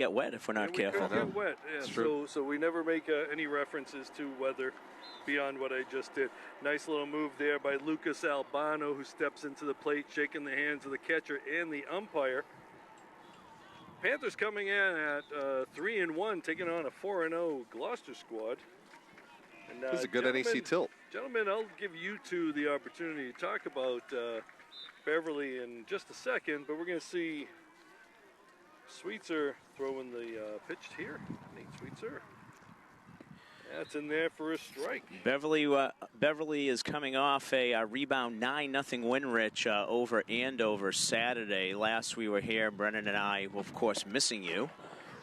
get wet if we're not careful. We could get wet. Yeah, so we never make any references to weather beyond what I just did. Nice little move there by Lucas Albano, who steps into the plate, shaking the hands of the catcher and the umpire. Panthers coming in at 3-1, taking on a 4-0 Gloucester squad. And, this is a good NEC tilt. Gentlemen, I'll give you two the opportunity to talk about Beverly in just a second, but we're going to see Sweetser throwing the pitch here. Nate Sweetser. That's in there for a strike. Beverly is coming off a rebound 9-0 win, Rich, over Andover Saturday. Last we were here, Brennan and I, were, of course, missing you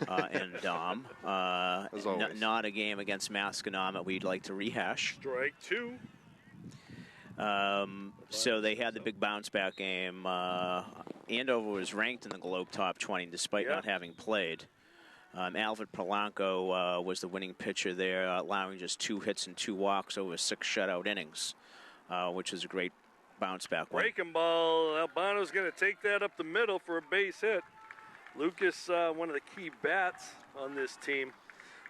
and Dom. Not a game against Masconomet we'd like to rehash. Strike two. So they had the big bounce back game. Andover was ranked in the Globe Top 20 despite not having played. Alvin Polanco was the winning pitcher there, allowing just 2 hits and 2 walks over 6 shutout innings, which is a great bounce back win. Breaking ball. Albano's going to take that up the middle for a base hit. Lucas, one of the key bats on this team,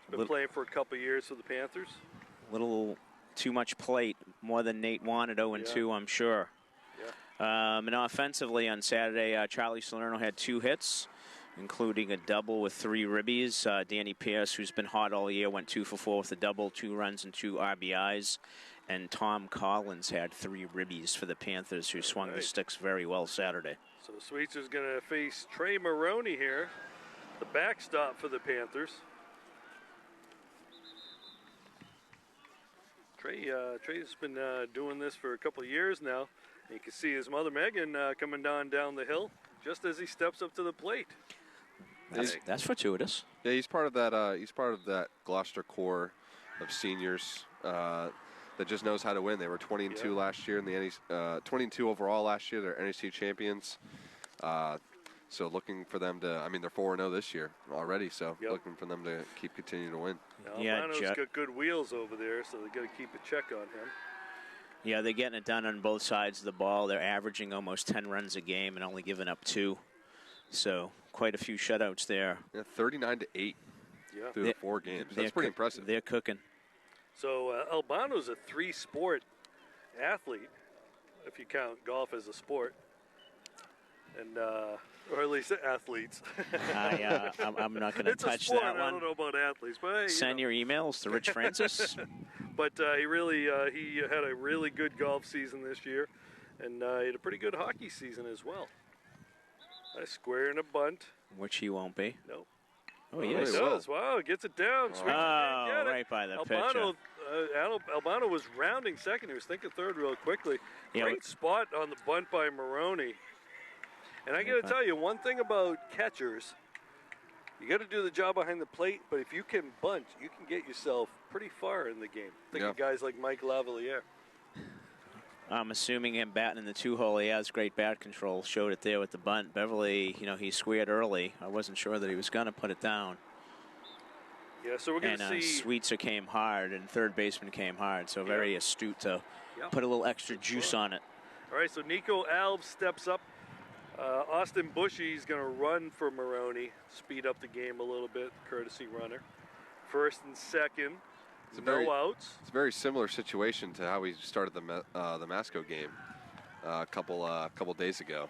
has been playing for a couple years for the Panthers. Little too much plate, more than Nate wanted, 0-2, I'm sure. Yeah. And offensively on Saturday, Charlie Salerno had 2 hits, including a double with 3 ribbies. Danny Pierce, who's been hot all year, went 2 for 4 with a double, 2 runs and 2 RBIs. And Tom Collins had 3 ribbies for the Panthers, who swung the sticks very well Saturday. So Sweetser's going to face Trey Maroney here, the backstop for the Panthers. Trey's been doing this for a couple of years now. You can see his mother Megan coming down the hill just as he steps up to the plate. That's fortuitous. Yeah, he's part of that. He's part of that Gloucester core of seniors that just knows how to win. They were 20-2 last year in the NEC, 20-2 overall last year. They're NEC champions. So looking for them to. I mean, they're 4-0 this year already. So looking for them to keep continuing to win. Albano's got good wheels over there, so they got to keep a check on him. Yeah, they're getting it done on both sides of the ball. They're averaging almost 10 runs a game and only giving up 2. So quite a few shutouts there. Yeah, 39-8 through the 4 games. That's pretty impressive. They're cooking. So Albano's a 3-sport athlete, if you count golf as a sport, and or at least athletes. I'm not going to touch that one. I don't know about athletes, but hey, send your emails to Rich Francis. But he had a really good golf season this year, and he had a pretty good hockey season as well. A square and a bunt. Which he won't be. No. Oh, he yes. does. Wow, gets it down. Right by the pitcher. Albano was rounding second. He was thinking third real quickly. Great spot on the bunt by Maroney. And I got to tell you, one thing about catchers, you got to do the job behind the plate, but if you can bunt, you can get yourself pretty far in the game. Think of guys like Mike Lavaliere. I'm assuming him batting in the 2-hole, he has great bat control. Showed it there with the bunt. Beverly, he squared early. I wasn't sure that he was going to put it down. Yeah, so we're going to see. Sweetser came hard, and third baseman came hard. So very astute to put a little extra juice on it. All right, so Nico Alves steps up. Austin Bushy's going to run for Maroney, speed up the game a little bit, courtesy runner. First and second. No outs. It's a very similar situation to how we started the Masco game a couple days ago.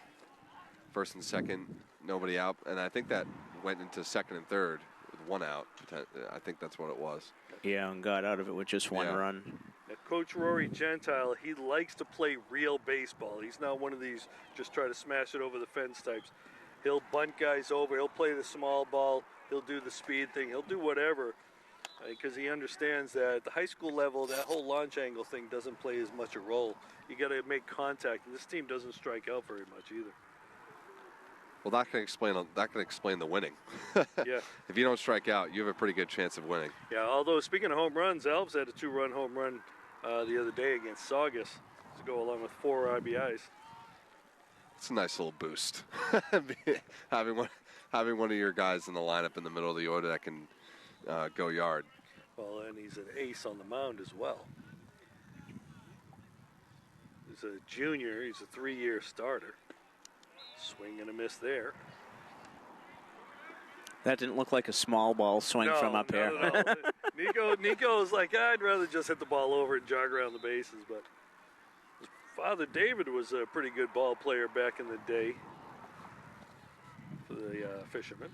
First and second, nobody out, and I think that went into second and third with 1 out. I think that's what it was. Yeah, and got out of it with just 1 run. Now, Coach Rory Gentile, he likes to play real baseball. He's not one of these just try to smash it over the fence types. He'll bunt guys over. He'll play the small ball. He'll do the speed thing. He'll do whatever. Because he understands that at the high school level, that whole launch angle thing doesn't play as much a role. You got to make contact, and this team doesn't strike out very much either. Well, that can explain the winning. Yeah. If you don't strike out, you have a pretty good chance of winning. Yeah. Although speaking of home runs, Alves had a 2-run home run the other day against Saugus to go along with 4 RBIs. It's a nice little boost. having one of your guys in the lineup in the middle of the order that can. Go yard. Well, and he's an ace on the mound as well. He's a junior. He's a 3-year starter. Swing and a miss there. That didn't look like a small ball swing from up here. No, not at all. Nico's like, I'd rather just hit the ball over and jog around the bases. But his father, David, was a pretty good ball player back in the day for the Fisherman.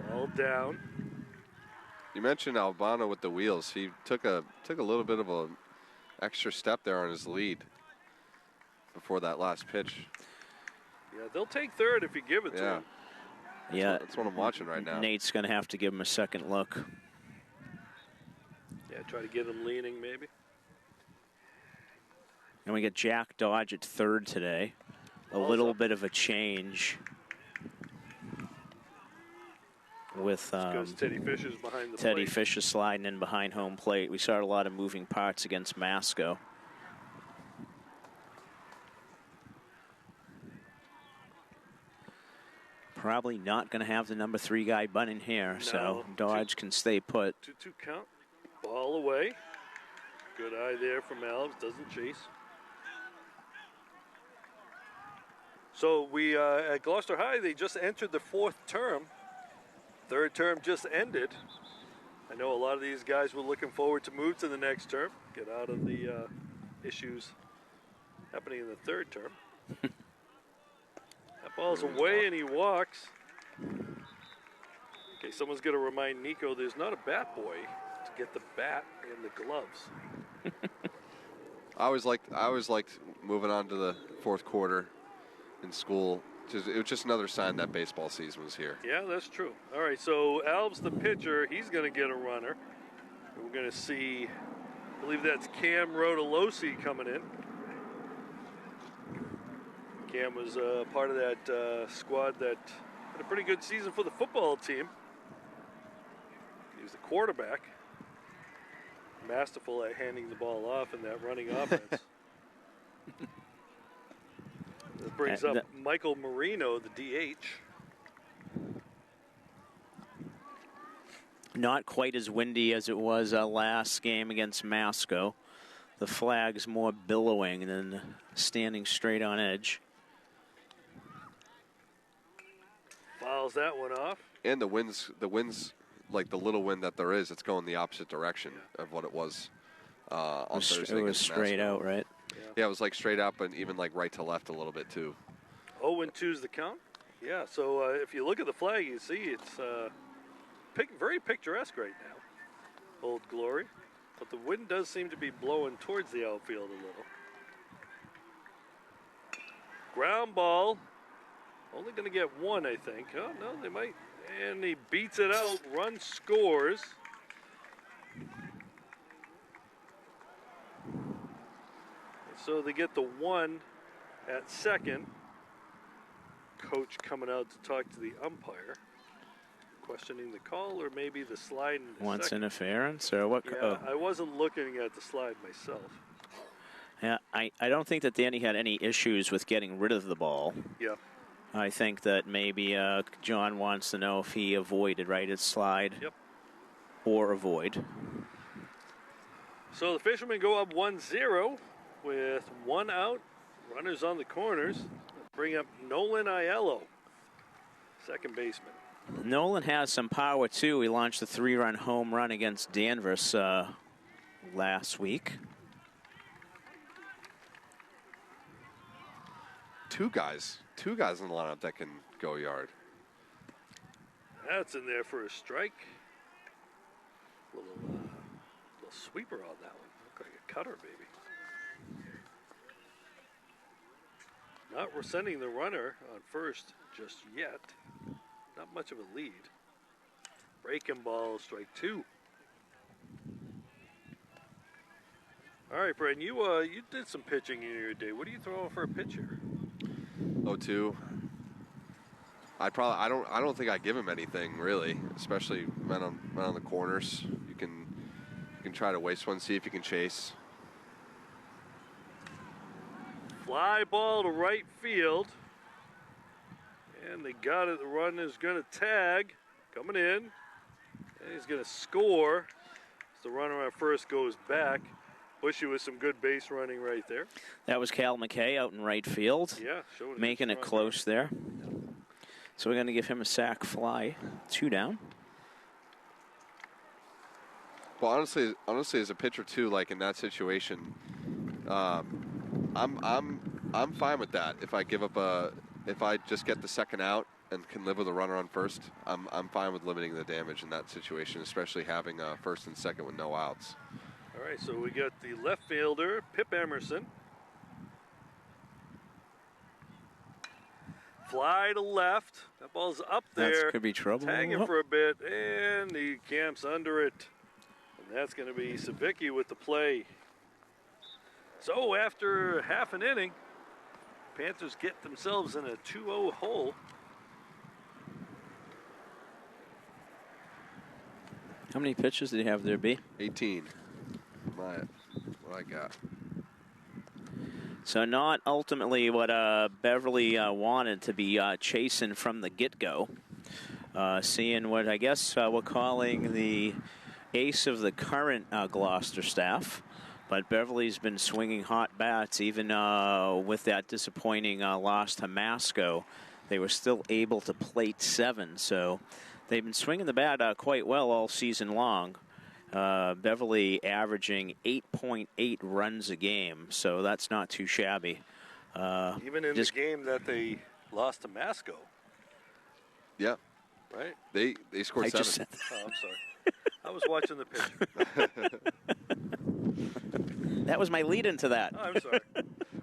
Ball down. You mentioned Albano with the wheels. He took a little bit of a extra step there on his lead before that last pitch. Yeah, they'll take third if you give it to him. Yeah, that's what I'm watching right now. Nate's going to have to give him a second look. Yeah, try to get him leaning maybe. And we get Jack Dodge at third today. A little bit of a change with Teddy Fisher's behind the Teddy plate. Fisher sliding in behind home plate. We saw a lot of moving parts against Masco. Probably not going to have the number 3 guy bunting here, so Dodge can stay put. 2-2 count. Ball away. Good eye there from Alves. Doesn't chase. So we at Gloucester High, they just entered the 4th term. 3rd term just ended. I know a lot of these guys were looking forward to move to the next term, get out of the issues happening in the 3rd term. That ball's away and he walks. Okay, someone's going to remind Nico there's not a bat boy to get the bat and the gloves. I always liked moving on to the 4th quarter in school. It was just another sign that baseball season was here. Yeah, that's true. All right, so Alves, the pitcher, he's going to get a runner. We're going to see, I believe that's Cam Rodolosi coming in. Cam was part of that squad that had a pretty good season for the football team. He was the quarterback. Masterful at handing the ball off in that running offense. That brings up Michael Marino, the DH. Not quite as windy as it was last game against Masco. The flag's more billowing than standing straight on edge. Fouls that one off. And the wind's like the little wind that there is, it's going the opposite direction of what it was on Thursday. It was straight out, right? Yeah, it was like straight up and even like right to left a little bit too. 0-2's the count. Yeah, so if you look at the flag, you see it's very picturesque right now. Old Glory. But the wind does seem to be blowing towards the outfield a little. Ground ball. Only going to get one, I think. Oh, no, they might. And he beats it out. Run scores. So they get the one at second. Coach coming out to talk to the umpire, questioning the call or maybe the slide. Wants interference or what? Yeah, I wasn't looking at the slide myself. Yeah, I don't think that Danny had any issues with getting rid of the ball. Yeah. I think that maybe John wants to know if he avoided, right? It's slide or avoid. So the Fishermen go up 1-0 with 1 out. Runners on the corners. Bring up Nolan Aiello, second baseman. Nolan has some power, too. He launched a 3-run home run against Danvers last week. Two guys in the lineup that can go yard. That's in there for a strike. Little sweeper on that one. Looked like a cutter, baby. Not sending the runner on first just yet. Not much of a lead. Breaking ball, strike 2. All right, Brad, you did some pitching in your day. What are you throwing for a pitcher? 0-2. I don't think I give him anything really, especially men on the corners. You can try to waste one, see if you can chase. Fly ball to right field. And they got it. The run is going to tag. Coming in. And he's going to score. As the runner at first goes back. Bushy with some good base running right there. That was Cal McKay out in right field. Yeah, making it close there. So we're going to give him a sac fly. 2 down. Well, honestly, as a pitcher too, like in that situation, I'm fine with that. If I just get the second out and can live with a runner on first, I'm fine with limiting the damage in that situation, especially having first and second with no outs. All right, so we got the left fielder, Pip Emerson. Fly to left. That ball's up there. That could be trouble. Tagging for a bit, and he camps under it. And that's going to be Savicki with the play. So after half an inning, Panthers get themselves in a 2-0 hole. How many pitches did he have there, B? 18. What I got. So not ultimately what Beverly wanted to be chasing from the get-go. Seeing what I guess we're calling the ace of the current Gloucester staff. But Beverly's been swinging hot bats even with that disappointing loss to Masco. They were still able to plate 7. So they've been swinging the bat quite well all season long. Beverly averaging 8.8 runs a game, so that's not too shabby. Even in the game that they lost to Masco. Yeah. Right? They scored 7. Oh, I'm sorry. I was watching the pitch. That was my lead into that. Oh, I'm sorry.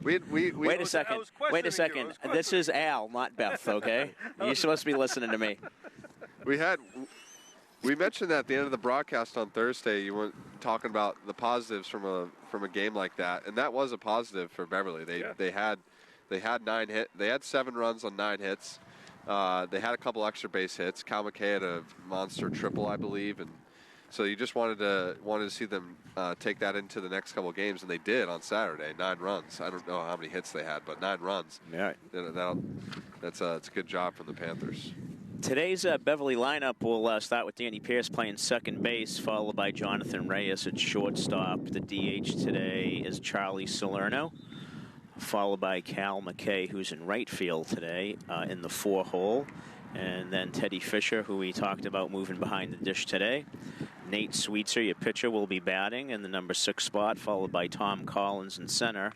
Wait a second. Wait a second. This is Al, not Beth, okay? You're supposed to be listening to me. We mentioned that at the end of the broadcast on Thursday. You were talking about the positives from a game like that, and that was a positive for Beverly. They had 7 runs on 9 hits. They had a couple extra base hits. Cal McKay had a monster triple, I believe, and so you just wanted to see them take that into the next couple of games, and they did on Saturday. 9 runs. I don't know how many hits they had, but 9 runs. Yeah, it's a good job from the Panthers. Today's Beverly lineup will start with Danny Pierce playing second base, followed by Jonathan Reyes at shortstop. The DH today is Charlie Salerno, followed by Cal McKay, who's in right field today in the 4-hole. And then Teddy Fisher, who we talked about moving behind the dish today. Nate Sweetser, your pitcher, will be batting in the number 6 spot, followed by Tom Collins in center.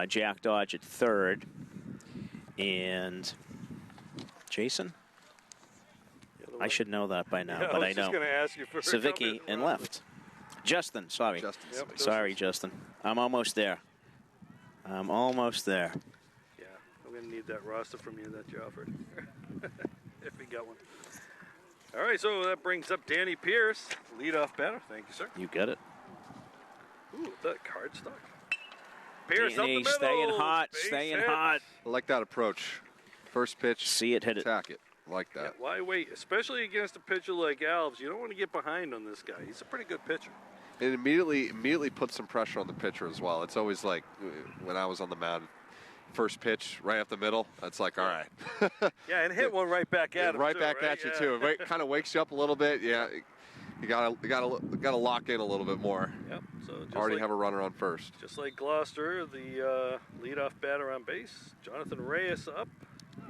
Jack Dodge at third. And Jason? I should know that by now, but I don't. Savicki in left. Justin, sorry. Sorry, Justin. I'm almost there. Yeah, I'm going to need that roster from you that you offered. If we got one. All right, so that brings up Danny Pierce, leadoff batter. Thank you, sir. You get it. Ooh, that card stock. Pierce Danny, up the middle. Staying hot. I like that approach. First pitch, see it, hit it. Attack it. I like that. Yeah, why wait? Especially against a pitcher like Alves, you don't want to get behind on this guy. He's a pretty good pitcher. It immediately puts some pressure on the pitcher as well. It's always like when I was on the mound, first pitch right up the middle. That's like, all right. Yeah, and hit one right back at him. Right back at you too. It kind of wakes you up a little bit. Yeah, you gotta lock in a little bit more. Yep. So just already have a runner on first. Just like Gloucester, the leadoff batter on base, Jonathan Reyes up.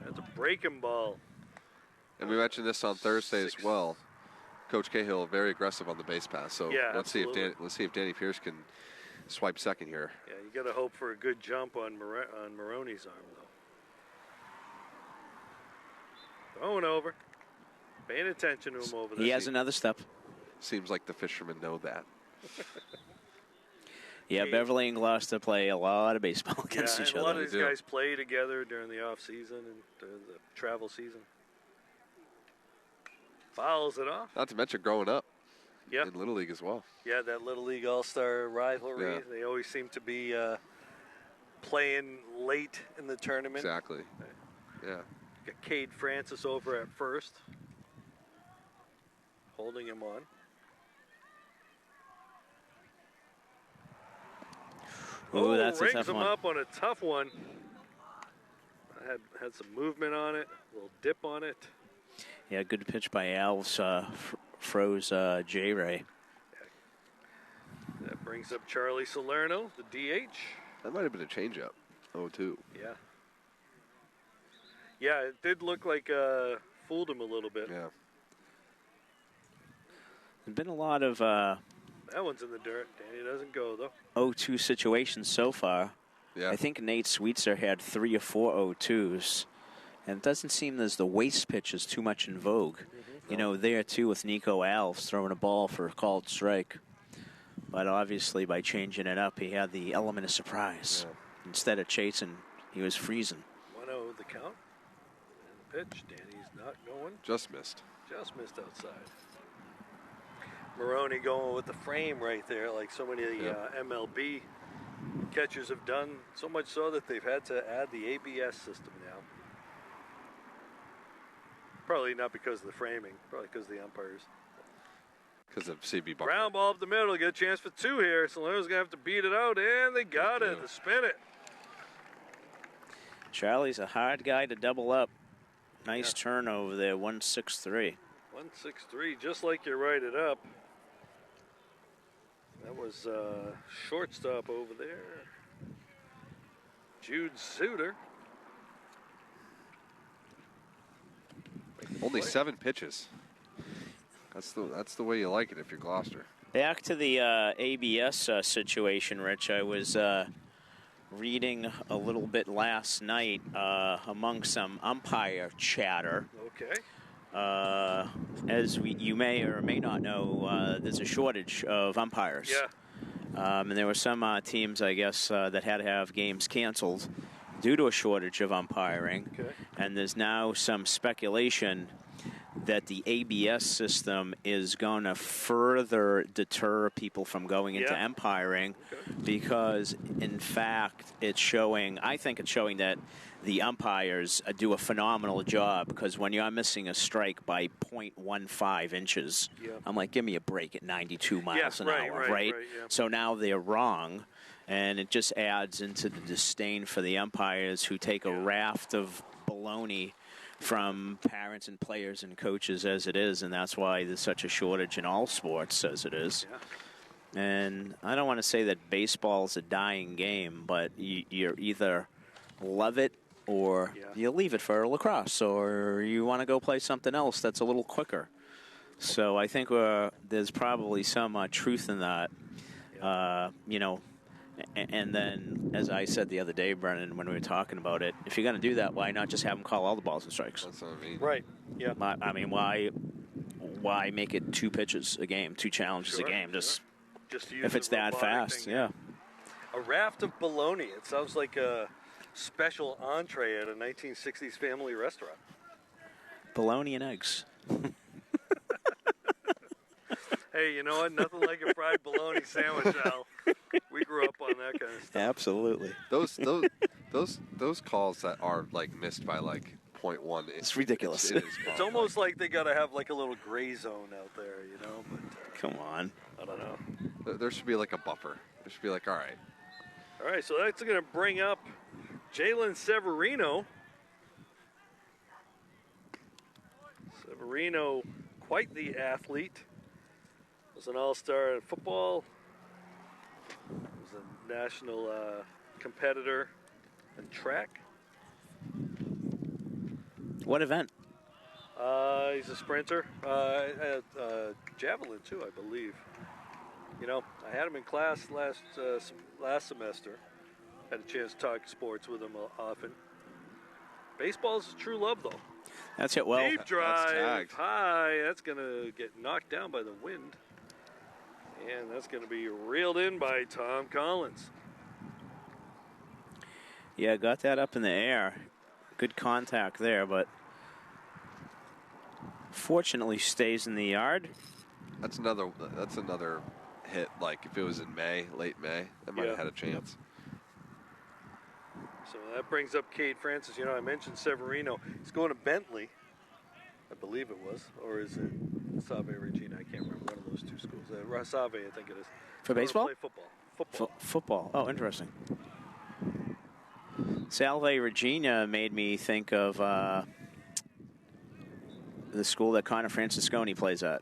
That's a breaking ball. And we mentioned this on Thursday as well. Coach Cahill very aggressive on the base pass. So yeah, let's see if Danny Pierce can swipe second here. Yeah, you got to hope for a good jump on Maroney's arm though. Going over, paying attention to him over there. He has another step. Seems like the Fishermen know that. Yeah, Beverly and Gloucester play a lot of baseball against each other. A lot of these guys play together during the off season and the travel season. Fouls it off. Not to mention growing up. Yeah. In Little League as well. Yeah, that Little League All-Star rivalry. Yeah. They always seem to be playing late in the tournament. Exactly. Yeah. Got Cade Francis over at first. Holding him on. Ooh, that's a tough rings him up on a tough one. Had some movement on it, a little dip on it. Yeah, good pitch by Alves. Froze J-Ray. That Brings up Charlie Salerno, the DH. That might have been a changeup. 0-2. Yeah. Yeah, it did look like fooled him a little bit. Yeah. There's been a lot of that one's in the dirt. Danny doesn't go, though. 0-2 situations so far. Yeah. I think Nate Sweetser had 3 or 4 0-2s. And it doesn't seem as the waste pitch is too much in vogue. You know, there, too, with Nico Alves throwing a ball for a called strike. But obviously, by changing it up, he had the element of surprise. Yeah. Instead of chasing, he was freezing. 1-0 the count. And the pitch. Danny's not going. Just missed. Just missed outside. Maroney going with the frame right there, like so many of the MLB catchers have done. So much so that they've had to add the ABS system now. Probably not because of the framing, probably because of the umpires. Because of CB Buckner. Ground ball up the middle, get a chance for 2 here. Salerno's going to have to beat it out, and they got it to spin it. Charlie's a hard guy to double up. Nice turnover there, 1-6-3. 1-6-3, just like you write it up. That was shortstop over there. Jude Suter. Only 7 pitches. That's the way you like it if you're Gloucester. Back to the ABS situation, Rich. I was reading a little bit last night among some umpire chatter. Okay. As you may or may not know, there's a shortage of umpires. Yeah. And there were some teams, I guess, that had to have games canceled due to a shortage of umpiring. Okay. And there's now some speculation that the ABS system is going to further deter people from going into umpiring because, in fact, I think it's showing that the umpires do a phenomenal job because when you're missing a strike by 0.15 inches, I'm like, give me a break at 92 miles an hour, right? So now they're wrong, and it just adds into the disdain for the umpires who take a raft of baloney from parents and players and coaches as it is, and that's why there's such a shortage in all sports as it is. Yeah. And I don't want to say that baseball's a dying game, but you either love it or you leave it for lacrosse, or you want to go play something else that's a little quicker. So I think there's probably some truth in that, you know. And then, as I said the other day, Brennan, when we were talking about it, if you're going to do that, why not just have them call all the balls and strikes? That's what I mean. Right. Yeah. I mean, why make it 2 pitches a game, 2 challenges a game? Just use if it's that fast, A raft of bologna. It sounds like a special entree at a 1960s family restaurant. Bologna and eggs. Hey, you know what? Nothing like a fried bologna sandwich, Al. We grew up on that kind of stuff. Absolutely. Those calls that are like missed by like 0.1. It's ridiculous. It's almost like they got to have like a little gray zone out there, you know. But come on. I don't know. There should be like a buffer. There should be like, all right, so that's going to bring up Jalen Severino. Severino, quite the athlete. Was an all-star in football. Was a national competitor in track. What event? He's a sprinter. Javelin, too, I believe. You know, I had him in class last semester. Had a chance to talk sports with him often. Baseball's a true love, though. That's it. Well, deep drive, high. That's going to get knocked down by the wind. And that's going to be reeled in by Tom Collins. Yeah, got that up in the air. Good contact there, but fortunately stays in the yard. That's another hit. Like if it was in May, late May, that might have had a chance. So that brings up Cade Francis. You know, I mentioned Severino. He's going to Bentley, I believe it was, or is it Save Regina? I can't remember, one of those 2 schools. Save, I think it is. For baseball? Play football. Football. Oh, interesting. Salve Regina made me think of the school that Connor Francisconi plays at.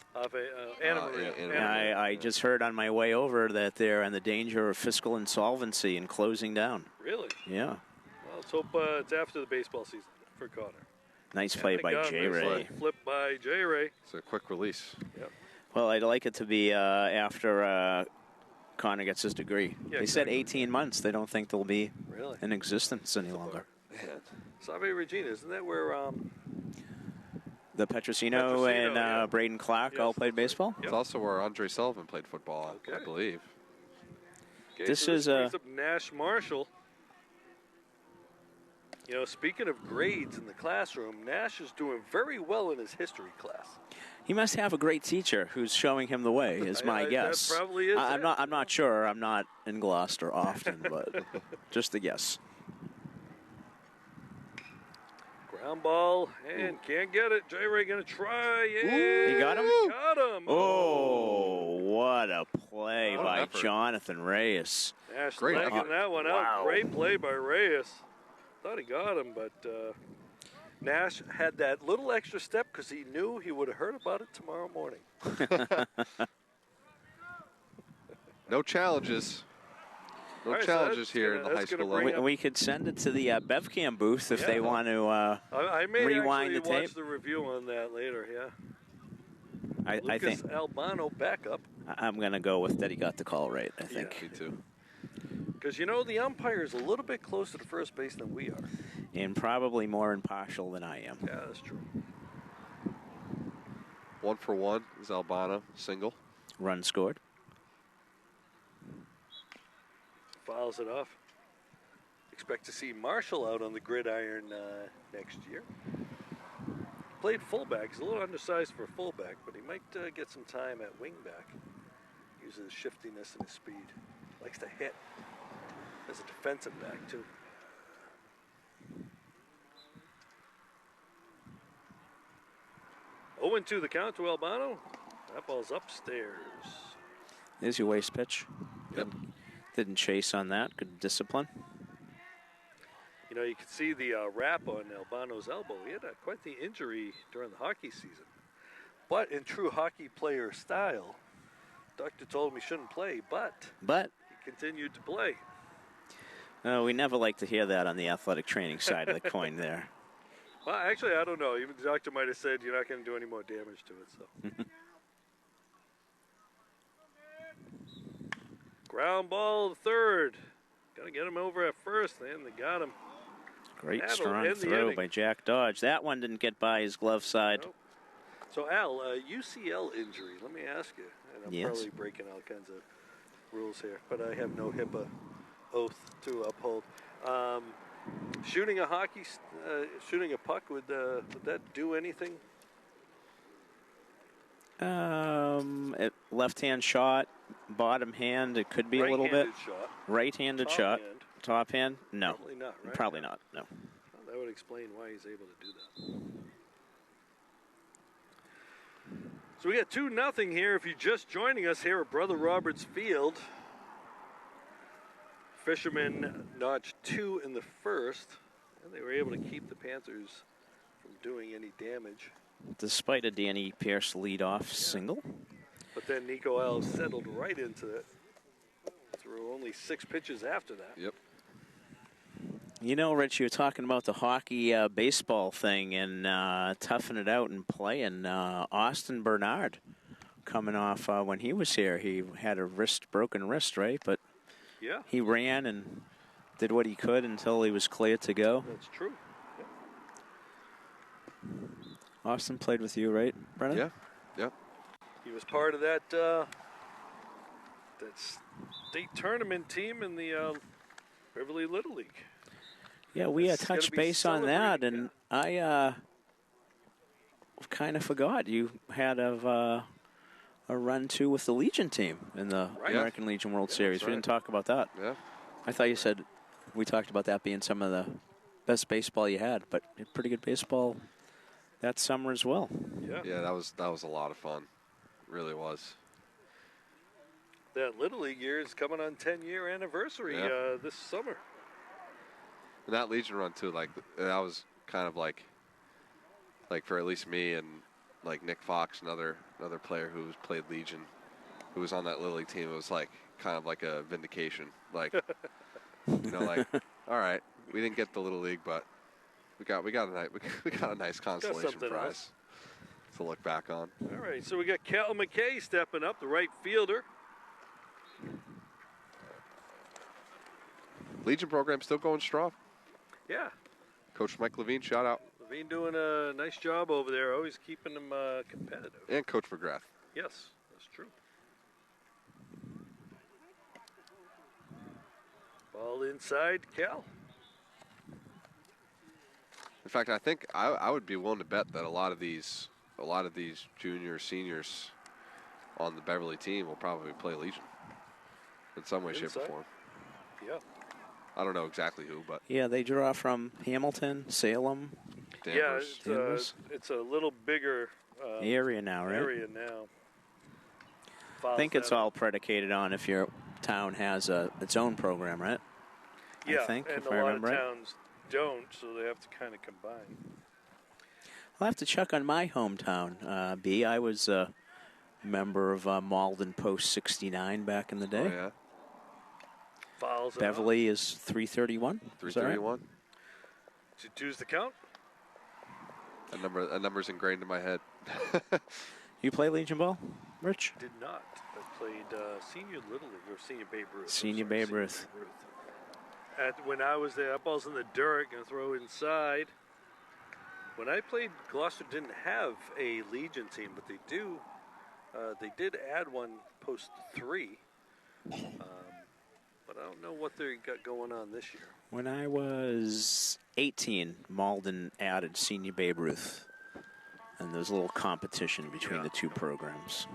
Anna Maria. And I just heard on my way over that they're in the danger of fiscal insolvency and closing down. Really? Yeah. Well, let's hope it's after the baseball season for Connor. Nice play by J. Ray. Flip by J. Ray. It's a quick release. Yep. Well, I'd like it to be after Connor gets his degree. Yeah, they said 18 months. They don't think they'll be in existence any longer. Salve Regina, isn't that where the Petrosino and Braden Clark all played baseball? It's also where Andre Sullivan played football, I believe. Okay, this so is brings up Nash Marshall. You know, speaking of grades in the classroom, Nash is doing very well in his history class. He must have a great teacher who's showing him the way, is my guess. That probably is. I'm not sure. I'm not in Gloucester often, but just a guess. Ground ball, and can't get it. J. Ray going to try. Yeah, he got him? Got him. Oh, what a play by Jonathan Reyes. Nash legging that one out. Great play by Reyes. Thought he got him, but Nash had that little extra step because he knew he would have heard about it tomorrow morning. No challenges. No challenges here in the high school level. We could send it to the BevCam booth if they want to I may rewind the tape. Watch the review on that later, I think Albano backup. I'm going to go with that he got the call right, I think. Me too. Because, you know, the umpire is a little bit closer to first base than we are. And probably more impartial than I am. Yeah, that's true. 1 for 1 is Albano, single. Run scored. Fouls it off. Expect to see Marshall out on the gridiron next year. Played fullback. He's a little undersized for a fullback, but he might get some time at wingback. Uses his shiftiness and his speed. Likes to hit as a defensive back, too. Oh, 0-2 the count to Albano. That ball's upstairs. There's your waste pitch. Yep. Didn't chase on that. Good discipline. You know, you could see the wrap on Albano's elbow. He had quite the injury during the hockey season. But in true hockey player style, doctor told him he shouldn't play, but he continued to play. We never like to hear that on the athletic training side of the coin there. Well, actually, I don't know. Even the doctor might have said you're not going to do any more damage to it. So. Ground ball, third. Got to get him over at first, and they got him. Great strong throw by Jack Dodge. That one didn't get by his glove side. Nope. So, Al, UCL injury. Let me ask you. And I'm probably breaking all kinds of rules here, but I have no HIPAA oath to uphold. Shooting a puck, would that do anything? Left-hand shot, bottom hand. It could be a little bit. Shot. Right-handed shot. Top hand? No. Probably not. Right? Probably not. No. Well, that would explain why he's able to do that. So we got 2-0 here. If you're just joining us here at Brother Roberts Field, Fisherman notched 2 in the first, and they were able to keep the Panthers from doing any damage. Despite a Danny Pierce leadoff single. But then Nico L settled right into it. Threw only 6 pitches after that. Yep. You know, Rich, you were talking about the hockey baseball thing and toughing it out and playing. Austin Bernard coming off when he was here. He had a broken wrist, right? But yeah, he ran and did what he could until he was cleared to go. That's true. Yeah. Austin played with you, right, Brennan? Yeah. Yep. He was part of that state tournament team in the Beverly Little League. Yeah, we touched base on that, and I kind of forgot you had a run too with the Legion team in the American Legion World Series. We didn't talk about that. Yeah. I thought you said we talked about that being some of the best baseball you had, but pretty good baseball that summer as well. Yeah. Yeah, that was a lot of fun. It really was. That Little League year is coming on 10-year anniversary this summer. And that Legion run too, like that was kind of like for at least me and like Nick Fox, another player who's played Legion, who was on that Little League team. It was like kind of like a vindication. Like, you know, like, all right, we didn't get the Little League, but we got a nice consolation prize to look back on. All right, so we got Cal McKay stepping up, the right fielder. Legion program still going strong. Yeah. Coach Mike Levine, shout out. Levine doing a nice job over there, always keeping them competitive. And Coach McGrath. Yes, that's true. Ball inside, Cal. In fact, I think I would be willing to bet that a lot of these juniors, seniors on the Beverly team will probably play Legion in some way, shape, or form. Yeah. I don't know exactly who, but yeah, they draw from Hamilton, Salem. Danvers. Yeah, it's a little bigger area now, right? Area now. I think it's all predicated on if your town has its own program, right? Yeah, I think, and if a I lot remember of right. towns don't, so they have to kind of combine. I'll have to check on my hometown. B, I was a member of Malden Post 69 back in the day. Oh, yeah. Fouls Beverly is 331. 331. Did you choose the count? A number's ingrained in my head. You play Legion ball, Rich? Did not. I played senior Little League, or senior Babe Ruth. Senior Babe Ruth. When I was there, that ball's in the dirt, going to throw inside. When I played, Gloucester didn't have a Legion team, but they do. They did add one post 3. But I don't know what they got going on this year. When I was 18, Malden added Senior Babe Ruth. And there was a little competition between the two programs.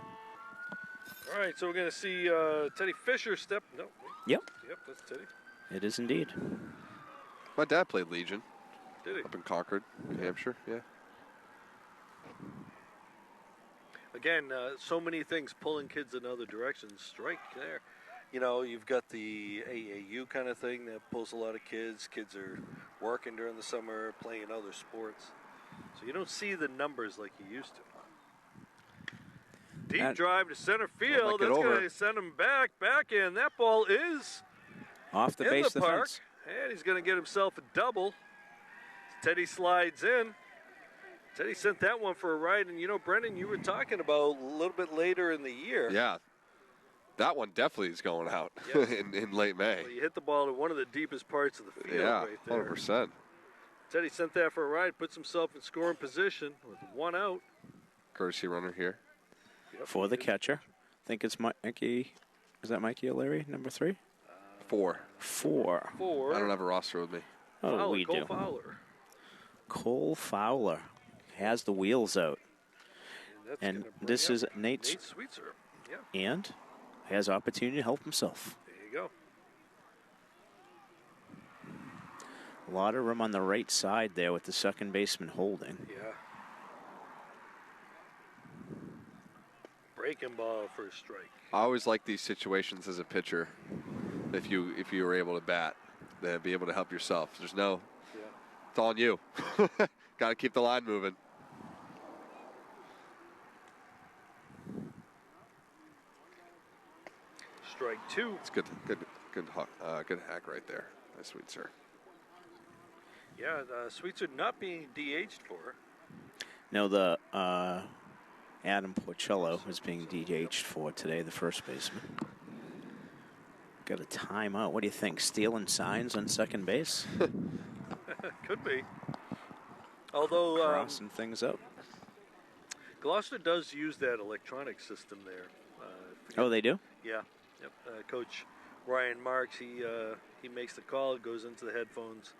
All right, so we're going to see Teddy Fisher step. No. Yep. Yep, that's Teddy. It is indeed. My dad played Legion. Did he? Up in Concord, New Hampshire, yeah. Again, so many things pulling kids in other directions. Strike there. You know, you've got the AAU kind of thing that pulls a lot of kids. Kids are working during the summer, playing other sports. So you don't see the numbers like you used to. Deep drive to center field. That's going to send him back in. That ball is off the base of the park. fence. And he's going to get himself a double. Teddy slides in. Teddy sent that one for a ride. And, you know, Brendan, you were talking about a little bit later in the year. Yeah. That one definitely is going out in late May. Well, you hit the ball to one of the deepest parts of the field right there. 100%. Teddy sent that for a ride, puts himself in scoring position with one out. Courtesy runner here. Yep, for the catcher. I think it's Mikey. Is that Mikey O'Leary, number 3? 4. 4. I don't have a roster with me. Oh, Fowler, we Cole do. Fowler. Cole Fowler has the wheels out. And this is Nate Sweetser. Yeah. And has opportunity to help himself. There you go. A lot of room on the right side there with the second baseman holding. Yeah. Breaking ball for a strike. I always like these situations as a pitcher. If you were able to bat, to be able to help yourself. There's no. Yeah. It's on you. Got to keep the line moving. Strike 2. It's good hack right there. Nice, sweet sir. Yeah, Sweetser not being DH'd for. No, the Adam Porcello is being DH'd for today, the first baseman. Got a timeout. What do you think? Stealing signs on second base? Could be. Although crossing things up. Gloucester does use that electronic system there. Oh, they do? Yeah. Yep. Coach Ryan Marks, he makes the call. It goes into the headphones,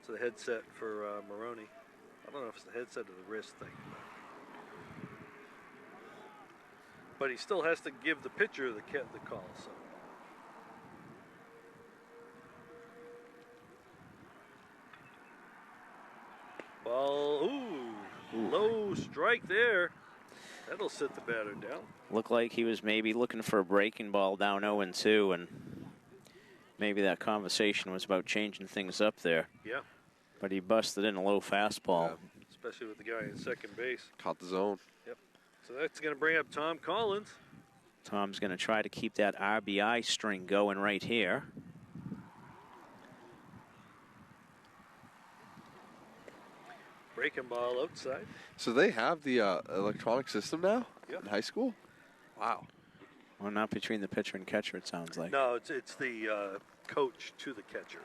to the headset for Maroney. I don't know if it's the headset or the wrist thing. But he still has to give the pitcher the call. So. Ball, low strike there. That'll sit the batter down. Looked like he was maybe looking for a breaking ball down 0-2, and maybe that conversation was about changing things up there. Yeah. But he busted in a low fastball. It's especially with the guy in second base. Caught the zone. Yep. So that's going to bring up Tom Collins. Tom's going to try to keep that RBI string going right here. Breaking ball outside. So they have the electronic system now in high school? Wow. Well, not between the pitcher and catcher, it sounds like. No, it's the coach to the catcher.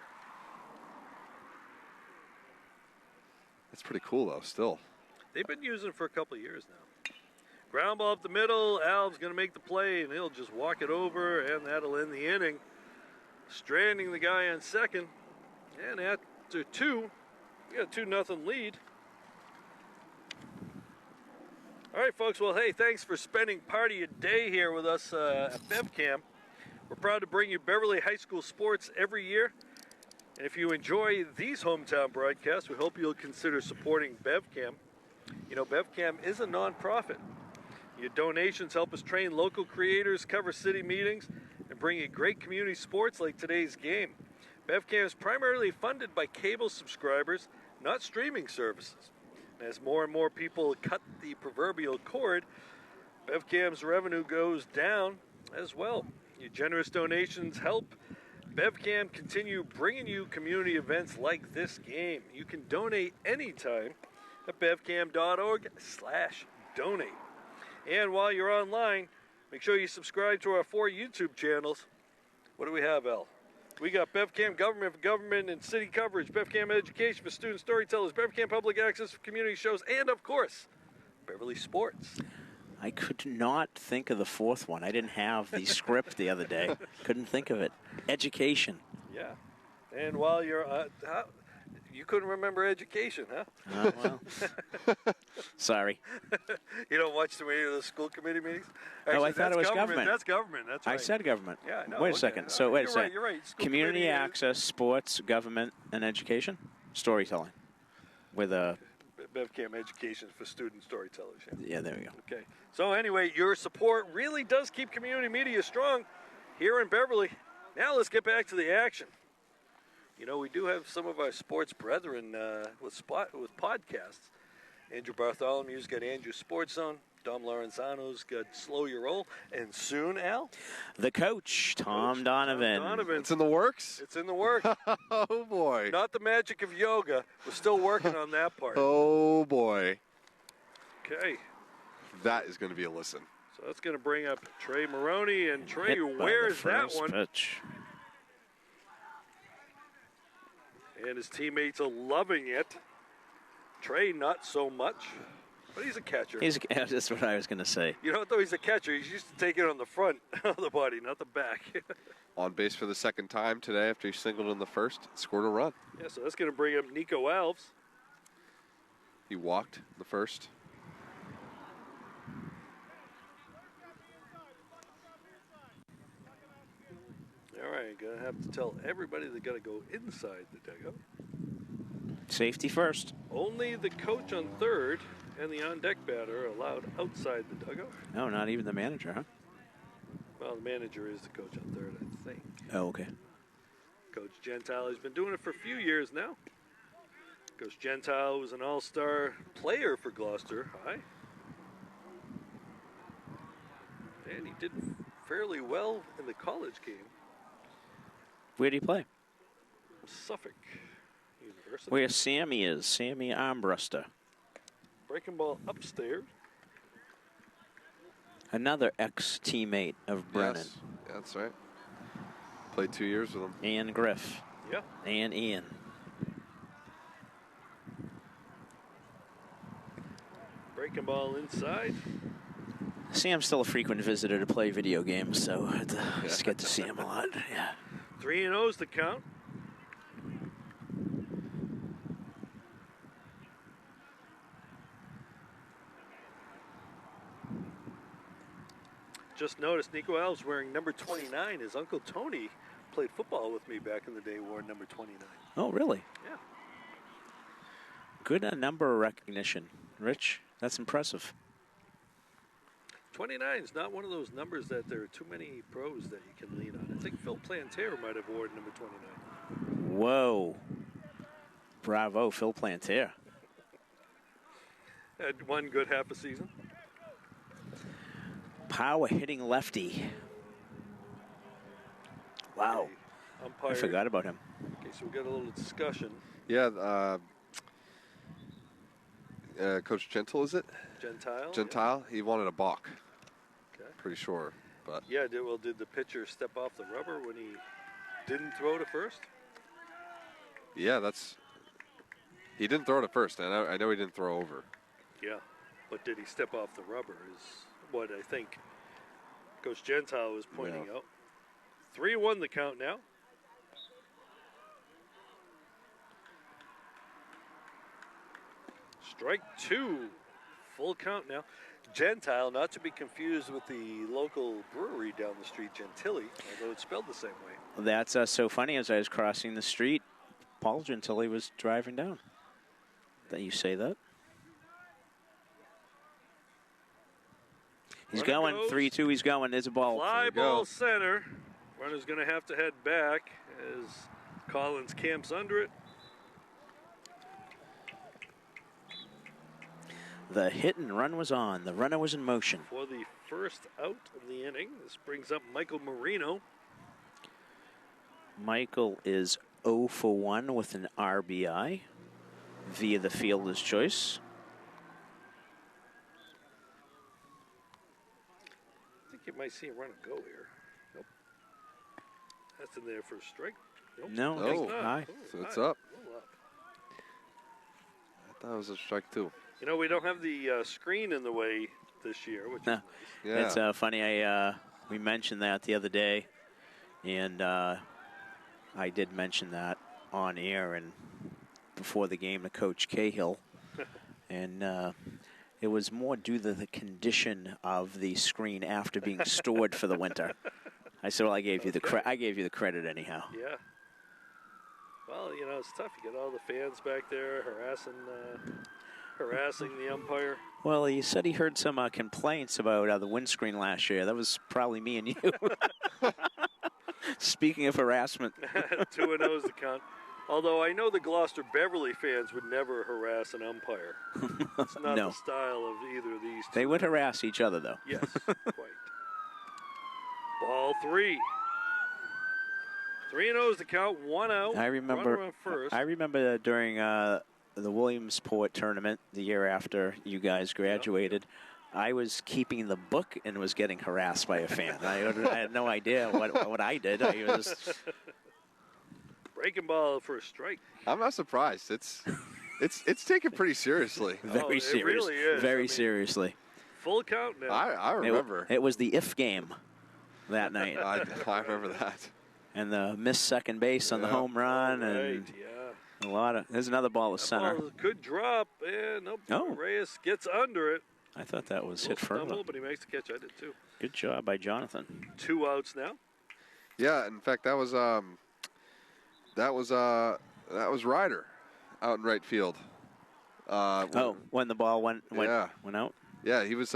That's pretty cool, though, still. They've been using it for a couple of years now. Ground ball up the middle. Alv's going to make the play, and he'll just walk it over, and that'll end the inning. Stranding the guy on second. And after two, we got a 2-0 lead. All right, folks. Well, hey, thanks for spending part of your day here with us at BevCam. We're proud to bring you Beverly High School sports every year. And if you enjoy these hometown broadcasts, we hope you'll consider supporting BevCam. You know, BevCam is a nonprofit. Your donations help us train local creators, cover city meetings, and bring you great community sports like today's game. BevCam is primarily funded by cable subscribers, not streaming services. And as more and more people cut the proverbial cord, BevCam's revenue goes down as well. Your generous donations help BevCam continue bringing you community events like this game. You can donate anytime at bevcam.org/donate. And while you're online, make sure you subscribe to our 4 YouTube channels. What do we have, El? We got BevCam Government for Government and City Coverage, BevCam Education for Student Storytellers, BevCam Public Access for Community Shows, and, of course, Beverly Sports. I could not think of the fourth one. I didn't have the script the other day. Couldn't think of it. Education. Yeah. And while you're... you couldn't remember education, huh? Well. Sorry. You don't watch too many of the school committee meetings? Actually, I thought it was government. That's government. That's right. I said government. Yeah, I know. Wait a second. So wait a second. You're right. Community access, sports, government, and education? Storytelling. With a... BevCam Education for Student Storytellers. Yeah, there we go. Okay. So anyway, your support really does keep community media strong here in Beverly. Now let's get back to the action. You know, we do have some of our sports brethren with podcasts. Andrew Bartholomew's got Andrew Sports Zone. Dom Lorenzano's got Slow Your Roll. And soon, Al? The coach, Tom Donovan. It's in the works? It's in the works. Oh, boy. Not the magic of yoga. We're still working on that part. Oh, boy. Okay. That is going to be a listen. So that's going to bring up Trey Maroney. And Trey, where's that one? Pitch. And his teammates are loving it. Trey, not so much. But he's a catcher. That's what I was going to say. You know what, though? He's a catcher. He's used to take it on the front of the body, not the back. On base for the second time today after he singled in the first. Scored a run. Yeah, so that's going to bring up Nico Alves. He walked the first. All right, going to have to tell everybody they got to go inside the dugout. Safety first. Only the coach on third and the on-deck batter are allowed outside the dugout. No, not even the manager, huh? Well, the manager is the coach on third, I think. Oh, okay. Coach Gentile has been doing it for a few years now. Coach Gentile was an all-star player for Gloucester High. And he did fairly well in the college game. Where did he play? Suffolk University. Where Sammy is. Sammy Armbruster. Breaking ball upstairs. Another ex-teammate of Brennan. Yes. Yeah, that's right. Played 2 years with him. Ian Griff. Yeah. And Ian. Breaking ball inside. Sam's still a frequent visitor to play video games, so I just get to see him a lot. Yeah. 3-0's the count. Just noticed Nico Alves wearing number 29. His uncle Tony played football with me back in the day, wore number 29. Oh, really? Yeah. Good number recognition, Rich. That's impressive. 29 is not one of those numbers that there are too many pros that you can lean on. I think Phil Planter might have worn number 29. Whoa. Bravo, Phil Planter. Had one good half a season. Power hitting lefty. Wow. Umpire. I forgot about him. Okay, so we got a little discussion. Yeah, Coach Gentle, is it? Gentile. He wanted a balk. Okay. Pretty sure, but yeah. Did the pitcher step off the rubber when he didn't throw to first? Yeah, he didn't throw to first. I know he didn't throw over. Yeah, but did he step off the rubber? Is what I think Coach Gentile was pointing out. 3-1 the count now. Strike 2. Full count now. Gentile, not to be confused with the local brewery down the street, Gentilly, although it's spelled the same way. That's so funny. As I was crossing the street, Paul Gentilly was driving down. That you say that? He's going 3-2. He's going. There's a ball. Fly ball center. Runner's going to have to head back as Collins camps under it. The hit and run was on. The runner was in motion. For the first out of the inning, this brings up Michael Marino. Michael is 0 for 1 with an RBI via the fielder's choice. I think you might see a runner go here. Nope. That's in there for a strike. Nope. No, high. So it's up. I thought it was a strike 2. You know, we don't have the screen in the way this year, which is nice. Yeah. It's funny. We mentioned that the other day, and I did mention that on air and before the game to Coach Cahill, and it was more due to the condition of the screen after being stored for the winter. I said, "Well, I gave you the credit anyhow." Yeah. Well, you know, it's tough. You get all the fans back there harassing the umpire. Well, he said he heard some complaints about the windscreen last year. That was probably me and you. Speaking of harassment. 2-0 is the count. Although I know the Gloucester Beverly fans would never harass an umpire. It's not the style of either of these two. They would harass each other, though. Yes, quite. Ball 3. 3-0 is the count. 1 out. I remember during the Williamsport tournament the year after you guys graduated, I was keeping the book and was getting harassed by a fan. I had no idea what I did. I was breaking ball for a strike. I'm not surprised. It's taken pretty seriously. Very serious. It really is. Very seriously. Full count now. I remember. It was the if game that night. I remember that. And the missed second base on the home run and a lot of. There's another ball to center. Ball could drop, and Reyes gets under it. I thought that was hit further. But he makes the catch. I did too. Good job by Jonathan. 2 outs now. Yeah, in fact, that was Ryder out in right field. When the ball went out. Yeah, he was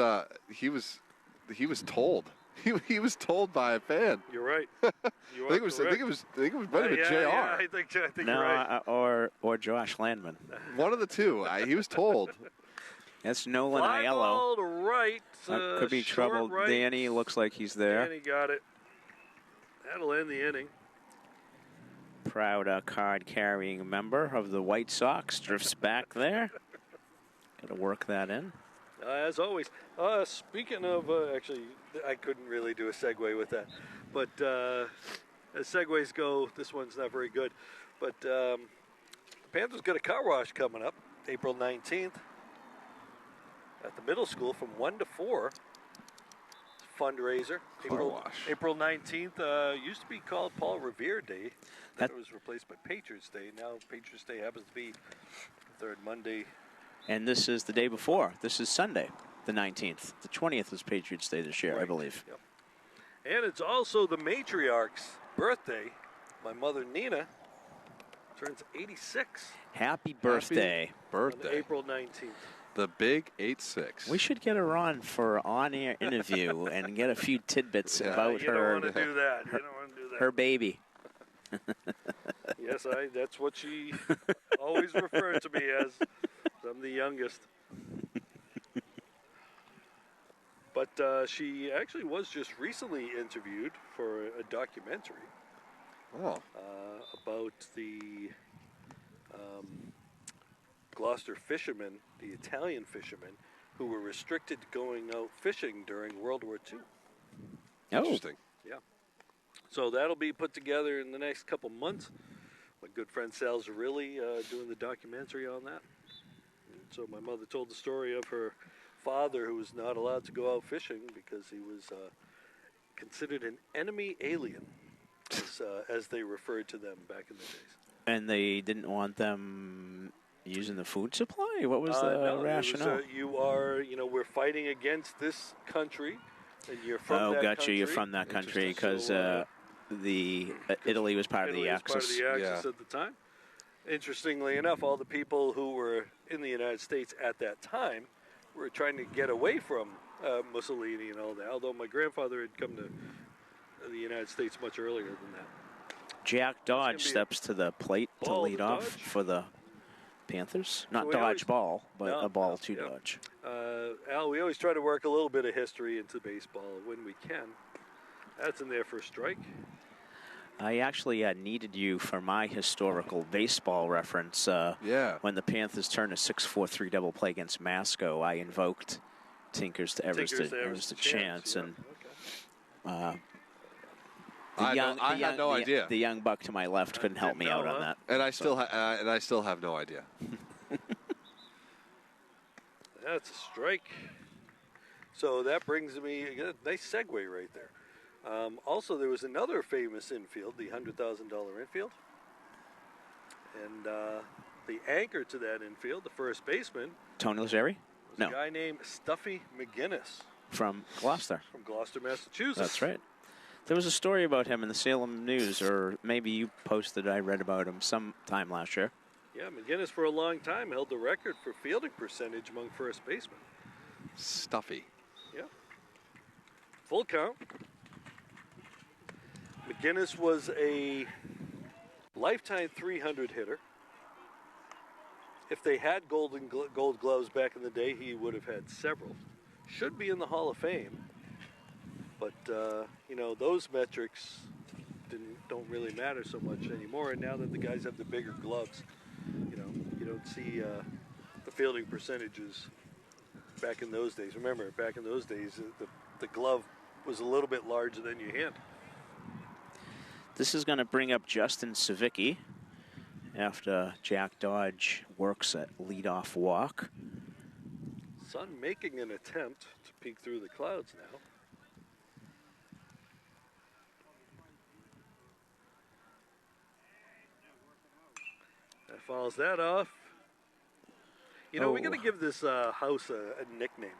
told. He was told by a fan. You're right. I think it was better than JR. Yeah, I think you're right. Or Josh Landman. One of the two. He was told. That's Nolan Fly Aiello. ball to right. Could be trouble. Right. Danny looks like he's there. Danny got it. That'll end the inning. Proud card-carrying member of the White Sox drifts back there. Got to work that in. As always. Speaking of, actually, I couldn't really do a segue with that. But as segues go, this one's not very good. But the Panthers got a car wash coming up, April 19th, at the middle school from 1 to 4. Fundraiser. April 19th used to be called Paul Revere Day. That was replaced by Patriots Day. Now Patriots Day happens to be the third Monday. And this is the day before. This is Sunday, the 19th. The 20th is Patriots Day this year, I believe. Yep. And it's also the matriarch's birthday. My mother, Nina, turns 86. Happy birthday. On April 19th. The big 8-6. We should get her on for an on-air interview and get a few tidbits about her. You don't want to do that. Her baby. Yes, that's what she always referred to me as. I'm the youngest. But she actually was just recently interviewed for a documentary about the Gloucester fishermen, the Italian fishermen, who were restricted going out fishing during World War II. Interesting. Yeah. So that'll be put together in the next couple months. My good friend Sal's really doing the documentary on that. And so my mother told the story of her father who was not allowed to go out fishing because he was considered an enemy alien, as they referred to them back in the days. And they didn't want them using the food supply? What was the rationale? We're fighting against this country, and you're from that country. You're from that country because Italy was part of the Axis. At the time. Interestingly enough, all the people who were in the United States at that time were trying to get away from Mussolini and all that, although my grandfather had come to the United States much earlier than that. Jack Dodge steps to the plate to lead off for the Panthers. Not dodge ball, but a ball to dodge. Al, we always try to work a little bit of history into baseball when we can. That's in there for a strike. I actually needed you for my historical baseball reference. When the Panthers turned a 6-4-3 double play against Masco, I invoked Tinkers to Everest chance. And I had no idea. The young buck to my left couldn't help me out on that. And I still have no idea. That's a strike. So that brings me a nice segue right there. Also, there was another famous infield, the $100,000 infield. And the anchor to that infield, the first baseman, Tony Lazzeri? was a guy named Stuffy McGinnis. From Gloucester. From Gloucester, Massachusetts. That's right. There was a story about him in the Salem News, or maybe you posted, I read about him sometime last year. Yeah, McGinnis for a long time held the record for fielding percentage among first basemen. Stuffy. Yeah. Full count. McGinnis was a lifetime 300 hitter. If they had gold gloves back in the day, he would have had several. Should be in the Hall of Fame. But, those metrics don't really matter so much anymore. And now that the guys have the bigger gloves, you don't see the fielding percentages back in those days. Remember, back in those days, the glove was a little bit larger than your hand. This is going to bring up Justin Savicki after Jack Dodge works at leadoff walk. Sun making an attempt to peek through the clouds now. That fouls that off. We're going to give this house a nickname.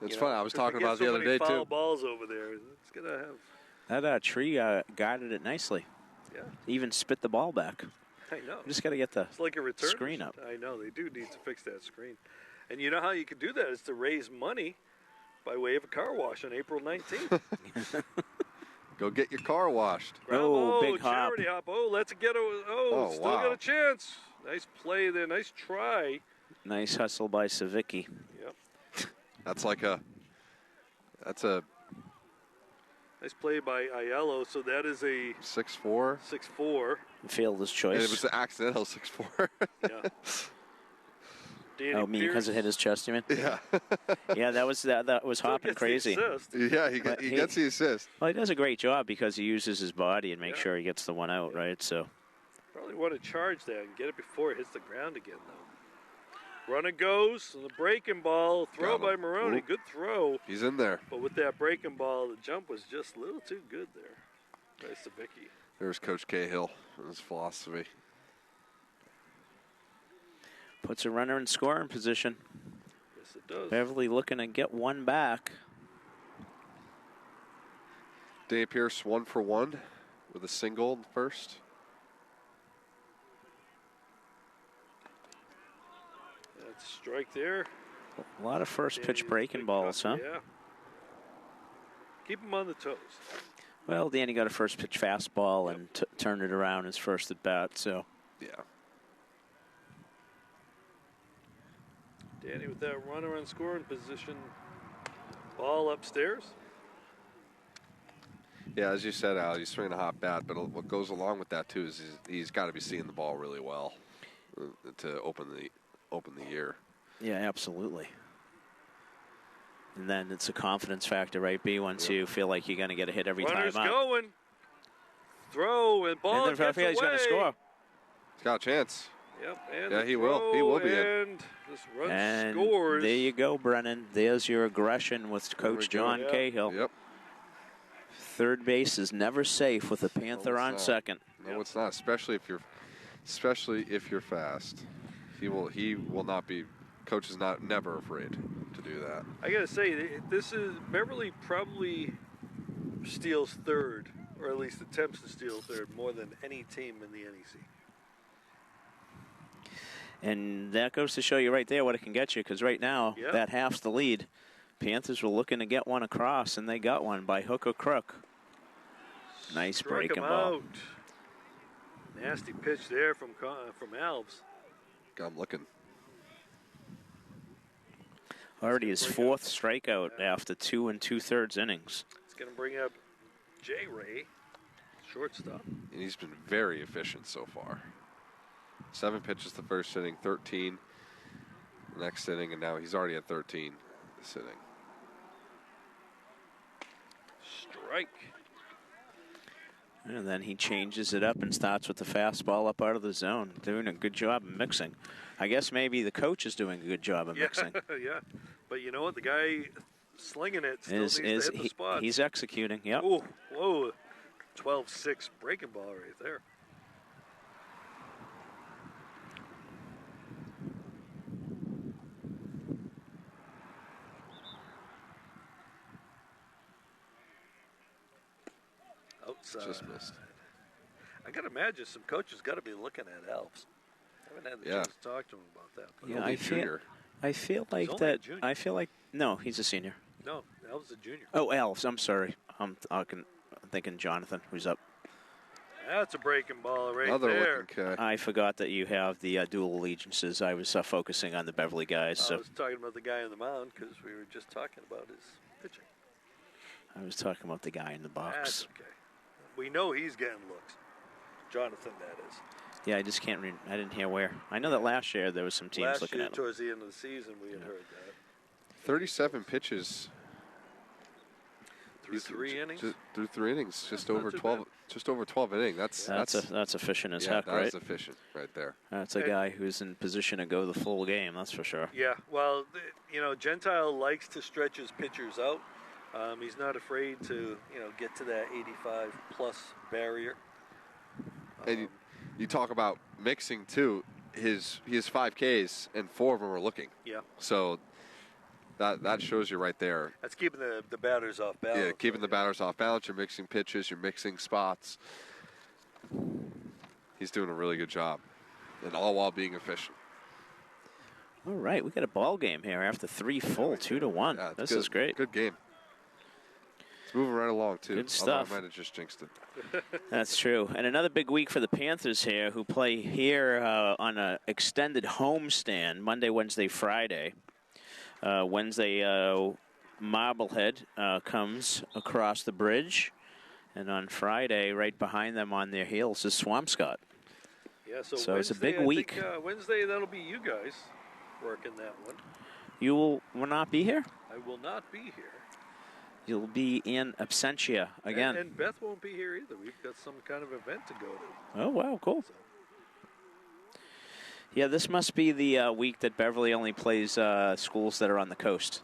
It's fun. I was talking about it the other day, too. Foul balls over there. It's going to have... That tree guarded it nicely. Yeah. Even spit the ball back. I know. We just got to get the it's like a return screen up. I know. They do need to fix that screen. And you know how you can do that is to raise money by way of a car wash on April 19th. Go get your car washed. Big charity hop. Let's get still got a chance. Nice play there. Nice try. Nice hustle by Savicki. Yep. That's a nice play by Aiello. So that is a 6-4. 6-4. Failed his choice. And it was an accidental 6-4. Yeah. Because it hit his chest, you mean? Yeah. Yeah, that was hopping crazy. Yeah, he gets the assist. Well, he does a great job because he uses his body and makes sure he gets the one out, right? So probably want to charge that and get it before it hits the ground again, though. Runner goes, and the breaking ball, throw by Maroney. Oop. Good throw. He's in there. But with that breaking ball, the jump was just a little too good there. Nice to Vicky. There's Coach Cahill and his philosophy. Puts a runner in scoring position. Yes, it does. Beverly looking to get one back. Danny Pierce 1 for 1 with a single first. That's a strike there. A lot of first pitch breaking balls, huh? Yeah. Keep him on the toes. Well, Danny got a first pitch fastball and turned it around his first at bat, so. Yeah. Danny with that runner in scoring position. Ball upstairs. Yeah, as you said, Al, he's swinging a hot bat, but what goes along with that too is he's got to be seeing the ball really well to open the year. Yeah, absolutely. And then it's a confidence factor, right, B? Once you feel like you're going to get a hit every Runner's time up. going. Throw and ball And then gets away. he's going to score. He's got a chance. Yep, and yeah, he will. He will be in. And this run And scores. there you go, Brennan. There's your aggression with Coach John Cahill. Yep. Third base is never safe with a Panther on second. No, it's not. Especially if you're fast. He will not be. Coach is never afraid to do that. I gotta say, this is Beverly probably steals third, or at least attempts to steal third, more than any team in the NEC. And that goes to show you right there what it can get you, because right now, that half's the lead. Panthers were looking to get one across, and they got one by hook or crook. Nice breaking ball. Out. Nasty pitch there from Alves. I'm looking. Already his fourth strikeout after 2 2/3 innings. It's going to bring up J. Ray, shortstop. And he's been very efficient so far. 7 pitches the first inning, 13 the next inning, and now he's already at 13 this inning. Strike. And then he changes it up and starts with the fastball up out of the zone. Doing a good job of mixing. I guess maybe the coach is doing a good job of mixing. Yeah, but you know what? The guy slinging it still needs to hit the spot. He's executing, yep. Ooh, whoa, 12-6 breaking ball right there. Outside. Just missed. I got to imagine some coaches got to be looking at Alves. I haven't had the chance to talk to him about that. But Yeah, I feel like that. I feel like no, he's a senior. No, Alves is a junior. Oh, Alves. I'm sorry. I'm thinking Jonathan, who's up. That's a breaking ball right Another there. looking I forgot that you have the dual allegiances. I was focusing on the Beverly guys. I was talking about the guy on the mound because we were just talking about his pitching. I was talking about the guy in the box. That's okay. We know he's getting looks. Jonathan, that is. Yeah, I just can't read. I didn't hear where. I know that last year there was some teams looking at him. Towards the end of the season, we had heard that. 37 pitches. Through 3 innings? Through 3 innings. Just over 12. Just over 12 innings. That's efficient as heck, right? That's efficient right there. That's a guy who's in position to go the full game. That's for sure. Yeah. Well, Gentile likes to stretch his pitchers out. He's not afraid to get to that 85+ barrier. And you talk about mixing too. He has 5 Ks and 4 of them are looking. Yeah. So that shows you right there. That's keeping the batters off balance. Yeah, keeping the batters off balance. You're mixing pitches. You're mixing spots. He's doing a really good job, and all while being efficient. All right, we got a ball game here after 3 full, 2-1. Yeah, this is great. Good game. It's moving right along too. Good stuff. I might have just jinxed it. That's true. And another big week for the Panthers here, who play here on an extended homestand Monday, Wednesday, Friday. Wednesday, Marblehead comes across the bridge. And on Friday, right behind them on their heels is Swampscott. Yeah, so Wednesday, it's a big week. Wednesday, that'll be you guys working that one. You will not be here? I will not be here. You'll be in absentia again. And Beth won't be here either. We've got some kind of event to go to. Oh, wow, cool. Yeah, this must be the week that Beverly only plays schools that are on the coast,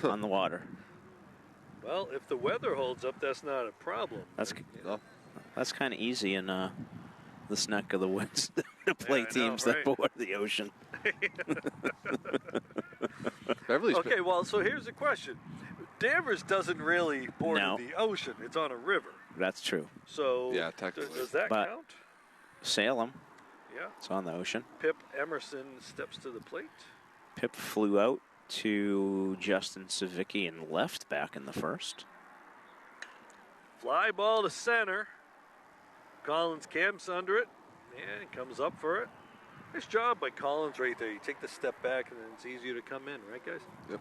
on the water. Well, if the weather holds up, that's not a problem. That's kind of easy in this neck of the woods to play teams that border the ocean. Beverly's okay, well, so here's the question. Danvers doesn't really border the ocean. It's on a river. That's true. So yeah, technically. Does that count? Salem. Yeah. It's on the ocean. Pip Emerson steps to the plate. Pip flew out to Justin Savicki and left back in the first. Fly ball to center. Collins camps under it and comes up for it. Nice job by Collins right there. You take the step back and then it's easier to come in, right, guys? Yep.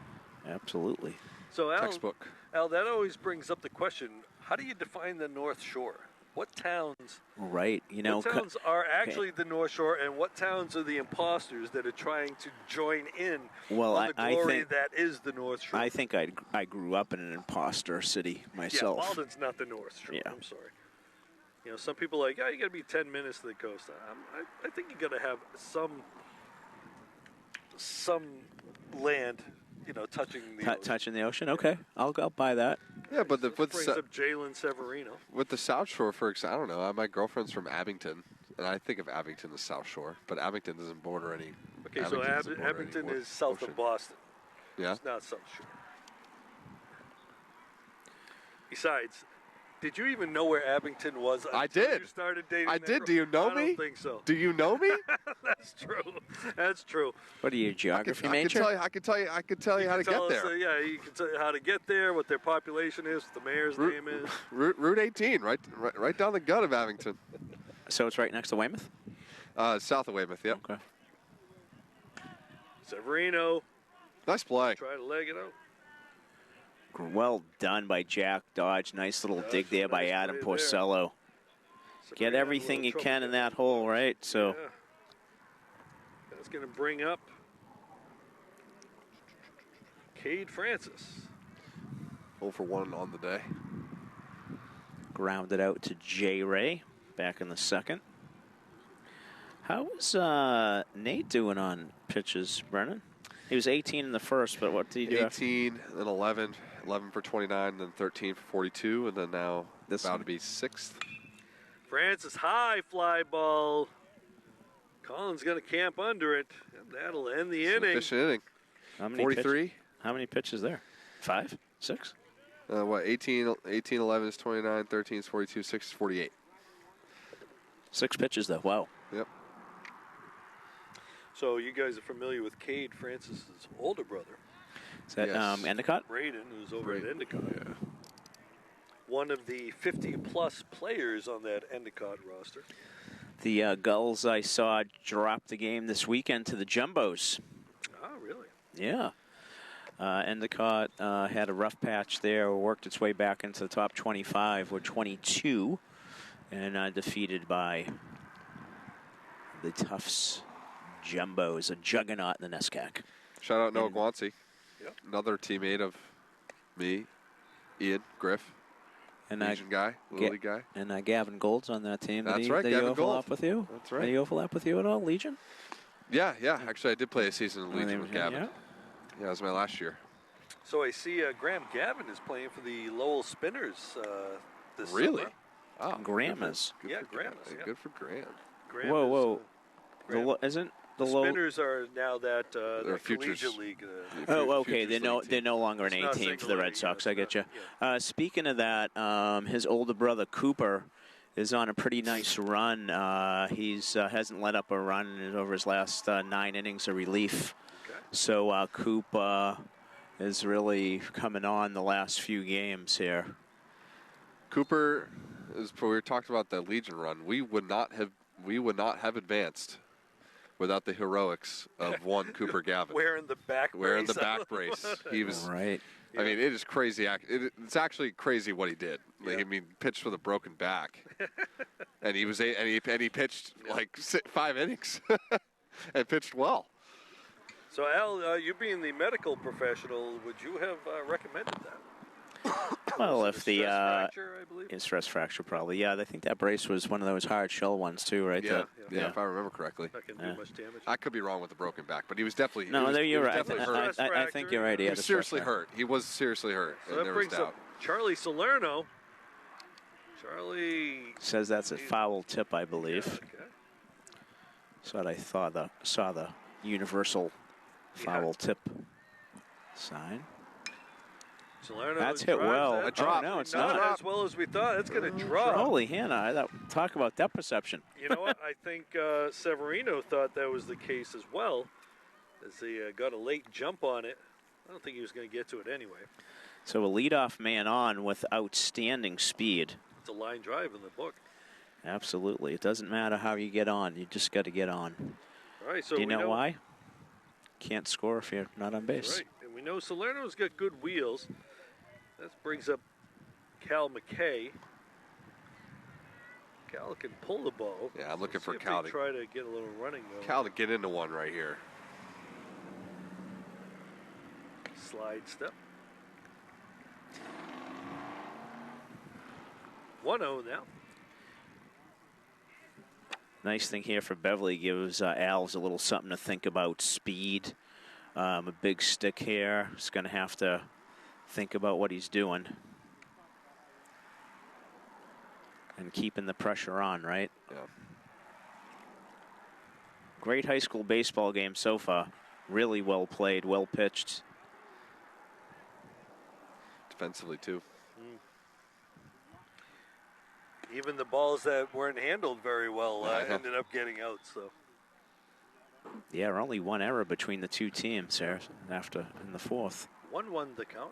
Absolutely. So Textbook. Al, that always brings up the question: how do you define the North Shore? What towns? Right. What towns are actually the North Shore, and what towns are the imposters that are trying to join in on the glory that is the North Shore? I think I grew up in an imposter city myself. Yeah, Walden's not the North Shore. Yeah. I'm sorry. Some people are like, you got to be 10 minutes to the coast. I think you got to have some land, touching the ocean. Touching the ocean. Okay, I'll buy that. Yeah, but brings up Jalen Severino. With the South Shore, for example, I don't know. My girlfriend's from Abington, and I think of Abington as South Shore, but Abington doesn't border any. Okay, so Abington is south of Boston. Yeah, it's not South Shore. Besides, did you even know where Abington was? I did. You started dating. I did. Do you know me? I don't think so. Do you know me? That's true. That's true. What are you, geography major? I could tell you how to get there. Yeah, you can tell you how to get there, what their population is, what the mayor's name is. Route 18, right down the gut of Abington. So it's right next to Weymouth? South of Weymouth, yep. Okay. Severino. Nice play. Try to leg it out. Well done by Jack Dodge. Nice little dig there by Adam Porcello. Get everything you can in that hole, right? So yeah. That's going to bring up Cade Francis. 0 for 1 on the day. Grounded out to J. Ray back in the second. How was Nate doing on pitches, Brennan? He was 18 in the first, but what did he do? 18 and 11. 11 for 29, then 13 for 42, and then now about to be 6th. Francis high fly ball. Collins going to camp under it, and that'll end the inning. Efficient inning. How many 43. How many pitches there? 5? 6? 18, 11 is 29, 13 is 42, 6 is 48. 6 pitches, though. Wow. Yep. So you guys are familiar with Cade Francis' older brother. Is that Endicott? Braden, who's over at Endicott. Yeah. One of the 50-plus players on that Endicott roster. The Gulls I saw drop the game this weekend to the Jumbos. Oh, really? Yeah. Endicott had a rough patch there, worked its way back into the top 25. We're 22 and defeated by the Tufts Jumbos, a juggernaut in the NESCAC. Shout out Noah Guanci. Yep. Another teammate of me, Ian Griff, and Asian guy, Little League guy. And Gavin Gold's on that team. That's right, Did Gavin he overlap Gold. with you? That's right. Did he overlap with you at all, Legion? Yeah. Actually, I did play a season in Legion with Gavin. Yeah, it was my last year. So I see Graham Gavin is playing for the Lowell Spinners this Really? summer. Oh, Graham is. Graham is. Yeah. Good for Graham. Whoa. Isn't the Spinners are now that Futures collegiate league. Okay. They're no longer an A team for the Red Sox. I get you. Speaking of that, his older brother Cooper is on a pretty nice run. He's hasn't let up a run over his last 9 innings of relief. Okay. So Coop is really coming on the last few games here. Cooper, we talked about the Legion run. We would not have advanced without the heroics of one Cooper Gavin. Wearing the back brace. He was right. I mean, it is crazy. It's actually crazy what he did. Like, I mean, pitched with a broken back, and he pitched like 5 innings, and pitched well. So Al, you being the medical professional, would you have recommended that? Well, if the stress fracture, I believe? stress fracture, probably. Yeah, I think that brace was one of those hard shell ones too, right? Yeah, if I remember correctly. That can do much damage. I could be wrong with the broken back, but he was definitely you're right. I think you're right. He was seriously hurt. He was seriously hurt. So that brings up Charlie Salerno. Charlie says that's a foul tip, I believe. Okay. So I saw the universal foul tip sign. Salerno that's hit well. A drop. No, it's not as well as we thought. It's going to drop. Holy Hannah! Talk about depth perception. You know what? I think Severino thought that was the case as well, as he got a late jump on it. I don't think he was going to get to it anyway. So a leadoff man on with outstanding speed. It's a line drive in the book. Absolutely. It doesn't matter how you get on. You just got to get on. All right. So do you know why? Can't score if you're not on base. Right. And we know Salerno's got good wheels. That brings up Cal McKay. Cal can pull the ball. Yeah, I'm looking for Cal to try to get a little running going. Cal to get into one right here. Slide step. 1-0 now. Nice thing here for Beverly, gives Alves a little something to think about. Speed, a big stick here. He's going to have to think about what he's doing. And keeping the pressure on, right? Yeah. Great high school baseball game so far. Really well played, well pitched. Defensively, too. Even the balls that weren't handled very well ended up getting out. So. Yeah, only one error between the two teams here after in the fourth. 1-1 the count.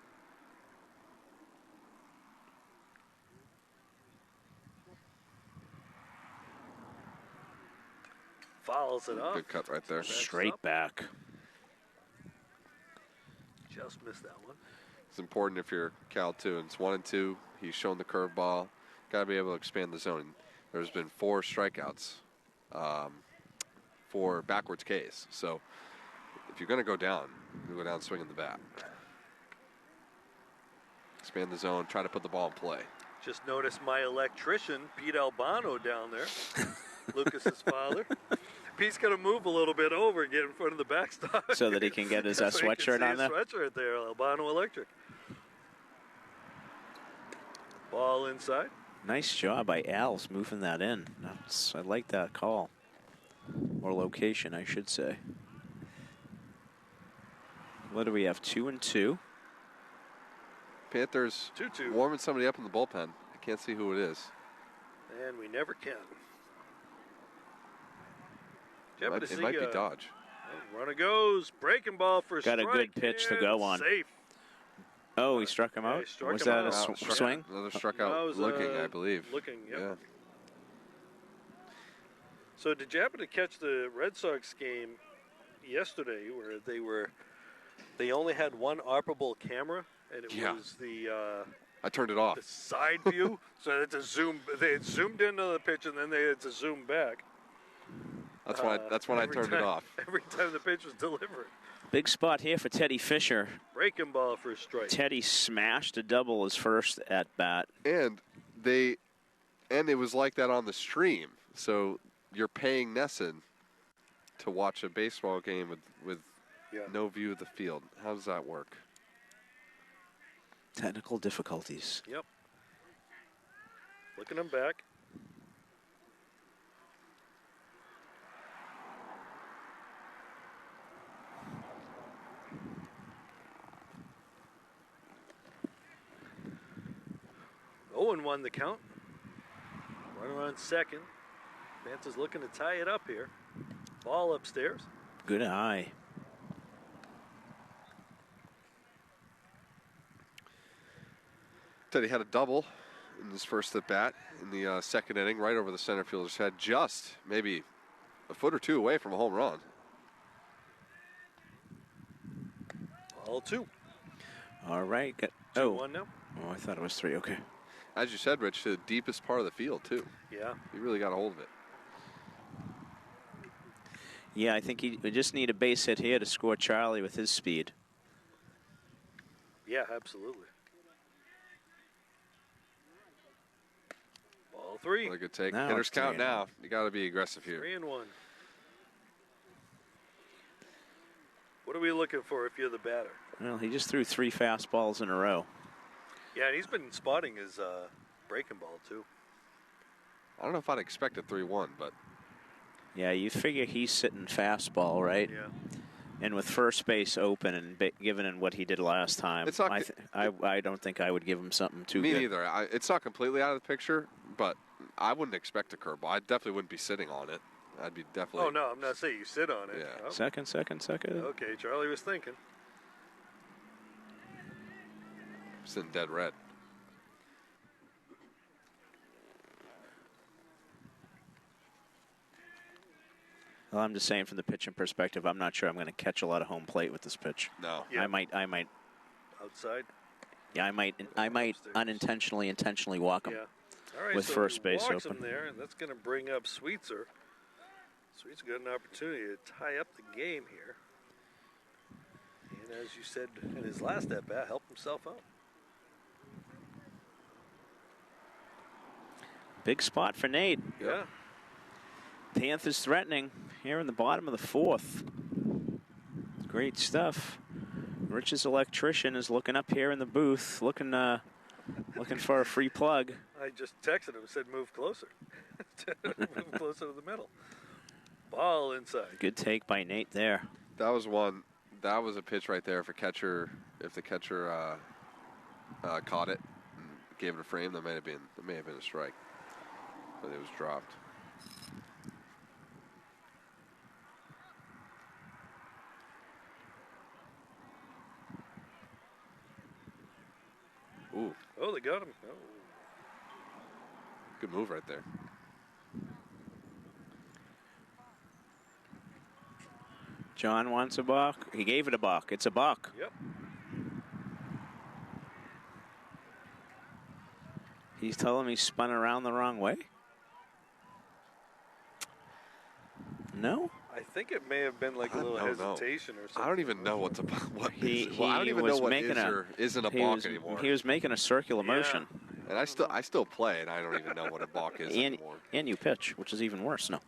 Fouls it off. Good cut right there. Straight back. Just missed that one. It's important if you're Cal, too. And it's 1-2. He's shown the curveball. Got to be able to expand the zone. There's been 4 strikeouts for backwards Ks. So if you're going to go down, you go down swinging the bat. Expand the zone. Try to put the ball in play. Just noticed my electrician, Pete Albano, down there. Lucas's father. Pete's going to move a little bit over and get in front of the backstop. So that he can get his sweatshirt on there? Sweatshirt there, Albano Electric. Ball inside. Nice job by Alves moving that in. I like that call. Or location, I should say. What do we have, 2-2? Panthers 2-2. Warming somebody up in the bullpen. I can't see who it is. And we never can. It might be Dodge. Runner goes. Breaking ball for Got a good pitch to go on. Safe. Oh, he struck him out? Struck Was him that out. a swing? Another struck out looking, I believe. Looking, yep. Yeah. So did you happen to catch the Red Sox game yesterday where they only had one operable camera and it was the I turned it off. The side view, so they had to zoom. They had zoomed into the pitch and then they had to zoom back. That's when I turned it off. Every time the pitch was delivered. Big spot here for Teddy Fisher. Breaking ball for a strike. Teddy smashed a double his first at bat. And it was like that on the stream. So you're paying Nesson to watch a baseball game with no view of the field. How does that work? Technical difficulties. Yep. Looking him back. Owen won the count. Runner on second. Panthers looking to tie it up here. Ball upstairs. Good eye. Teddy had a double in his first at bat in the second inning, right over the center fielder's head, just maybe a foot or two away from a home run. Ball 2. All right. 2-1 now. Oh, I thought it was 3. Okay. As you said, Rich, the deepest part of the field, too. Yeah. He really got a hold of it. Yeah, I think we just need a base hit here to score Charlie with his speed. Yeah, absolutely. Ball 3. What a good take. Now Hitters it's count 3-1. now. You got to be aggressive here. 3-1. What are we looking for if you're the batter? Well, he just threw 3 fastballs in a row. Yeah, and he's been spotting his breaking ball, too. I don't know if I'd expect a 3-1, but... Yeah, you figure he's sitting fastball, right? Yeah. And with first base open and given in what he did last time, It's not I don't think I would give him something too Me good. neither. It's not completely out of the picture, but I wouldn't expect a curveball. I definitely wouldn't be sitting on it. I'd be definitely... Oh, no, I'm not saying you sit on it. Yeah. Oh. Second. Okay, Charlie was thinking. Sitting dead red. Well, I'm just saying from the pitching perspective, I'm not sure I'm going to catch a lot of home plate with this pitch. No. Yeah. I might. Outside? Yeah, I might intentionally walk him. Yeah. All right, with so first base walks open. him there, and that's going to bring up Sweetser. Sweetser got an opportunity to tie up the game here. And as you said in his last at-bat, help himself out. Big spot for Nate. Yeah. Panthers threatening here in the bottom of the fourth. Great stuff. Rich's electrician is looking up here in the booth, looking for a free plug. I just texted him and said, move closer. Move closer to the middle. Ball inside. Good take by Nate there. That was one. That was a pitch right there. If the catcher caught it and gave it a frame, that may have been a strike. But it was dropped. Ooh. Oh, they got him. Oh. Good move right there. John wants a balk. He gave it a balk. It's a balk. Yep. He's telling me spun around the wrong way? No? I think it may have been like a little hesitation or something. I don't even know what's a balk. I don't even know what isn't a balk anymore. He was making a circular motion. And I still play, and I don't even know what a balk is anymore. And you pitch, which is even worse. No.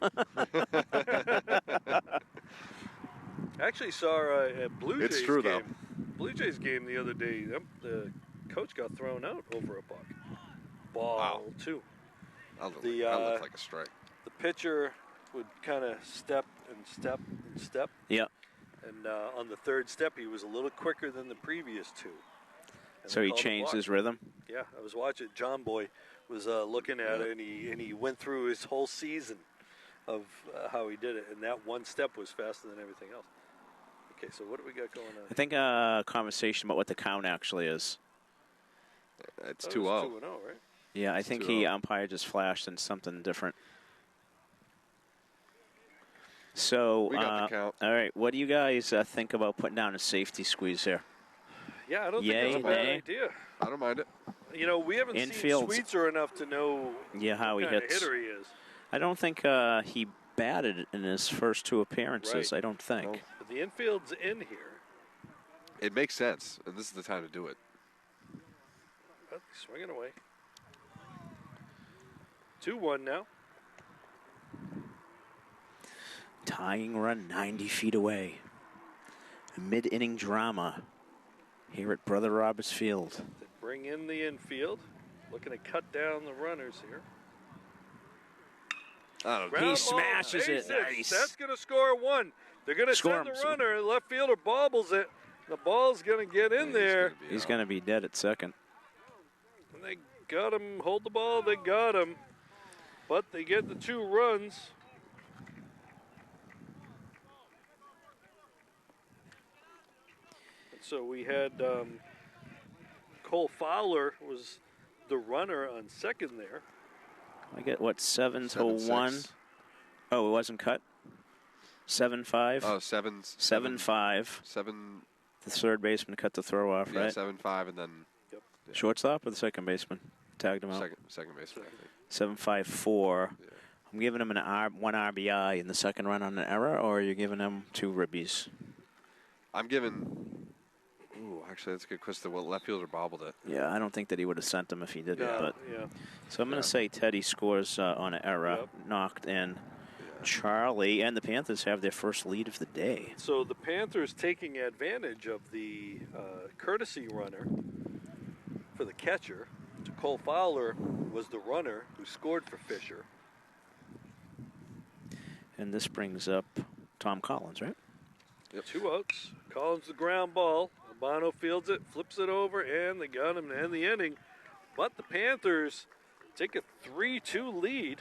Actually saw a Blue Jays it's true, game. though. Blue Jays game the other day. The coach got thrown out over a buck. Ball Wow. 2. That looked like a strike. The pitcher would kind of step and step and step. Yep. And on the third step, he was a little quicker than the previous 2. And So he changed his rhythm? Yeah, I was watching. John Boy was looking at it, and he went through his whole season of how he did it, and that one step was faster than everything else. Okay, so what do we got going on? I think a conversation about what the count actually is. It's 2-0. 2-0. 2-0, right? Yeah, I think umpire just flashed in something different. So, We got the count. all right, what do you guys think about putting down a safety squeeze here? Yeah, I don't think that's a bad idea. I don't mind it. You know, we haven't Infield. seen Sweetser enough to know how what he kind hits. of hitter he is. I don't think he batted in his first 2 appearances. Right. I don't think. No. But the infield's in here. It makes sense, and this is the time to do it. But swinging away. 2-1 now. Tying run 90 feet away. A mid-inning drama here at Brother Roberts Field. They bring in the infield. Looking to cut down the runners here. He smashes it. Nice. That's going to score 1. They're going to send the runner. Left fielder bobbles it. The ball's going to get in there. He's going to be dead at second. And they got him. Hold the ball. They got him. But they get the 2 runs. And so we had Cole Fowler was the runner on second there. I get, what, 7-1? Oh, it wasn't cut? 7-5? Oh, 7-5. 7-5. The third baseman cut the throw off, yeah, right? 7-5, and then... Yep. Yeah. Shortstop or the second baseman? Tagged him out. Second baseman, I think. 7-5-4. Yeah. I'm giving him one RBI in the second run on an error, or are you giving him 2 ribbies? I'm giving... Ooh, actually, that's a good question. The left fielder bobbled it. Yeah, I don't think that he would have sent him if he did it. But yeah. So I'm going to say Teddy scores on an error, knocked in. Yeah. Charlie and the Panthers have their first lead of the day. So the Panthers taking advantage of the courtesy runner for the catcher. Cole Fowler was the runner who scored for Fisher. And this brings up Tom Collins, right? Yep. 2 outs. Collins the ground ball. Albano fields it, flips it over, and they got him to end the inning. But the Panthers take a 3-2 lead.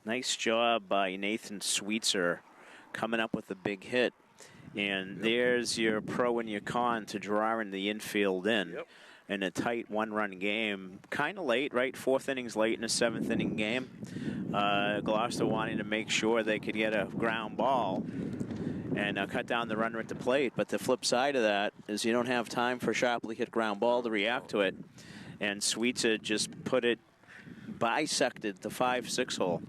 Nice job by Nathan Sweetser coming up with a big hit. And there's your pro and your con to drawing the infield in. Yep. in a tight one-run game. Kind of late, right? 4th innings late in a 7th inning game. Gloucester wanting to make sure they could get a ground ball and cut down the runner at the plate. But the flip side of that is you don't have time for a sharply hit ground ball to react to it. And Sweetser just bisected the 5-6 hole.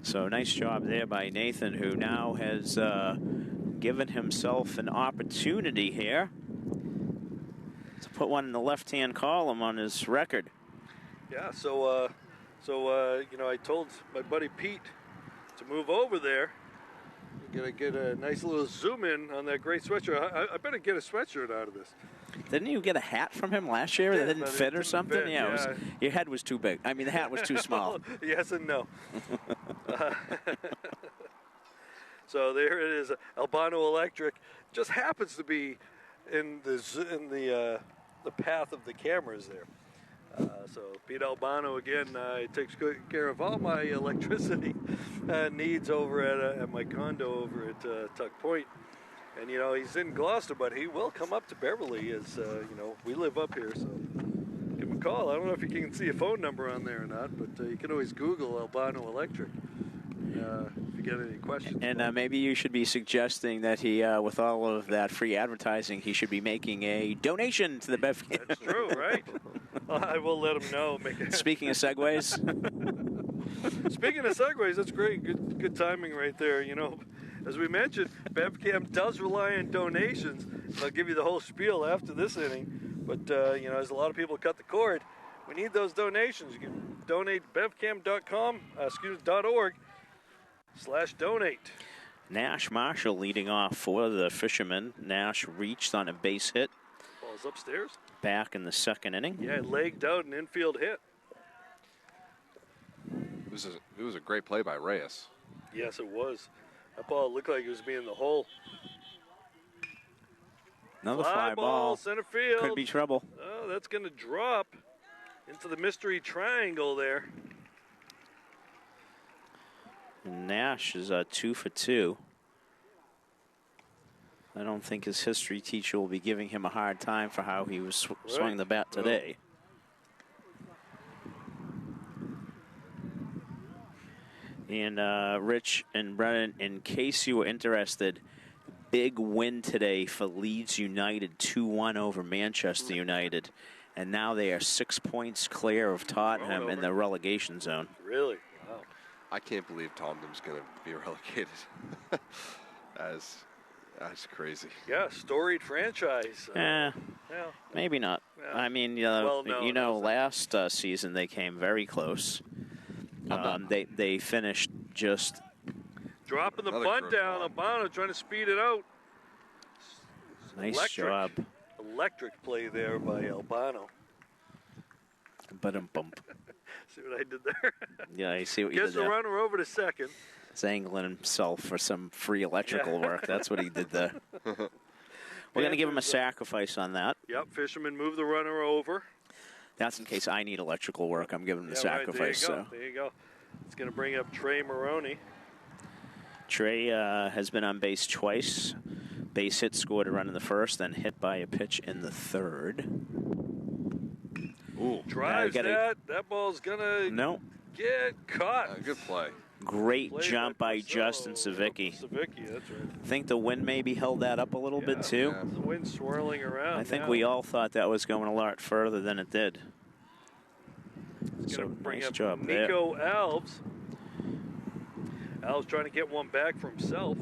So nice job there by Nathan, who now has given himself an opportunity here to put one in the left-hand column on his record. Yeah, so you know, I told my buddy Pete to move over there. We're going to get a nice little zoom in on that great sweatshirt. I better get a sweatshirt out of this. Didn't you get a hat from him last year that didn't fit or something? Fit, yeah, your head was too big. I mean, the hat was too small. Yes and no. So there it is, Albano Electric. Just happens to be in the path of the cameras there. So Pete Albano again takes good care of all my electricity needs over at my condo over at Tuck Point. And, you know, he's in Gloucester, but he will come up to Beverly as, you know, we live up here. So give him a call. I don't know if you can see a phone number on there or not, but you can always Google Albano Electric if you get any questions. And maybe you should be suggesting that he, with all of that free advertising, he should be making a donation to the BevCam. That's true, right? I will let him know. Speaking of segues. Speaking of segues, that's great. Good timing right there, you know. As we mentioned, BevCam does rely on donations. I'll give you the whole spiel after this inning. But, you know, as a lot of people cut the cord, we need those donations. You can donate bevcam.com, .org/donate. Nash Marshall leading off for the Fisherman. Nash reached on a base hit. Ball's upstairs. Back in the 2nd inning. Yeah, legged out an infield hit. It was a great play by Reyes. Yes, it was. That ball looked like it was being in the hole. Another fly ball. Center field. Could be trouble. Oh, that's going to drop into the mystery triangle there. And Nash is 2 for 2. I don't think his history teacher will be giving him a hard time for how he was swung the bat today. And Rich and Brennan, in case you were interested, big win today for Leeds United, 2-1 over Manchester United. And now they are 6 points clear of Tottenham in the relegation zone. Really? Wow. I can't believe Tottenham's going to be relegated. That's crazy. Yeah, storied franchise. Yeah, maybe not. Yeah. I mean, last season they came very close. They finished just dropping the bunt down. Albano trying to speed it out. Nice job. Electric play there by Albano. Bump. See what I did there? Yeah, I see what you did there. Gets the runner over to second. He's angling himself for some free electrical work. That's what he did there. We're going to give him a sacrifice on that. Yep, Fisherman moved the runner over. That's in case I need electrical work. I'm giving him the sacrifice. Right, there you go. It's going to bring up Trey Maroney. Trey has been on base twice. Base hit, scored a run in the 1st, then hit by a pitch in the 3rd. Ooh, drives that. That ball's going to get caught. Good play. Great jump by Justin Savicki. That's right. I think the wind maybe held that up a little bit too. Yeah. The wind swirling around. I think we all thought that was going a lot further than it did. So bring nice up job Nico Alves. Alves trying to get one back for himself.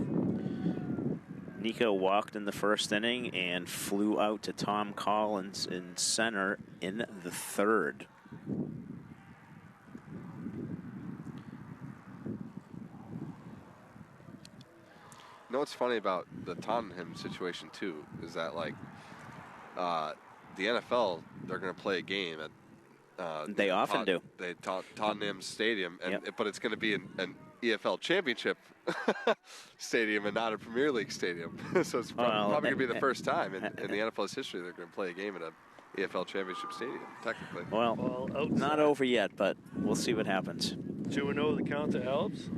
Nico walked in the 1st inning and flew out to Tom Collins in center in the 3rd. You know what's funny about the Tottenham situation, too, is that, like, the NFL, they're going to play a game at they often do. Tottenham Stadium, but it's going to be an EFL Championship stadium and not a Premier League stadium. So it's probably going to be the first time in the NFL's history they're going to play a game at an EFL Championship stadium, technically. Well, not over yet, but we'll see what happens. 2-0 the count to Alves.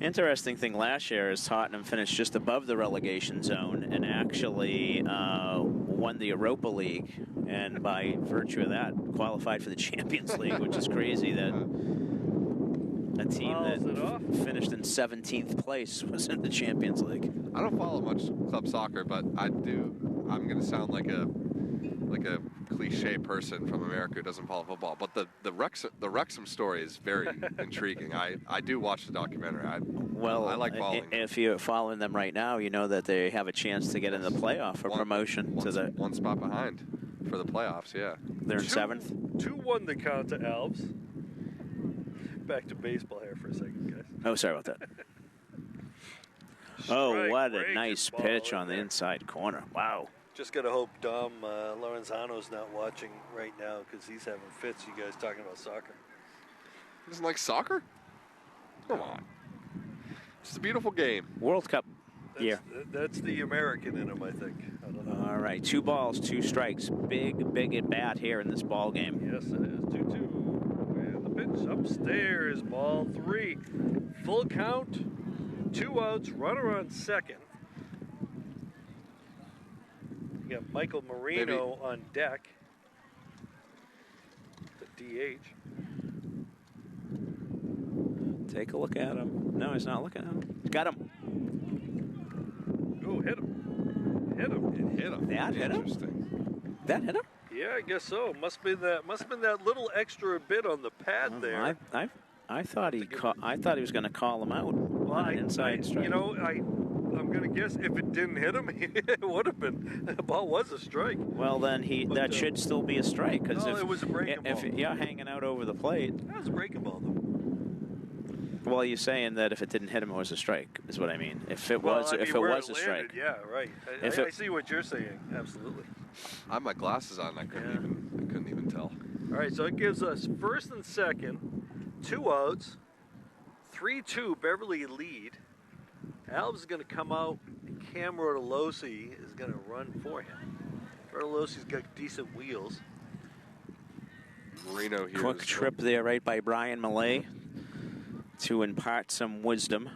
Interesting thing last year is Tottenham finished just above the relegation zone and actually won the Europa League and by virtue of that, qualified for the Champions League, which is crazy that a team that finished in 17th place was in the Champions League. I don't follow much club soccer, but I do. I'm going to sound like a cliche person from America who doesn't follow football, but the Wrexham story is very intriguing. I do watch the documentary. I like following. If you're following them right now, you know that they have a chance to get in the playoff for promotion. One spot behind for the playoffs. Yeah, they're in 7th. 2-1 the count to Alves. Back to baseball here for a second, guys. Oh, sorry about that. Oh, what a nice pitch on the inside corner. Wow. Just got to hope Dom Lorenzano's not watching right now because he's having fits. You guys talking about soccer. He doesn't like soccer? Come on. It's a beautiful game. World Cup year. That's the American in him, I think. I don't know. All right, 2 balls, 2 strikes. Big at bat here in this ball game. Yes, it is. 2-2. And the pitch upstairs. Ball 3. Full count. 2 outs. Runner on second. You got Michael Marino on deck. The DH. Take a look at him. No, he's not looking at him. He's got him. Oh, hit him. Hit him. It hit him. That hit him? Interesting. That hit him? Yeah, I guess so. Must have been that little extra bit on the pad there. I thought he was going to call him out. Well, on an inside strike. You know, I'm going to guess if it didn't hit him, it would have been. The ball was a strike. Well, then that should still be a strike. Because it was a breaking ball. If you're hanging out over the plate. That was a breaking ball, though. Well, you're saying that if it didn't hit him, it was a strike, is what I mean. If it was a strike. Yeah, right. I see what you're saying. Absolutely. I have my glasses on. I couldn't even tell. All right, so it gives us first and second, 2 outs, 3-2 Beverly lead. Alves is going to come out, and Cam Rotolosi is going to run for him. Rotolosi's got decent wheels. Marino here. Quick trip there right by Brian Millay to impart some wisdom.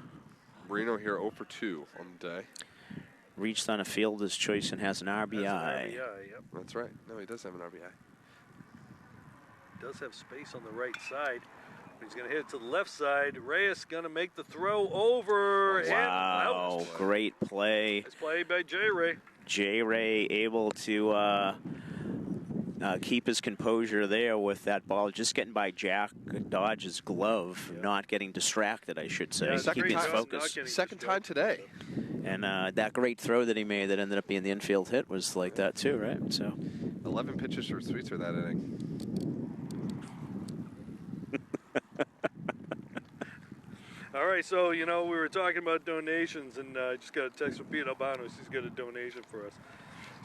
Marino here 0 for 2 on the day. Reached on a fielder's choice and has an RBI. Yep. That's right. No, he does have an RBI. Does have space on the right side. He's going to hit it to the left side. Reyes going to make the throw over. Wow, and out. Great play. Nice play by J-Ray. J-Ray able to keep his composure there with that ball, just getting by Jack Dodge's glove, not getting distracted, I should say. Keeping his focus. Second time today. And that great throw that he made that ended up being the infield hit was like that too, right? So 11 pitches for Sweetser that inning. All right, so, you know, we were talking about donations, and I just got a text from Pete Albanos. He's got a donation for us.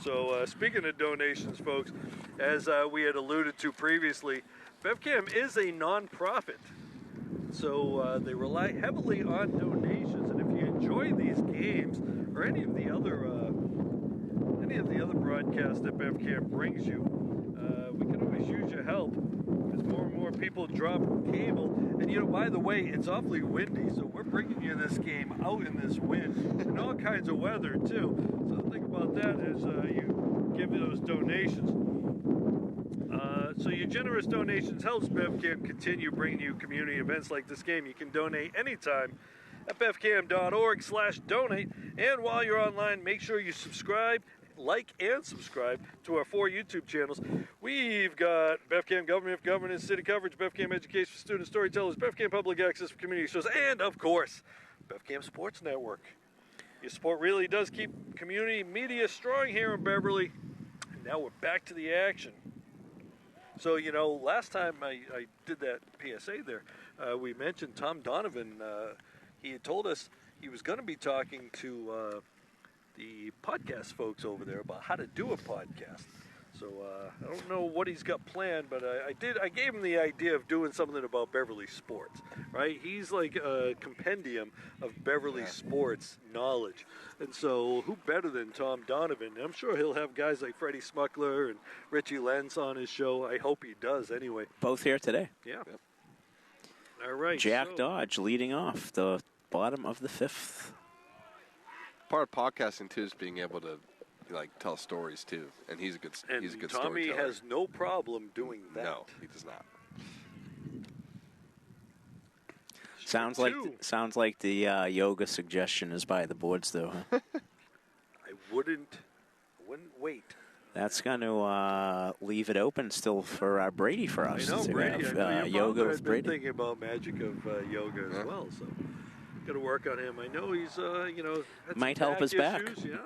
So, speaking of donations, folks, as we had alluded to previously, BevCam is a non-profit. So, they rely heavily on donations, and if you enjoy these games or any of the other broadcasts that BevCam brings you, we can always use your help. More and more people drop cable. And, you know, by the way, it's awfully windy, so we're bringing you this game out in this wind and all kinds of weather, too. So think about that as you give those donations. So your generous donations helps BevCam continue bringing you community events like this game. You can donate anytime at bevcam.org/donate. And while you're online, make sure you subscribe, like, and subscribe to our 4 YouTube channels. We've got BevCam Government for Governance, City Coverage, BevCam Education for Student Storytellers, BevCam Public Access for Community Shows, and, of course, BevCam Sports Network. Your support really does keep community media strong here in Beverly. And now we're back to the action. So, you know, last time I did that PSA there, we mentioned Tom Donovan. He had told us he was going to be talking to the podcast folks over there about how to do a podcast. So I don't know what he's got planned, but I gave him the idea of doing something about Beverly sports, right? He's like a compendium of Beverly sports knowledge. And so who better than Tom Donovan? I'm sure he'll have guys like Freddie Smuckler and Richie Lenz on his show. I hope he does anyway. Both here today. Yeah. Yep. All right. Jack Dodge leading off the bottom of the 5th. Part of podcasting, too, is being able to like tell stories too, and he's a good Tommy storyteller. has no problem doing that. No, he does not. Sounds like the yoga suggestion is by the boards, though. Huh? I wouldn't wait. That's going to leave it open still for Brady for us. I know, Brady. I know your yoga father with had Brady. been thinking about magic of yoga as well, so got to work on him. I know he's, had might some help his back. issues, yeah.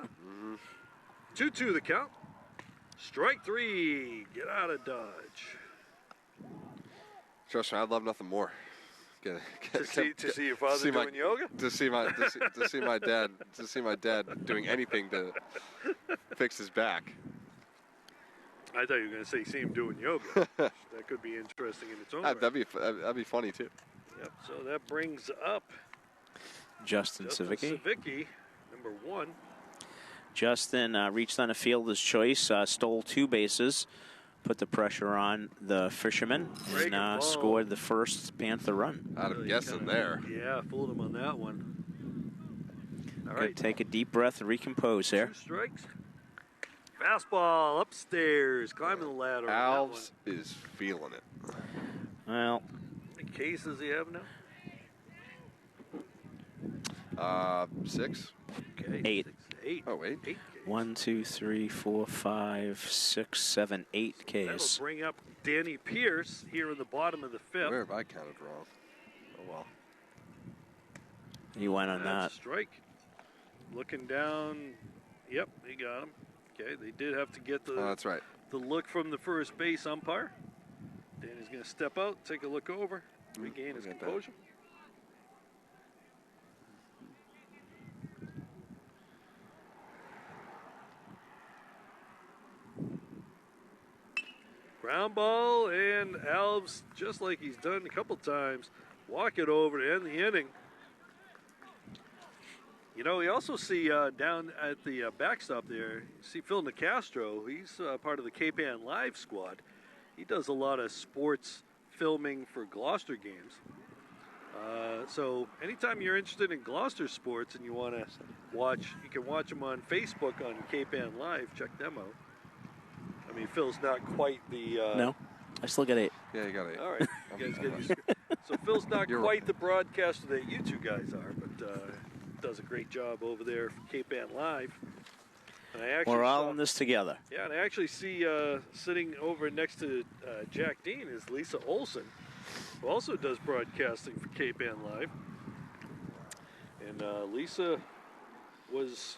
2-2 the count. Strike 3. Get out of Dodge. Trust me, I'd love nothing more. To see your father doing yoga? To see my dad doing anything to fix his back. I thought you were going to say see him doing yoga. That could be interesting in its own right. That'd be funny too. Yep. So that brings up Justin Savicki, number 1. Justin reached on a fielder's choice, stole 2 bases, put the pressure on the Fisherman, and scored the first Panther run. Out of guessing there. Yeah, fooled him on that one. All right. Take a deep breath and recompose here. 2 strikes. Fastball upstairs, climbing the ladder. Alves is feeling it. Well, how many Ks does he have now? 6. Okay. 8. 8. Oh, 8. 8 Ks. 1, 2, 3, 4, 5, 6, 7, 8 Ks. That'll bring up Danny Pierce here in the bottom of the 5th. Where have I counted wrong? Oh well. You went on That's that. A strike. Looking down. Yep, he got him. Okay, they did have to get that's right. the look from the first base umpire. Danny's going to step out, take a look over, regain his composure. Ground ball, and Alves, just like he's done a couple times, walk it over to end the inning. You know, we also see down at the backstop there, you see Phil Nicastro. He's part of the K-Pan Live squad. He does a lot of sports filming for Gloucester games. So anytime you're interested in Gloucester sports and you want to watch, you can watch them on Facebook on K-Pan Live. Check them out. I mean, Phil's not quite the... No, I still got 8. Yeah, you got 8. All right. You guys get used to it. So Phil's not quite the broadcaster that you 2 guys are, but does a great job over there for K-Pan Live. And I actually We're all in this together. Yeah, and I actually see sitting over next to Jack Dean is Lisa Olson, who also does broadcasting for K-Pan Live. And Lisa was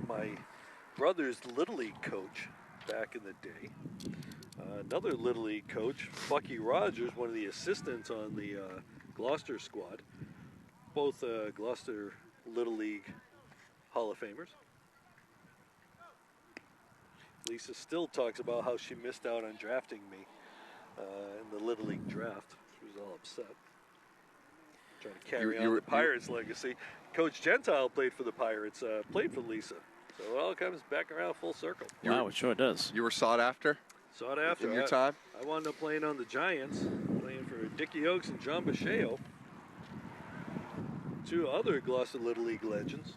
my brother's Little League coach back in the day. Another Little League coach, Bucky Rogers, one of the assistants on the Gloucester squad. Both Gloucester Little League Hall of Famers. Lisa still talks about how she missed out on drafting me in the Little League draft. She was all upset. Trying to carry on the Pirates' legacy. Coach Gentile played for the Pirates, played for Lisa. So it all comes back around full circle. Wow, it sure does. You were sought after? Sought after. In your time? I wound up playing on the Giants, playing for Dickie Oakes and John Basheo. 2 other Gloucester Little League legends.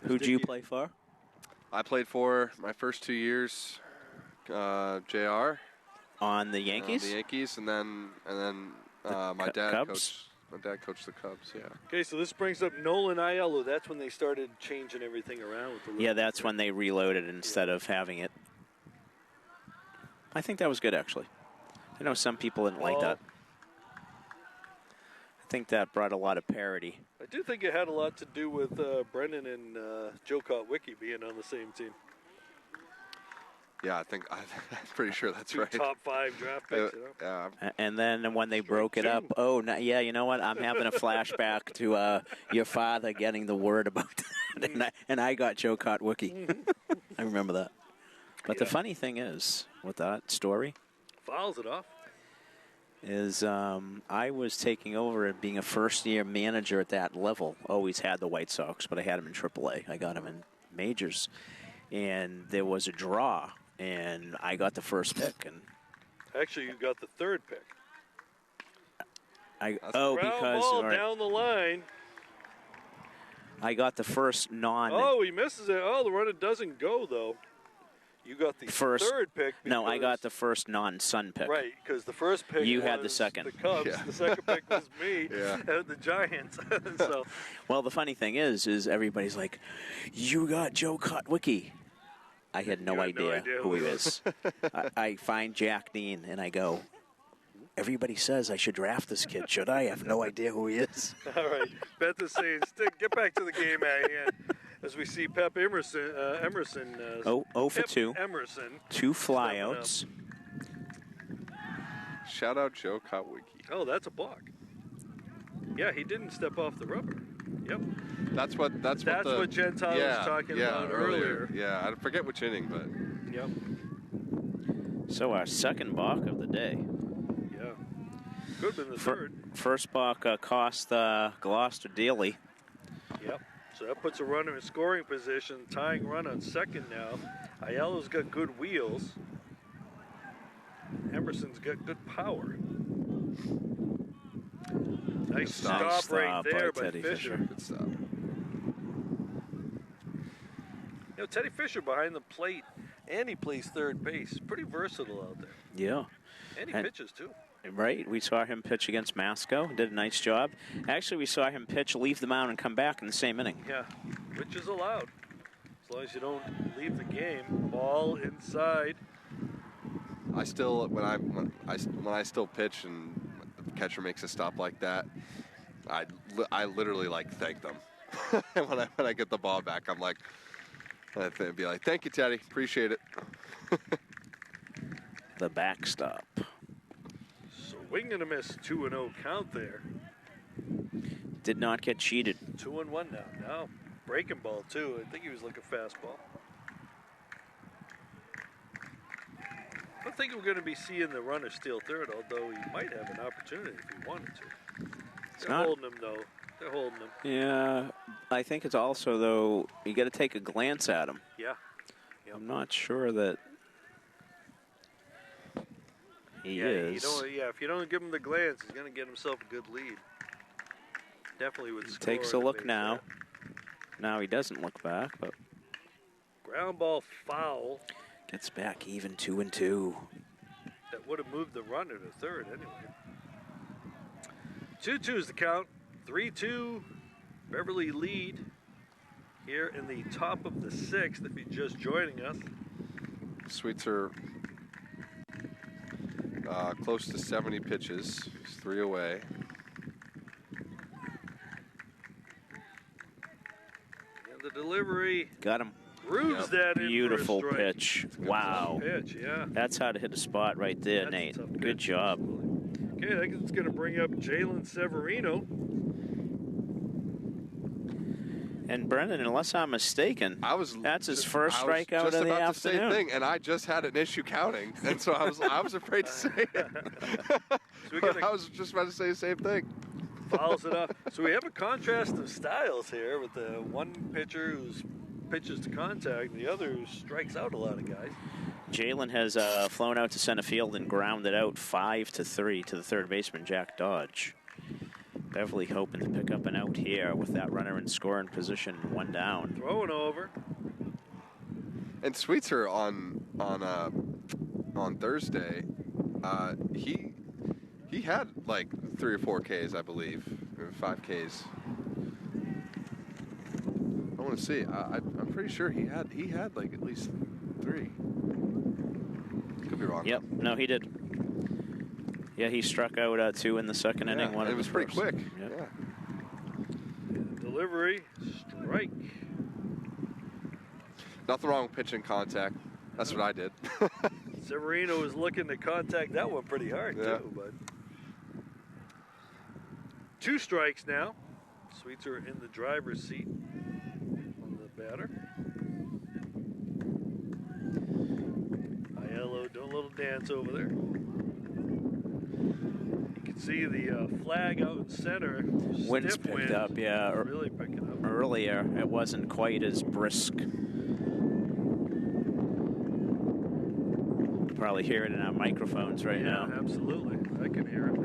Who'd you play for? I played for my first 2 years, JR. On the Yankees? The Yankees, and then my dad Cubs? coached the Cubs, yeah. Okay, so this brings up Nolan Aiello. That's when they started changing everything around with the Yeah, that's when they reloaded instead of having it. I think that was good, actually. I know some people didn't like that. I think that brought a lot of parity. I do think it had a lot to do with Brendan and Joe Kotwicki being on the same team. Yeah, I'm pretty sure that's 2 right. top 5 draft picks, you know? And then when they broke it up, yeah, you know what? I'm having a flashback to your father getting the word about that, and I got Joe Kotwicki. I remember that. But the funny thing is, with that story, fouls it off. Is I was taking over and being a first-year manager at that level. Always had the White Sox, but I had them in AAA. I got them in majors, and there was a draw, and I got the first pick. And actually, you got the 3rd pick. Because ball down the line. I got the first non. Oh, he misses it. Oh, the runner doesn't go, though. You got the third pick. No, I got the first non-Sun pick. Right, because the first pick you was had the second. The Cubs. Yeah. The second pick was me and the Giants. So. Well, the funny thing is everybody's like, you got Joe Kotwicki. I had no idea who he is. I find Jack Dean, and I go, everybody says I should draft this kid. Should I? I have no idea who he is. All right. Beth is saying, get back to the game at hand. As we see Pep Emerson. 0 for 2. Emerson. 2 flyouts. Shout out Joe Kotwicki. Oh, that's a balk. Yeah, he didn't step off the rubber. Yep. That's what Gentile was talking about earlier. Yeah, I forget which inning, but. Yep. So our second balk of the day. Yeah. Could have been the third. First balk cost Gloucester dearly. Yep. So that puts a runner in scoring position, tying run on second now. Aiello's got good wheels. Emerson's got good power. Nice stop right there by Fisher. Good stop. You know, Teddy Fisher behind the plate, and he plays third base. Pretty versatile out there. Yeah. And he pitches, too. Right. We saw him pitch against Masco. Did a nice job. Actually, we saw him pitch, leave the mound, and come back in the same inning. Yeah, which is allowed. As long as you don't leave the game. Ball inside. I still, when I still pitch and the catcher makes a stop like that, I literally like thank them. when I get the ball back, I'm like, I'd be like, thank you, Teddy, appreciate it. The backstop. Swing and a miss, 2-0 count there. Did not get cheated. 2-1 now. Now breaking ball too. I think he was looking fastball. I don't think we're going to be seeing the runner steal third, although he might have an opportunity if he wanted to. They're holding him, though. They're holding him. Yeah, I think it's also, though, you got to take a glance at him. Yeah. Yep. I'm not sure that he is. If you don't give him the glance, he's going to get himself a good lead. Definitely would score. Takes a look now. Now he doesn't look back, but ground ball foul. Gets back even 2-2. That would have moved the runner to third anyway. 2-2 is the count. 3-2. Beverly lead here in the top of the sixth if you're just joining us. Sweets are close to 70 pitches. He's 3 away. And the delivery. Got him. Grooves that in. Beautiful pitch. Wow. Pitch, yeah. That's how to hit a spot right there, Nate. Good job. Okay, I think it's going to bring up Jalen Severino. And Brendan, unless I'm mistaken, that's his first strikeout of the afternoon. Just about to say thing, and I just had an issue counting, and so I was afraid to say it. I was just about to say the same thing. Follows it up. So we have a contrast of styles here with the one pitcher who's pitches to contact, and the other who strikes out a lot of guys. Jalen has flown out to center field and grounded out 5-3 to the third baseman, Jack Dodge. Beverly hoping to pick up an out here with that runner in scoring position, 1 down. Throwing over. And Sweetser on Thursday, he had like 3 or 4 Ks, I believe, or 5 Ks. I want to see. I'm pretty sure he had like at least 3. Could be wrong. Yep. No, he did. Yeah, he struck out 2 in the second inning. It was pretty quick. Yep. Yeah. Delivery, strike. Nothing wrong with pitching contact. That's what I did. Severino was looking to contact that one pretty hard too, but 2 strikes now. Sweetser in the driver's seat on the batter. Aiello doing a little dance over there. You can see the flag out in center. Wind's picked up, yeah. Really picking up. Earlier, it wasn't quite as brisk. Probably hear it in our microphones right now. Absolutely. I can hear it.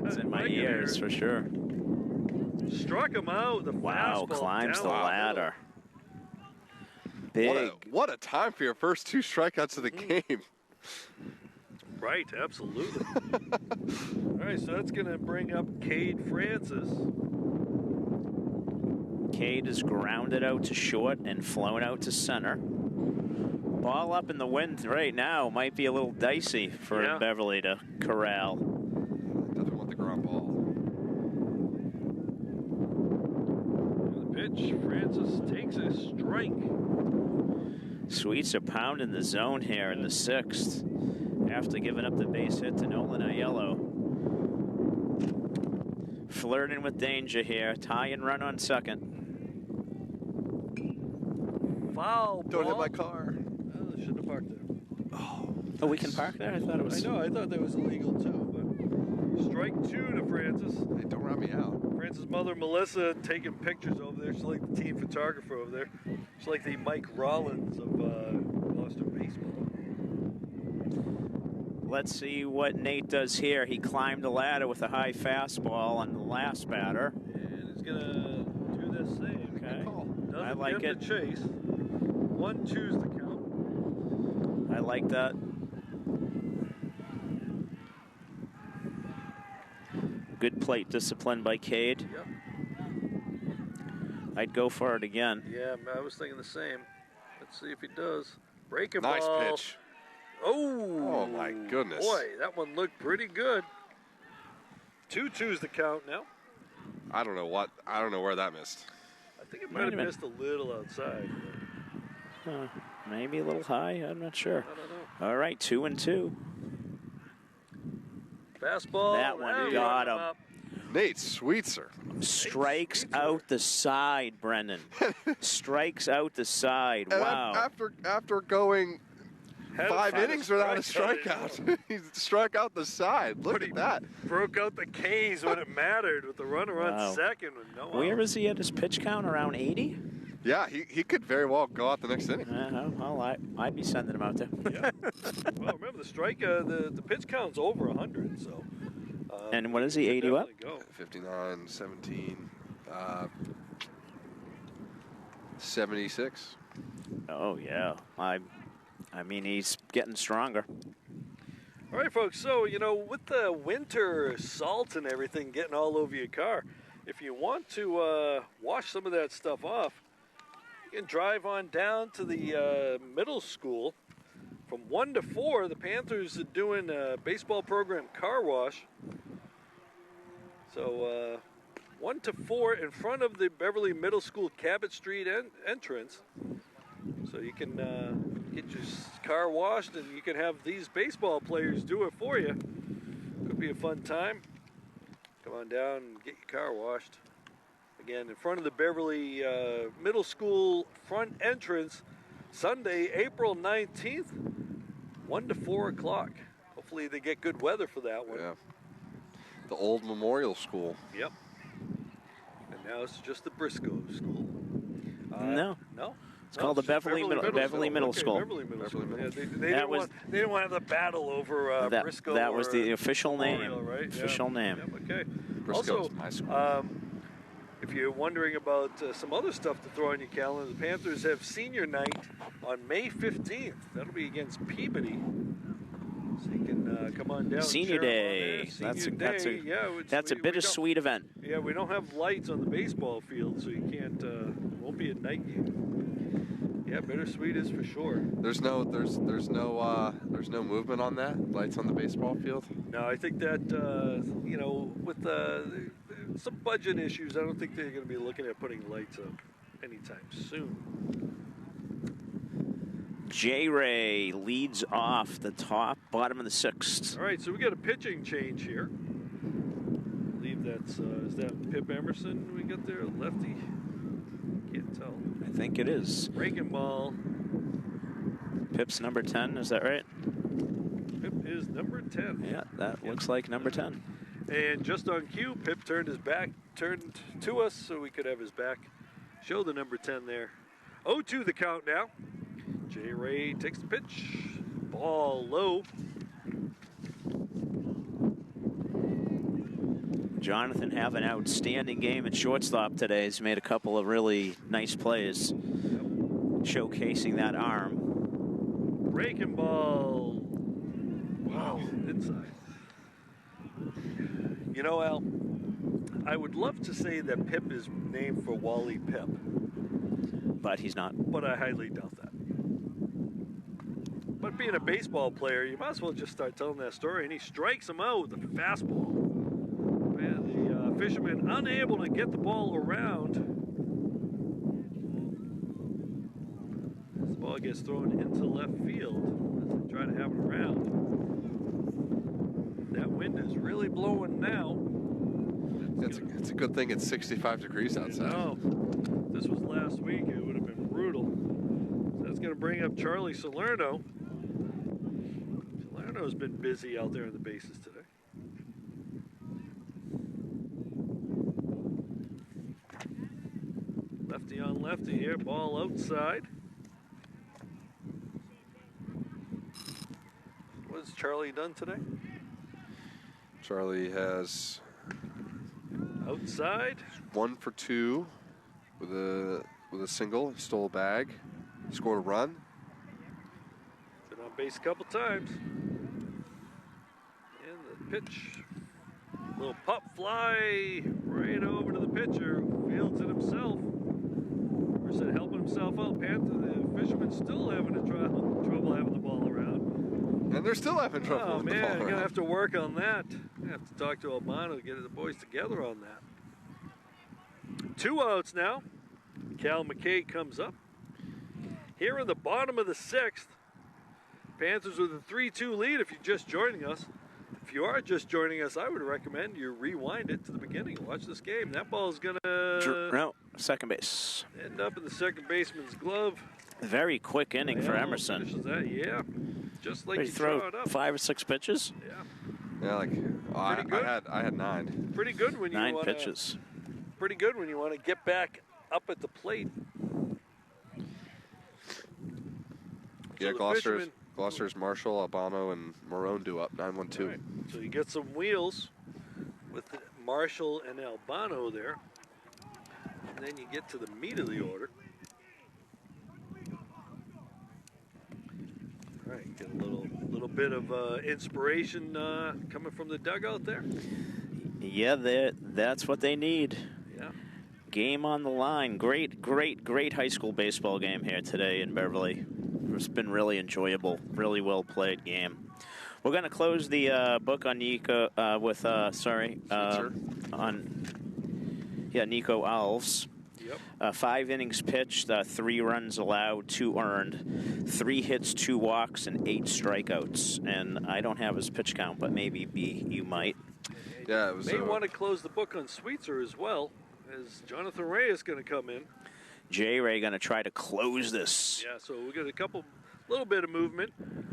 It's in my ears for sure. Struck him out. The Wow, fastball climbs down the the ladder. Big. What a time for your first 2 strikeouts of the game. Right, absolutely. All right, so that's going to bring up Cade Francis. Cade is grounded out to short and flown out to center. Ball up in the wind right now might be a little dicey for Beverly to corral. Doesn't want the ground ball. The pitch, Francis takes a strike. Sweets are pounding the zone here in the 6th after giving up the base hit to Nolan Aiello. Flirting with danger here. Tie and run on second. Foul ball. Don't hit my car. Oh, they shouldn't have parked there. Oh, we can park there? I thought it was. I know, I thought that was illegal too, but strike 2 to Francis. Hey, don't run me out. Francis' mother, Melissa, taking pictures over there. She's like the team photographer over there. She's like the Mike Rollins of Gloucester baseball. Let's see what Nate does here. He climbed the ladder with a high fastball on the last batter. And he's going to do this thing. Okay. Doesn't I like get it. the chase. 1-2's the count. I like that. Good plate discipline by Cade. Yep. I'd go for it again. Yeah, I was thinking the same. Let's see if he does. Breaking Nice ball. pitch. Oh my goodness. Boy, that one looked pretty good. 2-2's the count now. I don't know where that missed. I think it might have missed a little outside. Maybe a little high. I'm not sure. I don't know. All right, 2-2. Fastball. That one got him. Up. Nate Sweetser. Strikes out the side, Brendan. Strikes out the side. And Wow. After going Had 5 a innings without a strikeout. strikeout, he struck out the side. Look at that. Broke out the K's when it mattered with the runner on second with no out. Where is he at his pitch count? Around 80? Yeah, he could very well go out the next inning. I'd be sending him out there. Yeah. Well, remember the strike, the pitch count's over 100, so. And what is he, 80 up? 59, 17, 76. Oh, yeah. I mean, he's getting stronger. All right, folks, so, with the winter salt and everything getting all over your car, if you want to wash some of that stuff off, you can drive on down to the middle school. From 1 to 4, the Panthers are doing a baseball program car wash. So 1 to 4 in front of the Beverly Middle School Cabot Street entrance. So you can get your car washed and you can have these baseball players do it for you. Could be a fun time. Come on down and get your car washed. Again, in front of the Beverly Middle School front entrance, Sunday, April 19th, 1 to 4 o'clock. Hopefully they get good weather for that one. Yeah. The old Memorial School. Yep. And now it's just the Briscoe School. No. No? It's called the Beverly Middle School. Beverly Middle School. Yeah, they didn't want to have the battle over Briscoe. That was the official Memorial, name. right? Official name. Yep, okay. Briscoe's Also, my school. if you're wondering about some other stuff to throw on your calendar, the Panthers have senior night on May 15th. That'll be against Peabody. So you can come on down. Senior Day. That's a bittersweet event. Yeah, we don't have lights on the baseball field, so you can't. Won't be a night game. Yeah, bittersweet is for sure. There's no movement on that. Lights on the baseball field. No, I think that with some budget issues, I don't think they're going to be looking at putting lights up anytime soon. J-Ray leads off the bottom of the 6th. All right, so we got a pitching change here. I believe that's is that Pip Emerson we got there, lefty? Can't tell. I think it is. Breaking ball. Pip's number 10, is that right? Pip is number 10. Yeah, that looks like number 10. And just on cue, Pip turned to us so we could have his back. Show the number 10 there. 0-2 the count now. J-Ray takes the pitch. Ball low. Jonathan have an outstanding game at shortstop today. He's made a couple of really nice plays, showcasing that arm. Breaking ball. Wow, inside. You know, Al, I would love to say that Pip is named for Wally Pip. But he's not. But I highly doubt that. But being a baseball player, you might as well just start telling that story. And he strikes him out with a fastball. And the Fisherman unable to get the ball around. This ball gets thrown into left field. Let's try to have it around. That wind is really blowing now. It's a good thing it's 65 degrees outside. No, this was last week. It would have been brutal. So that's going to bring up Charlie Salerno. Salerno's been busy out there in the bases today. Lefty on lefty here, ball outside. What has Charlie done today? Charlie has outside 1 for 2 with a single. He stole a bag, scored a run. Been on base a couple times. And the pitch, little pop fly right over to the pitcher. Fields it himself. Or helping himself out. Panther, the Fisherman still having trouble having the ball around. And they're still having trouble with the ball man, around. you're gonna have to work on that. I have to talk to Albano to get the boys together on that. 2 outs now. Cal McKay comes up. Here in the bottom of the 6th, Panthers with a 3-2 lead if you're just joining us. If you are just joining us, I would recommend you rewind it to the beginning and watch this game. That ball is going to no, second base. End up in the second baseman's glove. Very quick inning for Emerson. That, yeah. Just like he throw it up. 5 or 6 pitches? Yeah. Yeah, like I had 9. Pretty good when you 9 pitches. Pretty good when you want to get back up at the plate. Yeah, Gloucester's Marshall, Albano, and Marone do up 9-1-2. Right. So you get some wheels with Marshall and Albano there. And then you get to the meat of the order. All right, get a little bit of inspiration coming from the dugout there. Yeah, that's what they need. Yeah. Game on the line. Great high school baseball game here today in Beverly. It's been really enjoyable, really well played game. We're going to close the book on Nico Nico Alves. Yep. 5 innings pitched, 3 runs allowed, 2 earned, 3 hits, 2 walks, and 8 strikeouts. And I don't have his pitch count, but maybe you might. Yeah, it was. May want to close the book on Sweetser as well, as Jonathan Reyes going to come in. J. Ray going to try to close this. Yeah, so we got little bit of movement.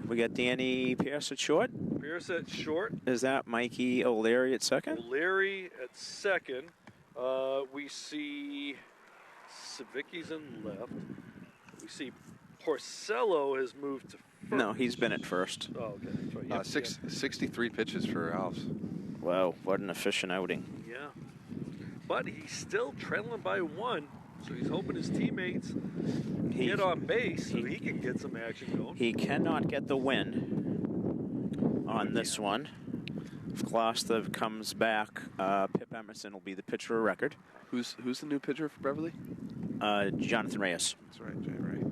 We got Danny Pierce at short. Pierce at short. Is that Mikey O'Leary at second? O'Leary at second. We see Savicki's in left. We see Porcello has moved to first. No, he's been at first. Oh, okay. That's right. Yep, 63 pitches for Alves. Wow, what an efficient outing. Yeah. But he's still trailing by 1. So he's hoping his teammates get on base so he can get some action going. He cannot get the win on this one. If Gloucester comes back, Pip Emerson will be the pitcher of record. Who's the new pitcher for Beverly? Jonathan Reyes. That's right, Jay Ray.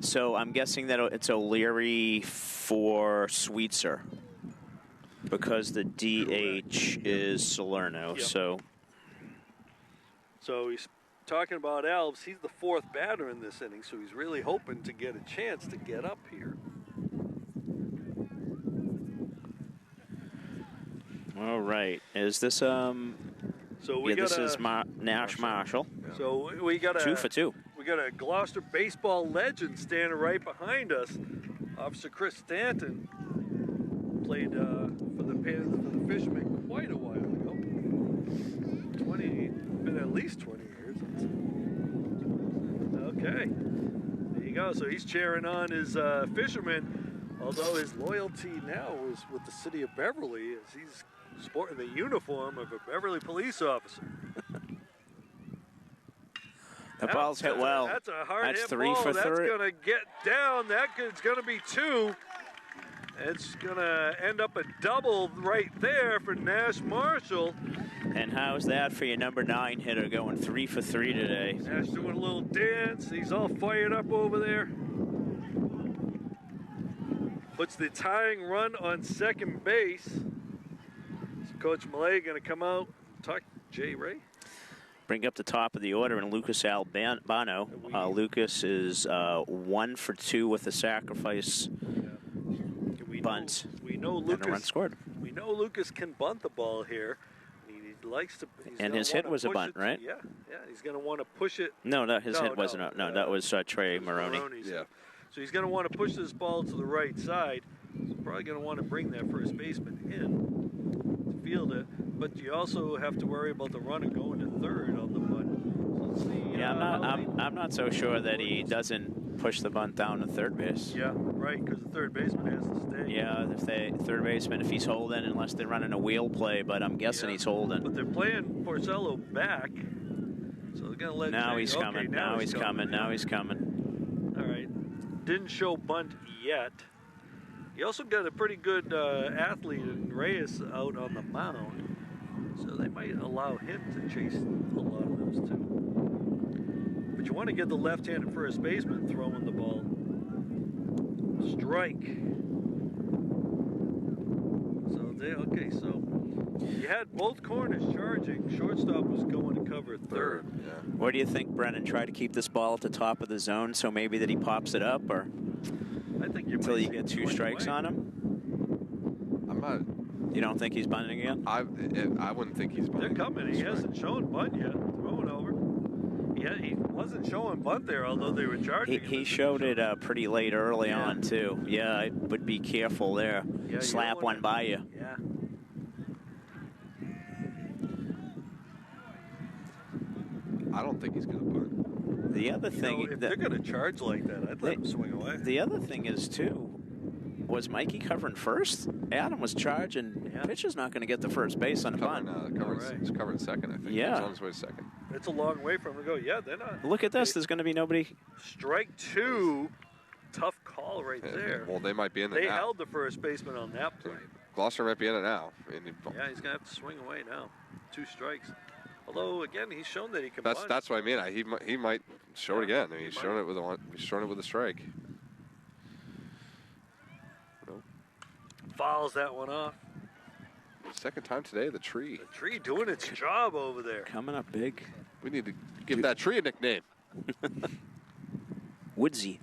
So I'm guessing that it's O'Leary for Sweetser because the DH is Salerno. Yep. So he's talking about Alves. He's the 4th batter in this inning, so he's really hoping to get a chance to get up here. All right. Is this So this is Nash Marshall. Yeah. So we got 2 for 2. We got a Gloucester baseball legend standing right behind us. Officer Chris Stanton played for the Fisherman quite a while ago. Been at least 20 years. Okay. There you go. So he's cheering on his Fisherman, although his loyalty now is with the city of Beverly, as he's sporting the uniform of a Beverly police officer. The ball's hit well. That's a hard That's hit 3 ball. for 3. That's going to get down. It's going to be 2. It's going to end up a double right there for Nash Marshall. And how's that for your number 9 hitter going 3 for 3 today? Nash doing a little dance. He's all fired up over there. Puts the tying run on second base. Is Coach Millay going to come out and talk to Jay Ray? Bring up the top of the order and Lucas Albano. Lucas is 1 for 2 with a sacrifice bunt. We know and a run scored. We know Lucas can bunt the ball here. He likes to. And his hit was a bunt, right? Yeah. He's going to want to push it. No, his hit wasn't. No, that was Trey Maroney. Yeah. So he's going to want to push this ball to the right side. He's probably going to want to bring that first baseman in to field it. But you also have to worry about the runner going to third on the bunt. So let's see, I'm not so sure that he doesn't push the bunt down to third base. Yeah, right, because the third baseman has to stay. Yeah, third baseman, if he's holding, unless they're running a wheel play, but I'm guessing he's holding. But they're playing Porcello back, so they're going to let Now Jay, he's coming. Now he's coming. Now he's coming. All right. Didn't show bunt yet. You also got a pretty good athlete in Reyes out on the mound, so they might allow him to chase a lot of those too. But you want to get the left-handed first baseman throwing the ball. Strike. So you had both corners charging. Shortstop was going to cover third. Yeah. What do you think, Brennan? Try to keep this ball at the top of the zone so maybe that he pops it up, or I think until you get 2 strikes on him? I'm not. You don't think he's bunting again? I wouldn't think he's bunting. They're coming. He hasn't shown bunt yet. Throwing over. Yeah, he wasn't showing bunt there, although they were charging. He showed it pretty late early on, too. Yeah, I would be careful there. Yeah, slap one by you. Yeah. I don't think he's going to bunt. The other thing... if they're going to charge like that, I'd let him swing away. The other thing is, too, was Mikey covering first? Adam was charging. Yeah. Pitcher's not going to get the first base on a bunt. He's covering second, I think. Yeah. He's on his way to second. It's a long way for him to go. Yeah, they're not. Look at this. There's going to be nobody. Strike 2. Tough call right there. Well, they might be in it now. They held the first baseman on that play. Gloucester might be in it now. Yeah, he's going to have to swing away now. 2 strikes. Although, again, he's shown that he can bunt. bunt. That's what I mean. He might show it again. I mean, he's shown it with a strike. Nope. Fouls that one off. Second time today, the tree. The tree doing its job over there. Coming up big. We need to give that tree a nickname. Woodsy.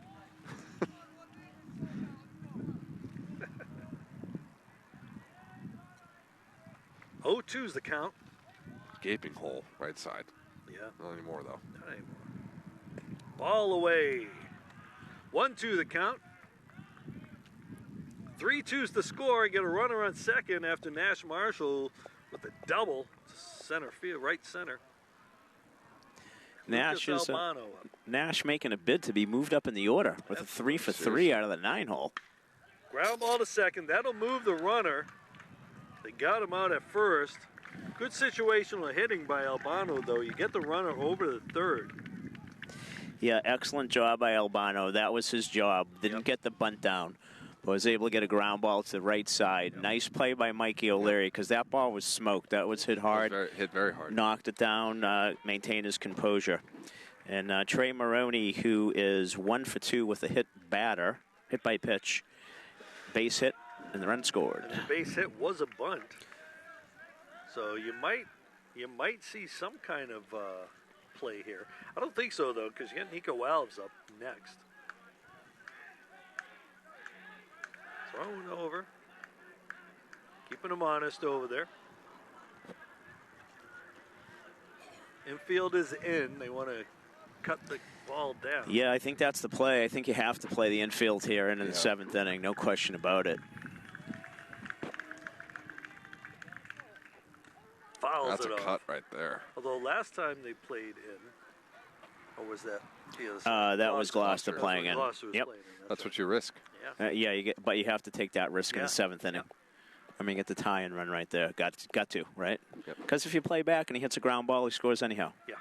Oh, 2's the count. Gaping hole, right side. Yeah. Not anymore, though. Not anymore. Ball away. 1-2 the count. 3-2's the score. Get a runner on second after Nash Marshall with a double to center field, right center. Nash making a bid to be moved up in the order with a 3 for 3 out of the 9 hole. Ground ball to second. That'll move the runner. They got him out at first. Good situational hitting by Albano, though. You get the runner over to the third. Yeah, excellent job by Albano. That was his job. Didn't get the bunt down, but was able to get a ground ball to the right side. Nice play by Mikey O'Leary, because that ball was smoked. That was hit hard. Hit very hard. Knocked it down, maintained his composure. And Trey Maroney, who is 1 for 2 with a hit by pitch, base hit, and the run scored. And the base hit was a bunt. So you might see some kind of play here. I don't think so, though, because you got Nico Alves up next. Thrown over. Keeping him honest over there. Infield is in. They want to cut the ball down. Yeah, I think that's the play. I think you have to play the infield here into the 7th inning. No question about it. Fouls That's it a off. cut right there. Although last time they played in, or was that the other side? That was Gloucester playing in. Gloucester was yep. Playing in. That's what you risk. Yeah. But you have to take that risk in the 7th inning. I mean, get the tie-in run right there. Got to, right? Yep. Because if you play back and he hits a ground ball, he scores anyhow. Yeah.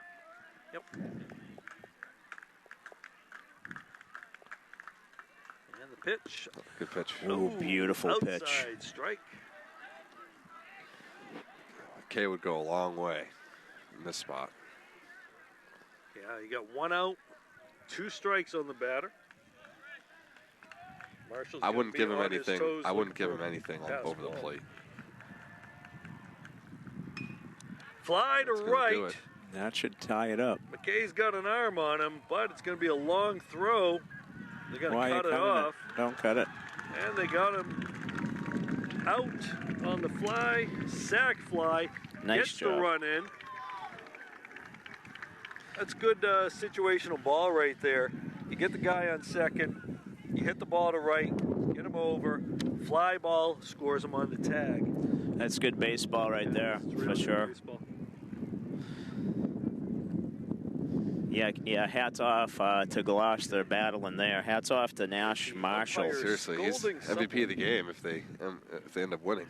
Yep. And the pitch. Good pitch. Ooh, beautiful outside pitch. Strike. K would go a long way in this spot. Yeah, you got 1 out, 2 strikes on the batter. Marshall's I wouldn't give him on his anything. toes I wouldn't give looking him for anything pass over the ball. plate. Fly to That's gonna do right. it. That should tie it up. McKay's got an arm on him, but it's going to be a long throw. They're going Why to are you cut it cutting off. Don't cut it. And they got him out on the fly. Sack fly. Nice Gets job. the run in. That's good situational ball right there. You get the guy on second. You hit the ball to right. Get him over. Fly ball. Scores him on the tag. That's good baseball right there, It's for really good sure. baseball. Yeah, hats off to Gloucester battling there. Hats off to Nash Marshall. umpires Seriously, he's scolding MVP of the game if they end up winning.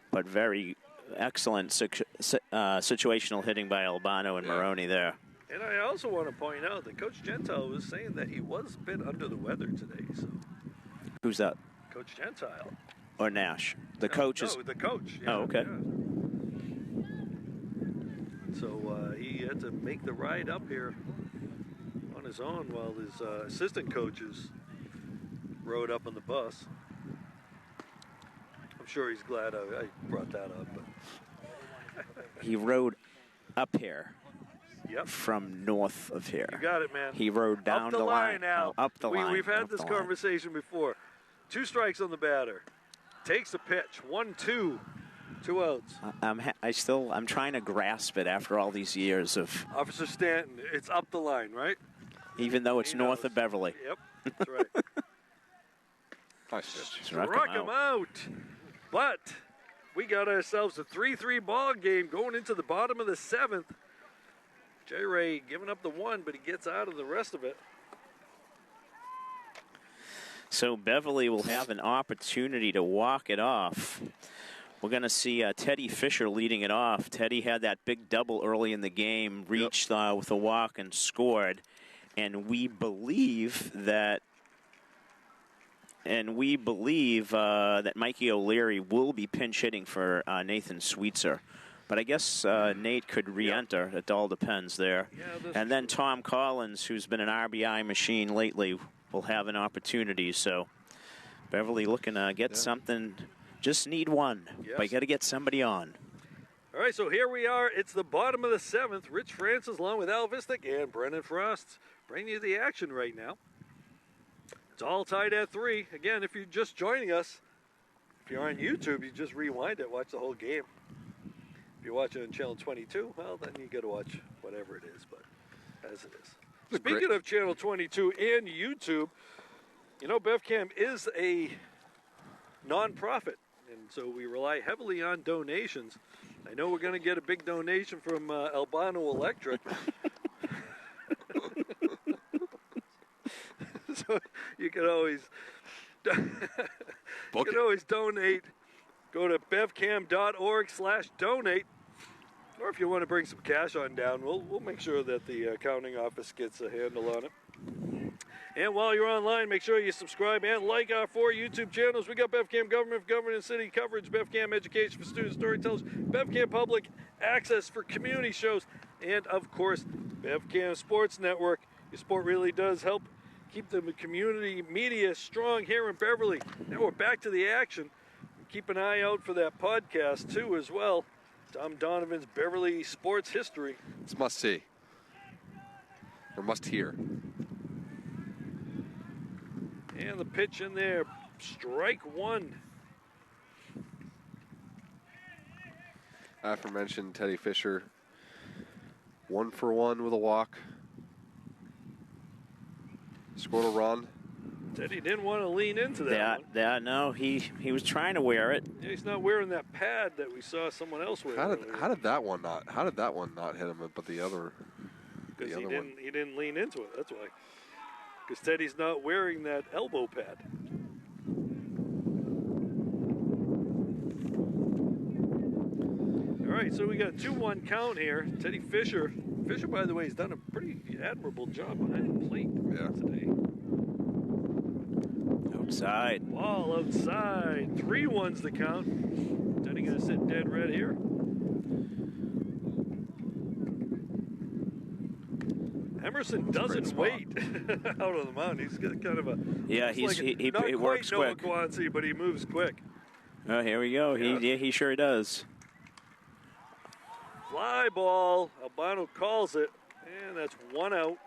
But very excellent situational hitting by Albano and Yeah. Maroney there. And I also want to point out that Coach Gentile was saying that he was a bit under the weather today. So Who's that? Coach Gentile. Or Nash? The coach is. No, the coach. Yeah, Oh, okay. yeah. So he had to make the ride up here on his own while his assistant coaches rode up on the bus. I'm sure he's glad I brought that up. But He rode up here yep. from north of here. You got it, man. He rode down up the line now. Oh, up the line. We've had up this the line. conversation before. 2 strikes on the batter. Takes the pitch. 1-2. 2 outs. I'm trying to grasp it after all these years of, Officer Stanton, it's up the line, right? even though it's He north knows. of Beverly. Yep, that's right. Nice pitch. Struck him him out. out. But we got ourselves a 3-3 ball game going into the bottom of the 7th. J. Ray giving up the 1, but he gets out of the rest of it. So Beverly will have an opportunity to walk it off. We're going to see Teddy Fisher leading it off. Teddy had that big double early in the game, reached with a walk and scored. And we believe that Mikey O'Leary will be pinch hitting for Nathan Sweetser. But I guess Nate could re-enter. It all depends there. Yeah, and then Tom Collins, who's been an RBI machine lately, will have an opportunity. So Beverly looking to get something. Just need one. Yes. But you got to get somebody on. All right, so here we are. It's the bottom of the 7th. Rich Francis along with Al Vistic and Brendan Frost bring you the action right now. It's all tied at 3. Again, if you're just joining us, if you're on YouTube, you just rewind it, watch the whole game. If you're watching on Channel 22, well, then you got to watch whatever it is, but as it is. Speaking of Channel 22 and YouTube, you know, BevCam is a non-profit, and so we rely heavily on donations. I know we're going to get a big donation from Albano Electric. So you can always donate. Go to bevcam.org/donate. Or if you want to bring some cash on down, we'll make sure that the accounting office gets a handle on it. And while you're online, make sure you subscribe and like our 4 YouTube channels. We got BevCam Government and City coverage, BevCam Education for Student Storytellers, BevCam Public Access for community shows, and of course, BevCam Sports Network. Your sport really does help keep the community media strong here in Beverly. Now we're back to the action. Keep an eye out for that podcast too as well. Tom Donovan's Beverly Sports History. It's must see. Or must hear. And the pitch in there, strike 1. Aforementioned Teddy Fisher, 1 for 1 with a walk. Scored a run. Teddy didn't want to lean into that one. No, he was trying to wear it. Yeah, he's not wearing that pad that we saw someone else wear. How did that one not hit him? But the other, because he didn't lean into it. That's why. Because Teddy's not wearing that elbow pad. right, so we got a 2-1 count here. Teddy Fisher. Fisher, by the way, has done a pretty admirable job behind the plate today. Outside. Ball outside. 3-1's the count. Teddy going to sit dead red here. Emerson doesn't wait out on the mound. He's got kind of a he works quick. Guanci, but he moves quick. Oh, here we go. Yeah. He sure does. Fly ball. Albano calls it, and that's 1 out.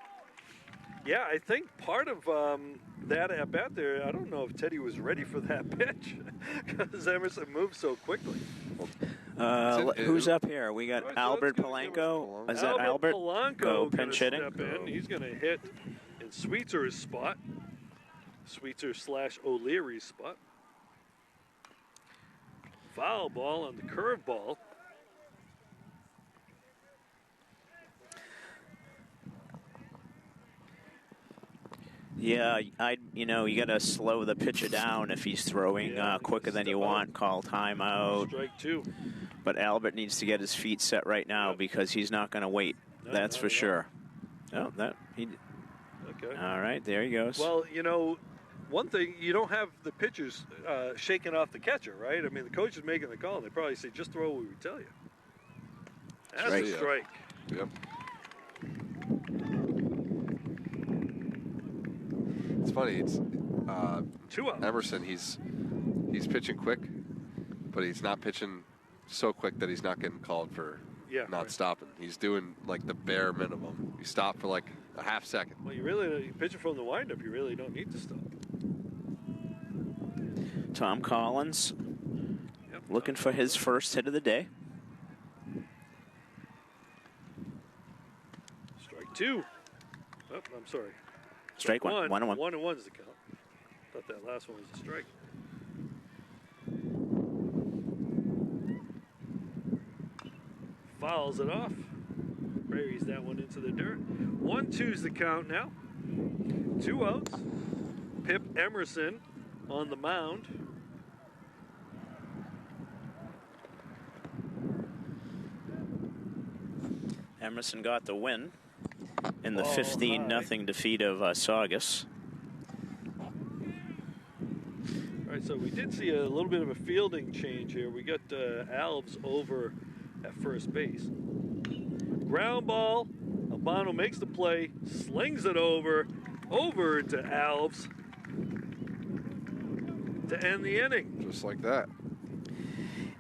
Yeah, I think part of that at bat there, I don't know if Teddy was ready for that pitch because Emerson moved so quickly. Who's up here? We got Albert Polanco. Is that Albert? Polanco pinch hitting. Step in. He's going to hit in Sweetzer's spot. Sweetser / O'Leary's spot. Foul ball on the curve ball. Yeah, you got to slow the pitcher down if he's throwing quicker than you want. Call timeout. Strike 2. But Albert needs to get his feet set right now because he's not going to wait. That's for sure. Oh, okay. All right, there he goes. Well, one thing, you don't have the pitchers shaking off the catcher, right? I mean, the coach is making the call. They probably say, just throw what we tell you. That's a strike. Yep. It's funny. It's 2 out. Emerson. He's pitching quick, but he's not pitching so quick that he's not getting called for not stopping. He's doing like the bare minimum. You stop for like a half second. Well, you pitching from the windup. You really don't need to stop. Tom Collins looking for his first hit of the day. Strike 2. Oh, I'm sorry. Strike 1. 1-1. 1-1's the count. Thought that last one was a strike. Fouls it off. Buries that one into the dirt. 1-2's the count now. 2 outs. Pip Emerson on the mound. Emerson got the win in the 15-0 defeat of Saugus. All right, so we did see a little bit of a fielding change here. We got Alves over at first base. Ground ball. Albano makes the play, slings it over to Alves to end the inning. Just like that.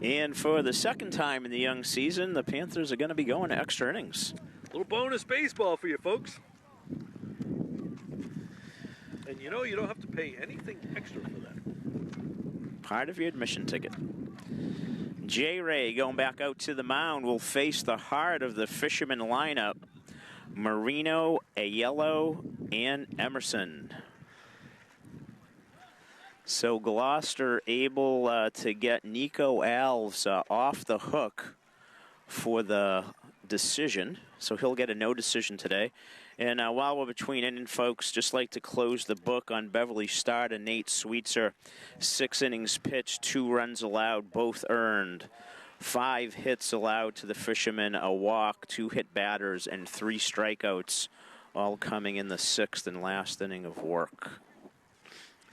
And for the second time in the young season, the Panthers are going to be going to extra innings. A little bonus baseball for you folks. And you don't have to pay anything extra for that. Part of your admission ticket. J. Ray going back out to the mound will face the heart of the Fisherman lineup. Marino, Aiello, and Emerson. So Gloucester able to get Nico Alves off the hook for the decision. So he'll get a no decision today. And while we're between innings, folks, just like to close the book on Beverly starter Nate Sweetser. 6 innings pitched, 2 runs allowed, both earned. 5 hits allowed to the Fishermen, a walk, 2 hit batters, and 3 strikeouts, all coming in the 6th and last inning of work.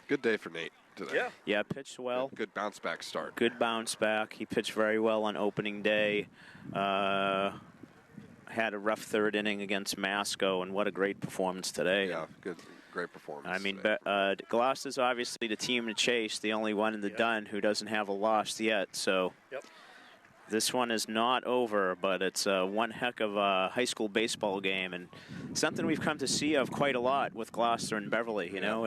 Good day for Nate today. Yeah, pitched well. Good bounce back start. Good bounce back. He pitched very well on opening day. Had a rough 3rd inning against Masco, and what a great performance today. Yeah, great performance. I mean, Gloucester's obviously the team to chase, the only one in the Dun who doesn't have a loss yet. So this one is not over, but it's one heck of a high school baseball game, and something we've come to see of quite a lot with Gloucester and Beverly. You know,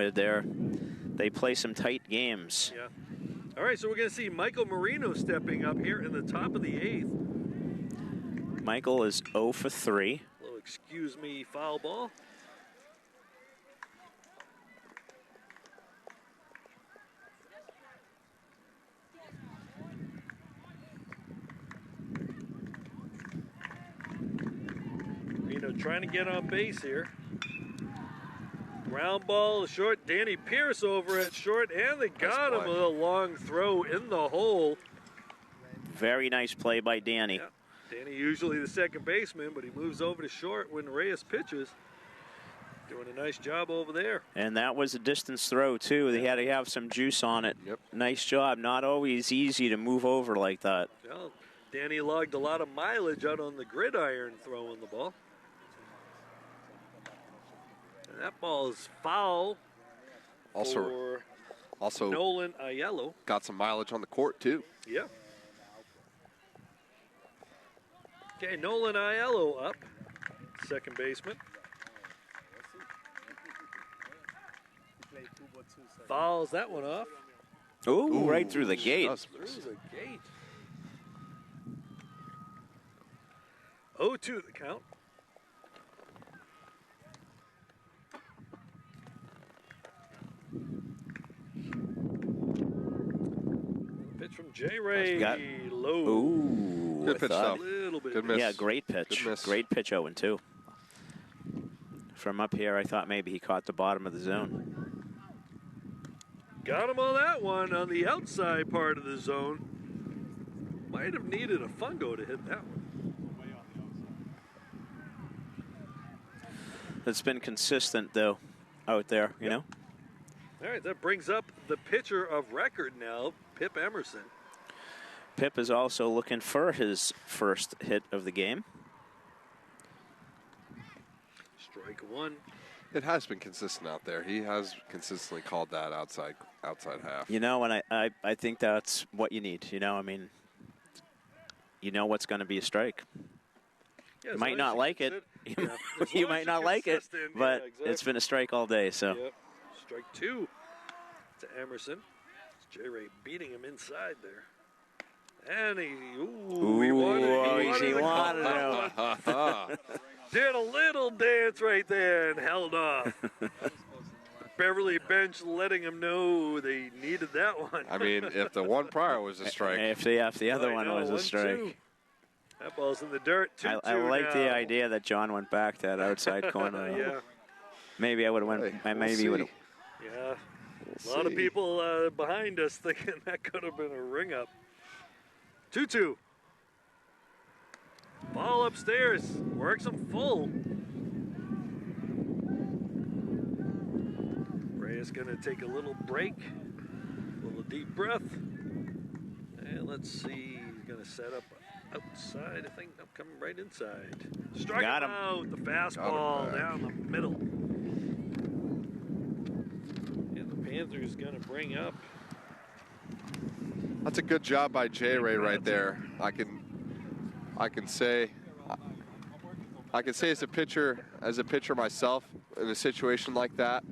they play some tight games. Yeah. All right, so we're going to see Michael Marino stepping up here in the top of the 8th. Michael is 0 for 3. Little excuse me foul ball. Marino trying to get on base here. Ground ball short. Danny Pierce over at short, and they got him a little long throw in the hole. Very nice play by Danny. Yeah. Danny usually the second baseman, but he moves over to short when Reyes pitches. Doing a nice job over there. And that was a distance throw, too. They had to have some juice on it. Yep. Nice job. Not always easy to move over like that. Well, Danny logged a lot of mileage out on the gridiron throwing the ball. And that ball is foul. Also Nolan Aiello. got some mileage on the court, too. Yeah. Okay, Nolan Aiello up. Second baseman. Fouls that one off. Ooh, right through the gate. Through the gate. 0-2 the count. Pitch from J-Ray. Low. Ooh. Good pitch, though. Little bit. Good miss. Yeah, great pitch. Good miss. Great pitch 0-2. From up here, I thought maybe he caught the bottom of the zone. Got him on that one on the outside part of the zone. Might have needed a fungo to hit that one. It's been consistent, though, out there, you know? All right, that brings up the pitcher of record now, Pip Emerson. Pip is also looking for his first hit of the game. Strike one. It has been consistent out there. He has consistently called that outside half. You know, and I think that's what you need. You know, I mean, you know what's going to be a strike. Yeah, You might not like it. You might not like it, but it's been a strike all day. So. Yep. Strike two to Emerson. It's J-Ray beating him inside there. And he wanted him. Did a little dance right there and held off. Beverly bench letting him know they needed that one. I mean, if the one prior was a strike. If the other one was a strike. 1-2. That ball's in the dirt. 2-2 I like the now. idea that John went back to that outside corner. Yeah. Maybe I would have went. Hey, maybe would have. Yeah. A lot of people behind us thinking that could have been a ring up. 2-2. Ball upstairs. Works him full. Reyes going to take a little break. A little deep breath. And let's see. He's going to set up outside. I think I'm coming right inside. Strike Got him him. out. The fastball down the middle. And the Panthers going to bring up. That's a good job by J-Ray right there. I can say as a pitcher myself in a situation like that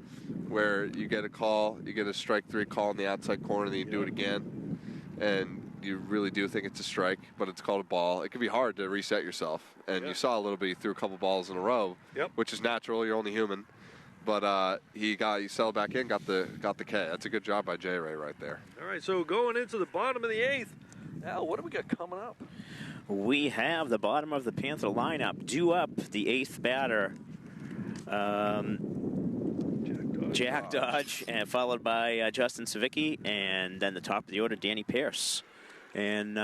where you get a call, you get a strike three call in the outside corner, then you do it again, and you really do think it's a strike, but it's called a ball. It can be hard to reset yourself, and you saw a little bit. He threw a couple balls in a row, which is natural. You're only human. But he settled back in, got the K. That's a good job by J-Ray right there. All right, so going into the bottom of the eighth. Now, what do we got coming up? We have the bottom of the Panther lineup. Due up, the eighth batter, Jack Dodge, and followed by Justin Savicki, and then the top of the order, Danny Pierce. And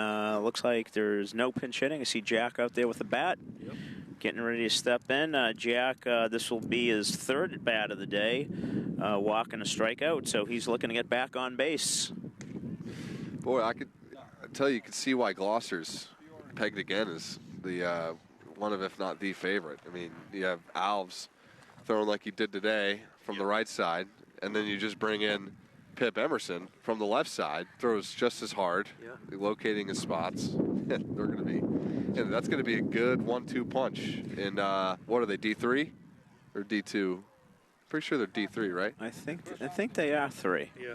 looks like there's no pinch hitting. I see Jack out there with the bat. Yep. Getting ready to step in. Jack, this will be his third at bat of the day, walking a strikeout, so he's looking to get back on base. Boy, I tell you could see why Gloucester's pegged again as the one of, if not the favorite. I mean, you have Alves throwing like he did today from the right side, and then you just bring in Pip Emerson from the left side, throws just as hard, locating his spots. They're going to be. And that's going to be a good 1-2 punch. And what are they, D3 or D2? Pretty sure they're D3, right? I think they are 3. Yeah.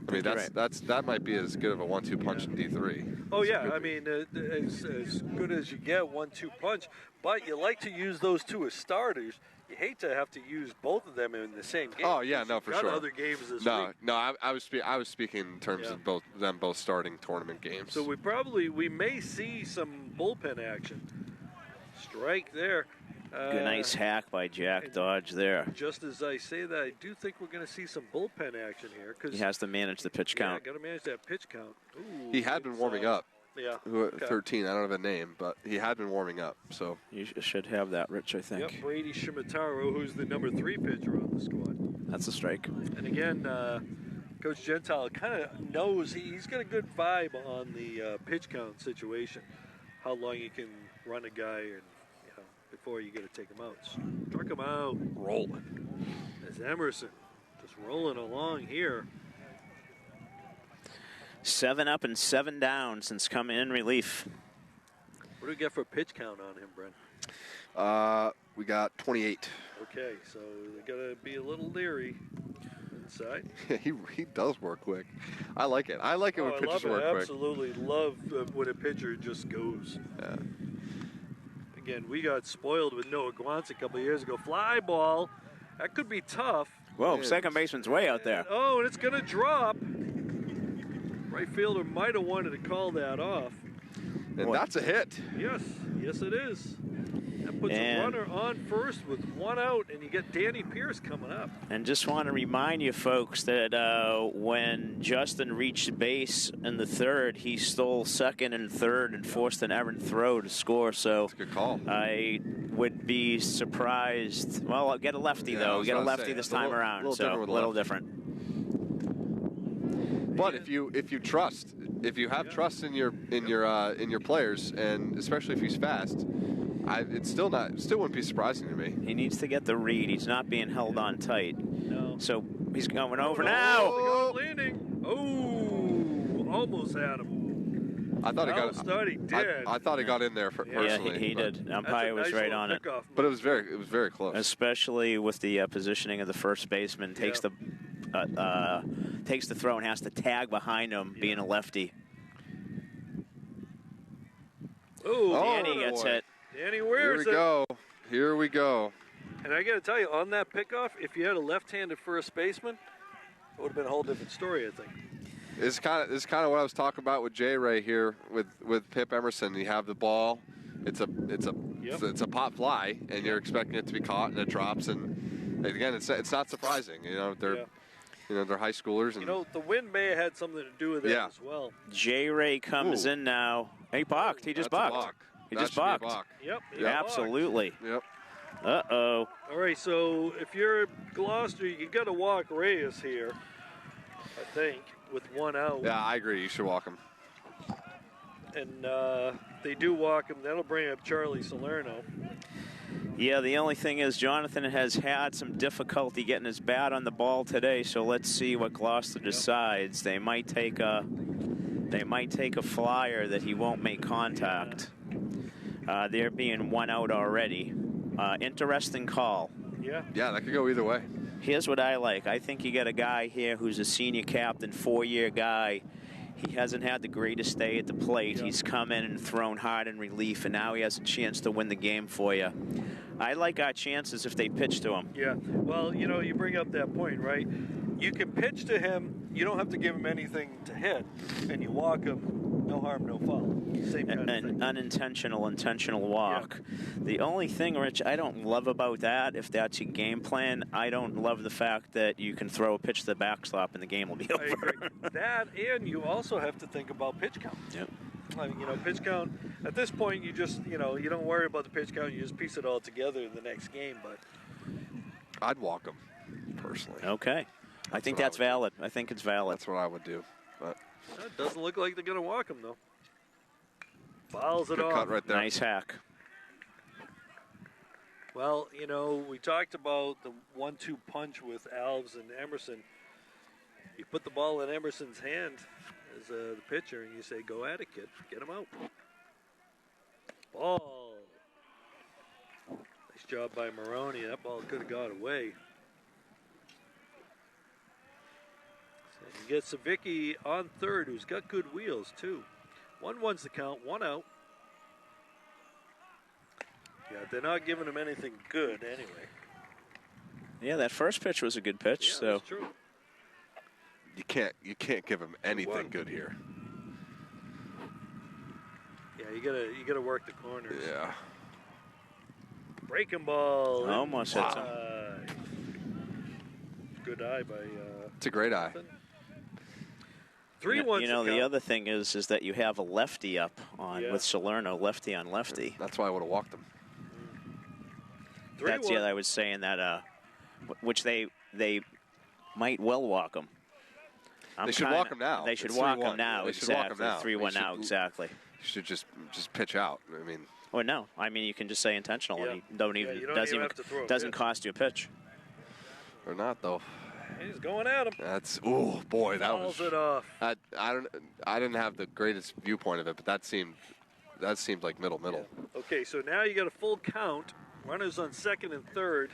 I mean, that might be as good of a 1-2 punch in D3. Oh yeah, I mean, as good as you get 1-2 punch, but you like to use those two as starters. You hate to have to use both of them in the same game. Oh yeah, no, for sure. Other games this no, week. No, I was speaking in terms of both starting tournament games. So we may see some bullpen action. Strike there. Good, nice hack by Jack Dodge there. Just as I say that, I do think we're going to see some bullpen action here. He has to manage the pitch count. Got to manage that pitch count. Ooh, he had been warming up. Yeah. 13. I don't have a name, but he had been warming up. So You should have that, Rich, I think. Yep, Brady Shimataro, who's the number 3 pitcher on the squad. That's a strike. And again, Coach Gentile kind of knows he's got a good vibe on the pitch count situation, how long you can run a guy and before you got to take him out. Struck him out. rolling. As Emerson just rolling along here. 7 up and 7 down since coming in relief. What do we get for pitch count on him, Brent? We got 28. Okay, so they got to be a little leery inside. he does work quick. I like it. I like it when pitchers work quick. Absolutely love when a pitcher just goes. Yeah. Again, we got spoiled with Noah Guantz a couple of years ago. Fly ball. That could be tough. Whoa, second baseman's way out there. And it's going to drop. Right fielder might have wanted to call that off. And that's a hit. Yes, it is. That puts a runner on first with 1 out, and you get Danny Pierce coming up. And just want to remind you folks that when Justin reached base in the 3rd, he stole 2nd and 3rd and forced an errant throw to score. So that's a good call. I would be surprised. Well, I'll get a lefty though. We get a lefty this time around, so a little different. But if you have trust in your players, and especially if he's fast, it still wouldn't be surprising to me. He needs to get the read. He's not being held on tight. No. So he's going over now. Landing. Oh, almost had him. I thought he got. He did. I thought he got in there personally. Yeah, he did. Umpire was right on it. But it was very close. Especially with the positioning of the first baseman, takes the throw and has to tag behind him, being a lefty. Danny gets hit. Danny wears it. Here we go. And I got to tell you, on that pickoff, if you had a left-handed first baseman, it would have been a whole different story, I think. This is kind of what I was talking about with Jay Ray here with Pip Emerson. You have the ball, it's a pop fly, and you're expecting it to be caught, and it drops. And again, it's not surprising. They're high schoolers. And the wind may have had something to do with that as well. Jay Ray comes in now. He balked. He just balked. He just balked. Yep. Absolutely. Yep. Uh-oh. All right, so if you're Gloucester, you got to walk Reyes here, I think, with 1 out. Yeah, I agree. You should walk him. And they do walk him. That'll bring up Charlie Salerno. Yeah, the only thing is Jonathan has had some difficulty getting his bat on the ball today, so let's see what Gloucester decides. They might take a flyer that he won't make contact. They're being 1 out already. Interesting call. Yeah, that could go either way. Here's what I like. I think you got a guy here who's a senior captain, 4-year guy. He hasn't had the greatest day at the plate. Yeah. He's come in and thrown hard in relief, and now he has a chance to win the game for you. I like our chances if they pitch to him. Yeah, well, you bring up that point, right? You can pitch to him. You don't have to give him anything to hit, and you walk him. No harm, no foul. Same kind of thing. An intentional walk. Yeah. The only thing, Rich, I don't love about that, if that's your game plan, I don't love the fact that you can throw a pitch to the backstop and the game will be over. I agree. That, and you also have to think about pitch count. Yep. I mean, pitch count, at this point, you just, you don't worry about the pitch count. You just piece it all together in the next game. But I'd walk him, personally. Okay. I think that's valid. I think it's valid. That's what I would do. But it doesn't look like they're going to walk him, though. Fouls it off. Cut right there. Nice hack. Well, we talked about the 1-2 punch with Alves and Emerson. You put the ball in Emerson's hand as the pitcher, and you say, go at it, kid. Get him out. Ball. Nice job by Maroney. That ball could have got away. You get Savicki on third, who's got good wheels, too. 1-1's the count, 1 out. Yeah, they're not giving him anything good anyway. Yeah, that first pitch was a good pitch. Yeah, so that's true. You can't give him anything good here. Yeah, you gotta work the corners. Yeah. Breaking ball. Almost hit him. Good eye by. It's a great eye. 3-1. You know, the other thing is that you have a lefty up on with Salerno, lefty on lefty. That's why I would have walked him. That's I was saying that, which they might well walk him. They should walk him now. They should walk him now. They should walk him now. 3-1 now, exactly. You should just pitch out. I mean. Or no, I mean you can just say intentional, and you doesn't cost you a pitch. Or not though. He's going at him. That's boy, that Fouls was. it off. I didn't have the greatest viewpoint of it, but that seemed like middle. Yeah. Okay, so now you got a full count. Runners on second and third.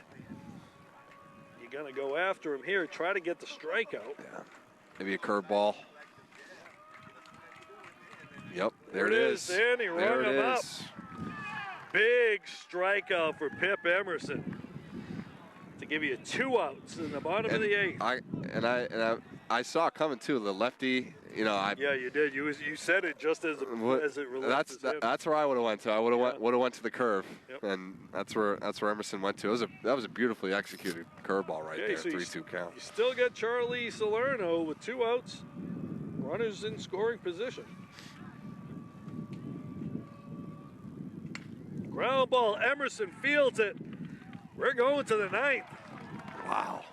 You're gonna go after him here. Try to get the strikeout. Yeah. Maybe a curveball. Yep, there it is. And he rung him up. Big strikeout for Pip Emerson to give you 2 outs in the bottom of the 8th. I saw it coming too. The lefty, yeah, you did. You said it just as it relates. That's where I would have went to. I would have went to the curve, and that's where Emerson went to. That was a beautifully executed curveball right there. So 3-2 count. You still got Charlie Salerno with 2 outs. Runners in scoring position. Ground ball, Emerson fields it. We're going to the 9th. Wow.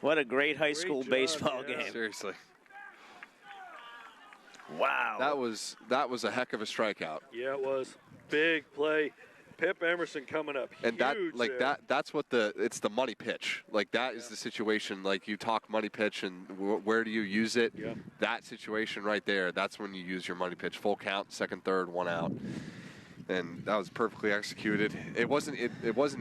What a great high school baseball game. Seriously. Wow. That was a heck of a strikeout. Yeah, it was. Big play. Pip Emerson coming up. And that's what it's the money pitch. Like that is the situation. Like you talk money pitch and where do you use it? Yeah. That situation right there, that's when you use your money pitch. Full count, second, third, 1 out. And that was perfectly executed. It wasn't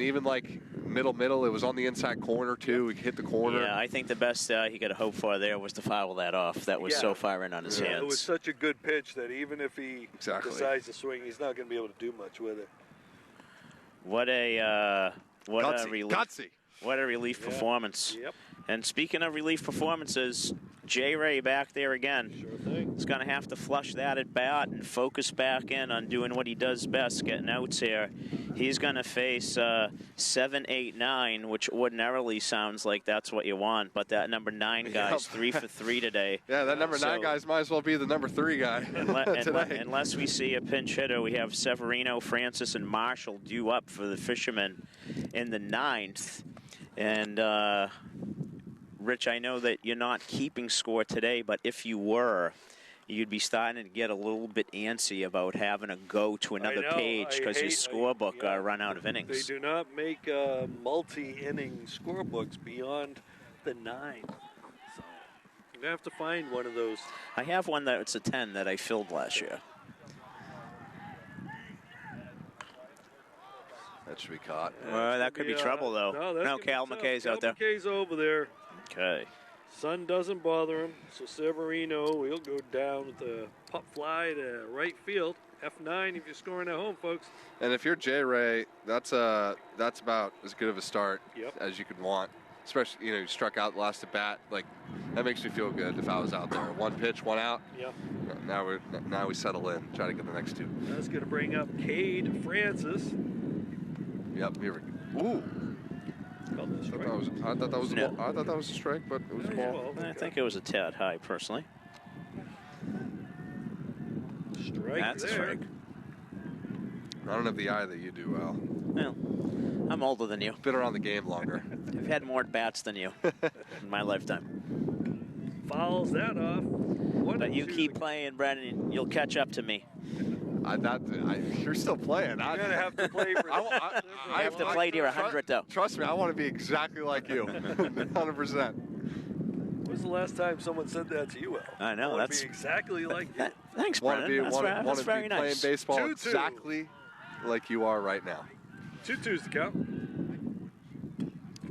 even like middle. It was on the inside corner too. He hit the corner. Yeah, I think the best he could hope for there was to foul that off. That was so far in on his hands. It was such a good pitch that even if he decides to swing, he's not going to be able to do much with it. What a relief! Gutsy. What a relief performance. Yep. And speaking of relief performances, J. Ray back there again. Sure thing. He's going to have to flush that at bat and focus back in on doing what he does best, getting outs here. He's going to face 7, 8, 9, which ordinarily sounds like that's what you want, but that number 9 guy's 3 for 3 today. Yeah, that number 9 guy's might as well be the number 3 guy unless we see a pinch hitter, we have Severino, Francis, and Marshall due up for the Fisherman in the 9th. And Rich, I know that you're not keeping score today, but if you were, you'd be starting to get a little bit antsy about having to go to another page because your scorebook run out of innings. They do not make multi-inning scorebooks beyond the 9. So you're going to have to find one of those. I have one that's a 10 that I filled last year. That should be caught. Well, that could be trouble, though. No, Cal McKay's out there. Cal McKay's over there. Okay. Sun doesn't bother him, so Severino will go down with the pop fly to right field. F9 if you're scoring at home, folks. And if you're J. Ray, that's about as good of a start as you could want. Especially, you struck out the last at bat. Like, that makes me feel good if I was out there. 1 pitch, 1 out. Yep. Now we settle in, try to get the next 2. That's going to bring up Cade Francis. Yep, here we go. Ooh. I thought that was a strike, but it was a ball. I think it was a tad high, personally. That's a strike. I don't have the eye that you do, Al. Well, I'm older than you. Been around the game longer. I've had more bats than you in my lifetime. Fouls that off. But you keep playing, Brendan. You'll catch up to me. You're still playing. You're going to have to play for I have to play to your 100, though. Trust me, I want to be exactly like you. 100%. When's the last time someone said that to you, Al? I know. That's be exactly like you. Thanks, Brendan. That's very nice. Playing baseball 2-2. Exactly like you are right now. 2-2's the count.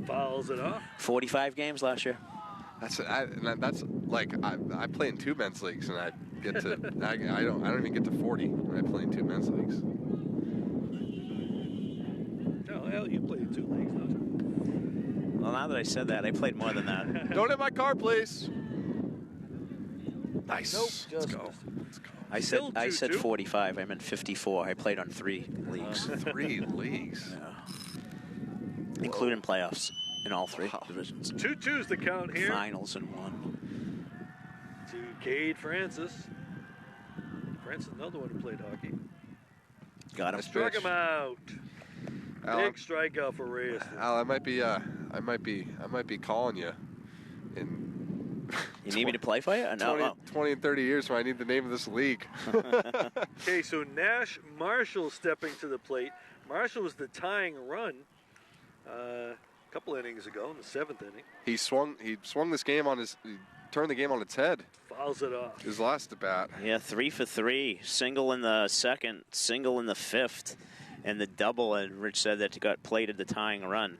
Fouls it off. 45 games last year. That's like I play in 2 men's leagues and I get to I don't even get to 40 when I play in 2 men's leagues. Oh hell, you play in 2 leagues, don't you? Well, now that I said that, I played more than that. Don't hit my car, please. Nice. Nope. Let's go. I said 45. I meant 54. I played on 3 leagues. 3 leagues. Yeah. Including playoffs in all 3 divisions. 2-2's the count here. Finals in 1. To Cade Francis. Francis, another one who played hockey. Got him. Struck him out. Big strikeout for Reyes. Al, I might be calling you in. You need me to play for you? No. 20 and 30 years when I need the name of this league. Okay, so Nash Marshall stepping to the plate. Marshall was the tying run a couple innings ago in the 7th inning. He swung this game on his. He turned the game on its head. Fouls it off. His last at bat. Yeah, 3 for 3. Single in the 2nd, single in the 5th, and the double. And Rich said that he got plated the tying run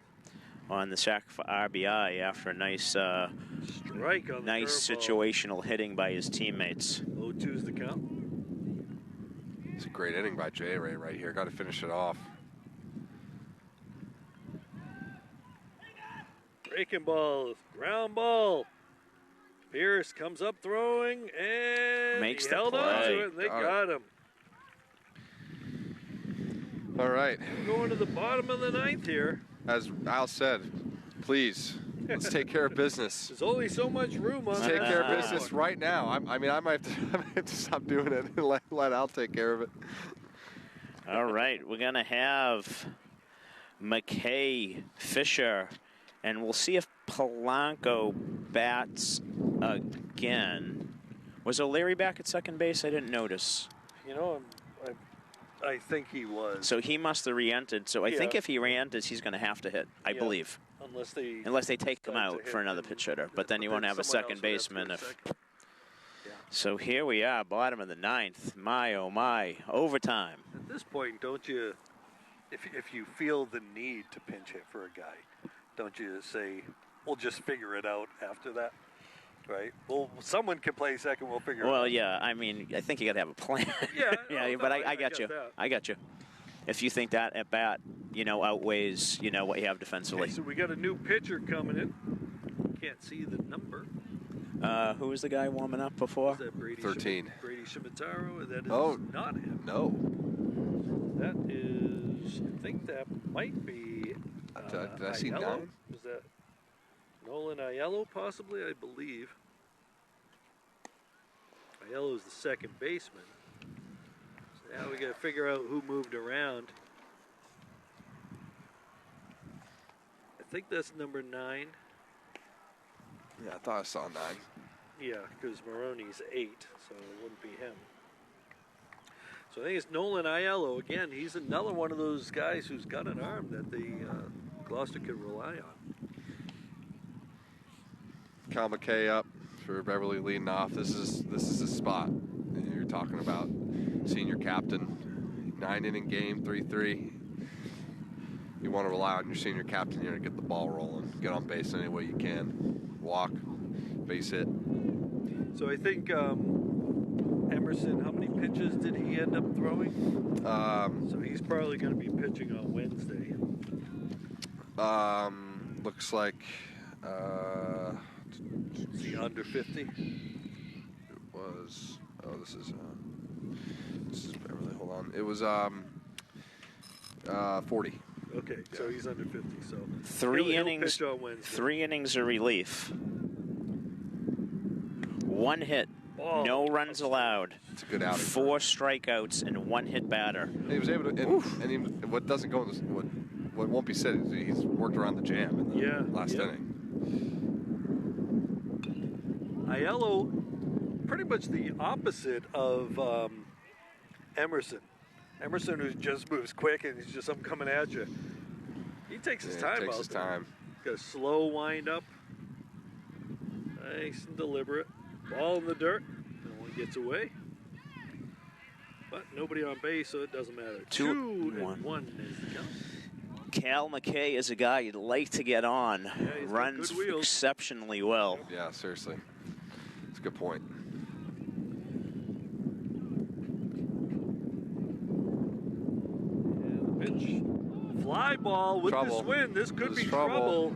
on the sack for RBI after a nice strike on the situational hitting by his teammates. 0-2's the count. It's a great inning by J. Ray right here. Got to finish it off. Breaking ball, ground ball. Pierce comes up throwing and makes he the held play. on to it and they got him. All right. We're going to the bottom of the 9th here. As Al said, please, let's take care of business. There's only so much room on Let's take care of business right now. I might have to stop doing it and let Al take care of it. All right, we're going to have McKay, Fisher, and we'll see if Polanco bats again. Was O'Leary back at second base? I didn't notice. You know, I think he was. So he must have re-entered. So I think if he re-enters, he's going to have to hit, I believe. Unless they take him out for another pitch hitter. But then you won't have a second baseman. So here we are, bottom of the 9th. My, oh my, overtime. At this point, don't you, if you feel the need to pinch hit for a guy, don't you say, we'll just figure it out after that? Right. Well, someone can play second. We'll figure it out. Well, yeah. I mean, I think you got to have a plan. Yeah. But I got you. I got you. If you think that at bat, outweighs, what you have defensively. Okay, so we got a new pitcher coming in. Can't see the number. Who was the guy warming up before? Is that Brady 13. Brady Shimataro. That is not him. No. That is. I think that might be. Did I see 9? Is that Nolan Aiello, possibly? I believe. Aiello is the second baseman. So now we got to figure out who moved around. I think that's number 9. Yeah, I thought I saw 9. Yeah, because Maroney's 8, so it wouldn't be him. So I think it's Nolan Aiello. Again, he's another one of those guys who's got an arm that the Gloucester could rely on. Cal McKay up for Beverly leading off. This is the spot you're talking about. Senior captain, 9-inning game, 3-3. You want to rely on your senior captain here to get the ball rolling. Get on base any way you can. Walk, base hit. So I think Emerson, how many pitches did he end up throwing? So he's probably going to be pitching on Wednesday. Looks like. Is he under 50? It was. Oh, this is Beverly. Hold on. It was 40. Okay, so he's under 50. So 3 innings. Pitch on Wednesday. 3 innings of relief. 1 hit. No runs allowed. It's a good outing. 4 strikeouts and 1 hit batter. And he was able to. And what doesn't go in this, what won't be said is he's worked around the jam in the last inning. Aiello, pretty much the opposite of Emerson. Emerson, who just moves quick and he's just something coming at you. He takes his time. Takes his time. Got a slow wind up. Nice and deliberate. Ball in the dirt. No one gets away. But nobody on base, so it doesn't matter. 2-1 is the count. Cal McKay is a guy you'd like to get on. Yeah, runs exceptionally well. Yeah, seriously. That's a good point. And the pitch. Fly ball with this wind. This could be trouble.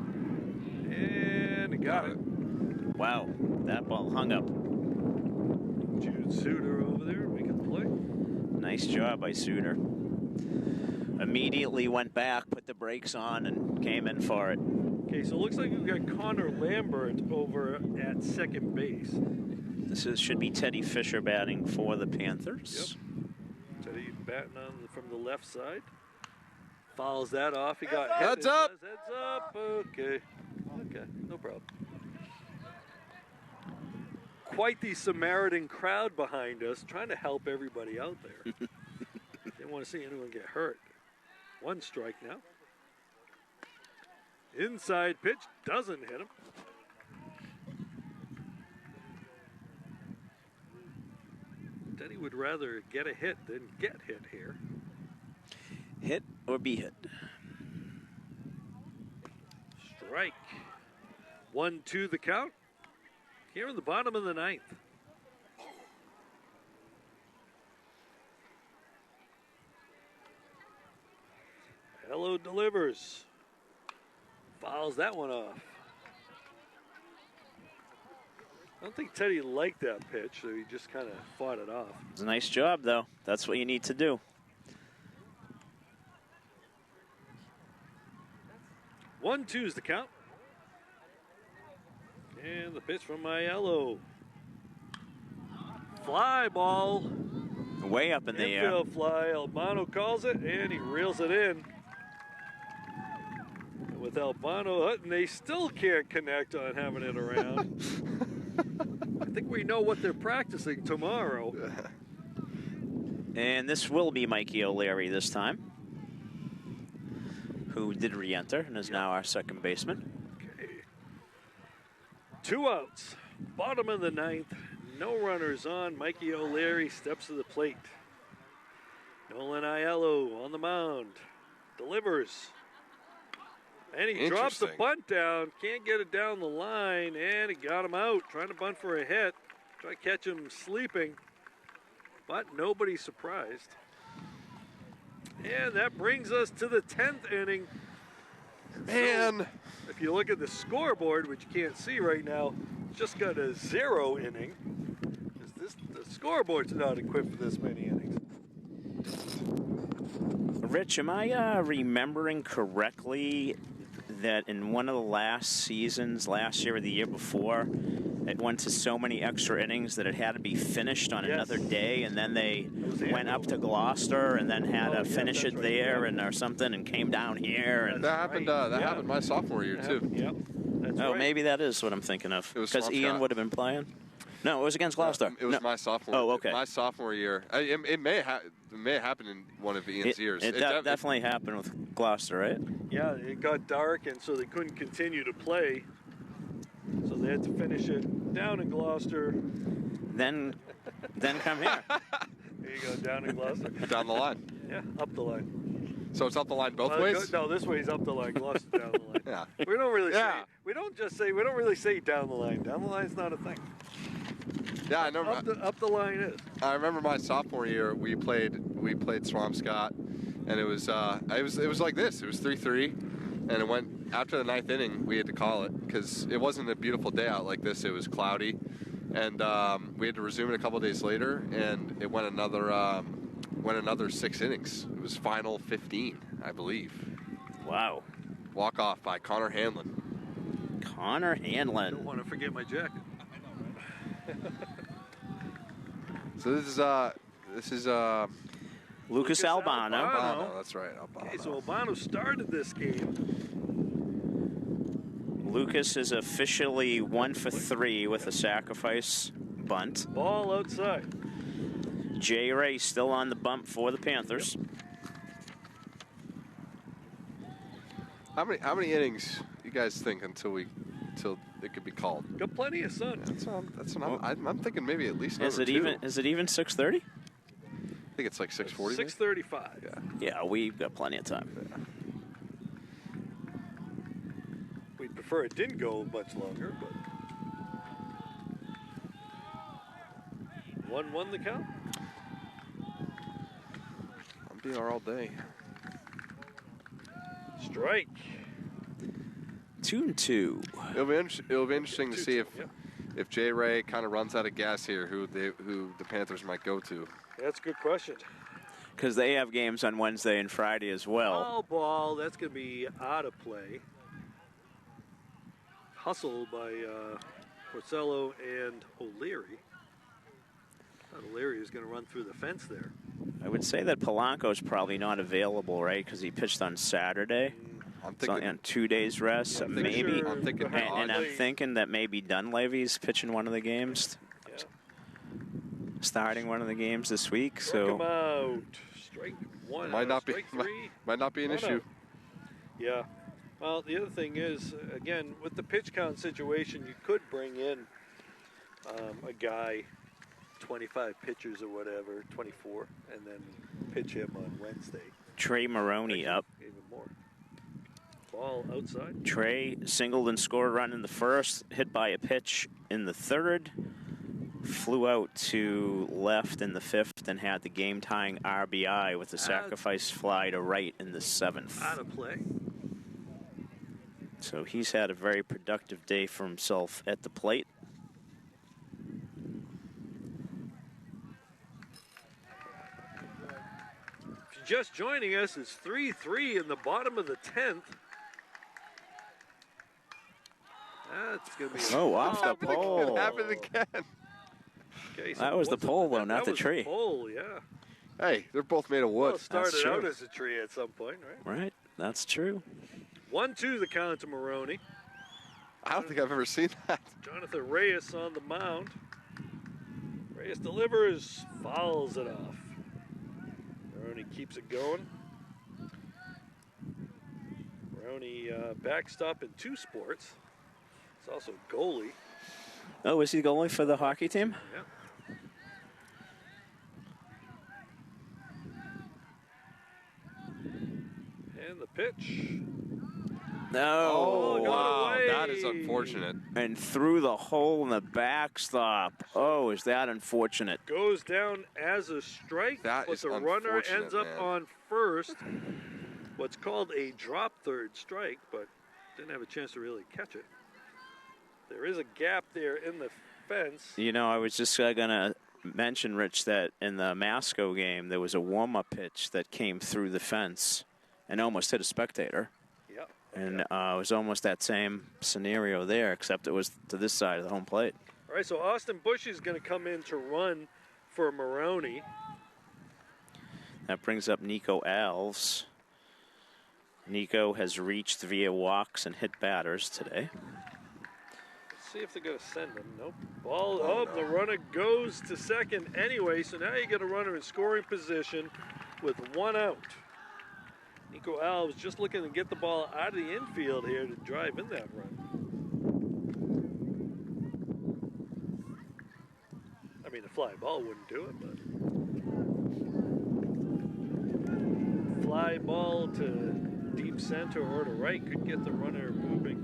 And it got it. Wow, that ball hung up. Jude Suter over there making the play. Nice job by Suter. Immediately went back, put the brakes on, and came in for it. Okay, so it looks like we've got Connor Lambert over at second base. Should be Teddy Fisher batting for the Panthers. Yep. Teddy batting from the left side. Fouls that off. He got heads up. Heads up. Okay. Okay. No problem. Quite the Samaritan crowd behind us, trying to help everybody out there. Didn't want to see anyone get hurt. 1 strike now. Inside pitch doesn't hit him. Teddy would rather get a hit than get hit here. Hit or be hit. Strike. 1-2 the count. Here in the bottom of the 9th. Hello delivers. Fouls that one off. I don't think Teddy liked that pitch, so he just kind of fought it off. It's a nice job, though. That's what you need to do. 1-2 is the count. And the pitch from Aiello. Fly ball. Way up in the air. Infield fly. Albano calls it, and he reels it in. And with Albano Hutton, they still can't connect on having it around. I think we know what they're practicing tomorrow. And this will be Mikey O'Leary this time, who did re-enter and is now our second baseman. Okay. 2 outs. Bottom of the 9th. No runners on. Mikey O'Leary steps to the plate. Nolan Aiello on the mound. Delivers. And he drops the bunt down. Can't get it down the line. And he got him out. Trying to bunt for a hit. Try to catch him sleeping. But nobody's surprised. And that brings us to the 10th inning. Man. So, if you look at the scoreboard, which you can't see right now, it's just got a 0 inning. The scoreboard's not equipped for this many innings. Rich, am I remembering correctly that in one of the last seasons, last year or the year before, it went to so many extra innings that it had to be finished on another day, and then they went up to Gloucester and then had to finish it there and or something, and came down here. And that happened. That happened my sophomore year too. Yep. That's right. Maybe that is what I'm thinking of. Because Ian would have been playing. No, it was against Gloucester. It was my sophomore. Oh, okay. My sophomore year. It may happen in one of Ian's years. It definitely happened with Gloucester, right? Yeah, it got dark, and so they couldn't continue to play. So they had to finish it down in Gloucester. Then come here. There you go, down in Gloucester. Down the line. Yeah, up the line. So it's up the line both ways? No, this way's up the line. Gloucester down the line. Yeah. We don't really say. We don't really say down the line. Down the line's not a thing. Yeah, I know. Up the line is. I remember my sophomore year. We played Swampscott, and it was like this. It was 3-3, and it went after the 9th inning. We had to call it because it wasn't a beautiful day out like this. It was cloudy, and we had to resume it a couple days later, and it went another 6 innings. It was final 15, I believe. Wow. Walk off by Connor Hanlon. Connor Hanlon. Don't want to forget my jacket. So this is Lucas Albano. Albano. That's right, Albano. Okay, so Albano started this game. Lucas is officially 1 for 3 with a sacrifice bunt. Ball outside. Jay Ray still on the bump for the Panthers. How many innings you guys think until it could be called? Got plenty of sun. I'm thinking maybe at least. Is it even 6:30? I think it's like 6:40. 6:35. Yeah. Yeah, we've got plenty of time. Yeah. We'd prefer it didn't go much longer, but 1-1 the count. I'm BR all day. Strike. 2-2. It'll be interesting to see if Jay Ray kind of runs out of gas here, who the Panthers might go to. That's a good question. Because they have games on Wednesday and Friday as well. Foul ball. That's going to be out of play. Hustle by Porcello and O'Leary. O'Leary is going to run through the fence there. I would say that Polanco's probably not available, right? Because he pitched on Saturday. I'm thinking on 2 days rest, I'm maybe. I'm thinking And I'm thinking that maybe Dunleavy's pitching one of the games. Yeah. Starting one of the games this week. Struck him So out. Strike one. might not strike be three. might not be an issue. Yeah. Well, the other thing is, again, with the pitch count situation, you could bring in a guy, 25 pitchers or whatever, 24, and then pitch him on Wednesday. Trey Maroney up. Even more. Ball outside. Trey singled and scored a run in the first, hit by a pitch in the third, flew out to left in the fifth, and had the game-tying RBI with the sacrifice fly to right in the seventh. Out of play. So he's had a very productive day for himself at the plate. If you're just joining us, it's 3-3 in the bottom of the 10th. That's going to be off the pole. It happened again. Okay, so that was the pole, though, not the tree. That was the pole, yeah. Hey, they're both made of wood. Well, it started out as a tree at some point, right? Right, that's true. 1-2 the count to Maroney. I don't think I've ever seen that. Jonathan Reyes on the mound. Reyes delivers, fouls it off. Maroney keeps it going. Maroney backstop in 2 sports. He's also goalie. Oh, is he goalie for the hockey team? Yeah. And the pitch. No. Oh, wow. away. That is unfortunate. And through the hole in the backstop. Oh, is that unfortunate? Goes down as a strike, That but is the runner unfortunate, ends up man. on first. What's called a drop third strike, but didn't have a chance to really catch it. There is a gap there in the fence. You know, I was just going to mention, Rich, that in the Masco game, there was a warm-up pitch that came through the fence and almost hit a spectator. Yep. And it was almost that same scenario there, except it was to this side of the home plate. All right, so Austin Bush is going to come in to run for Maroney. That brings up Nico Alves. Nico has reached via walks and hit batters today. Let's see if they're going to send him. Nope. Ball up. The runner goes to second anyway, so now you get a runner in scoring position with 1 out. Nico Alves just looking to get the ball out of the infield here to drive in that run. I mean, the fly ball wouldn't do it, but fly ball to deep center or to right could get the runner moving.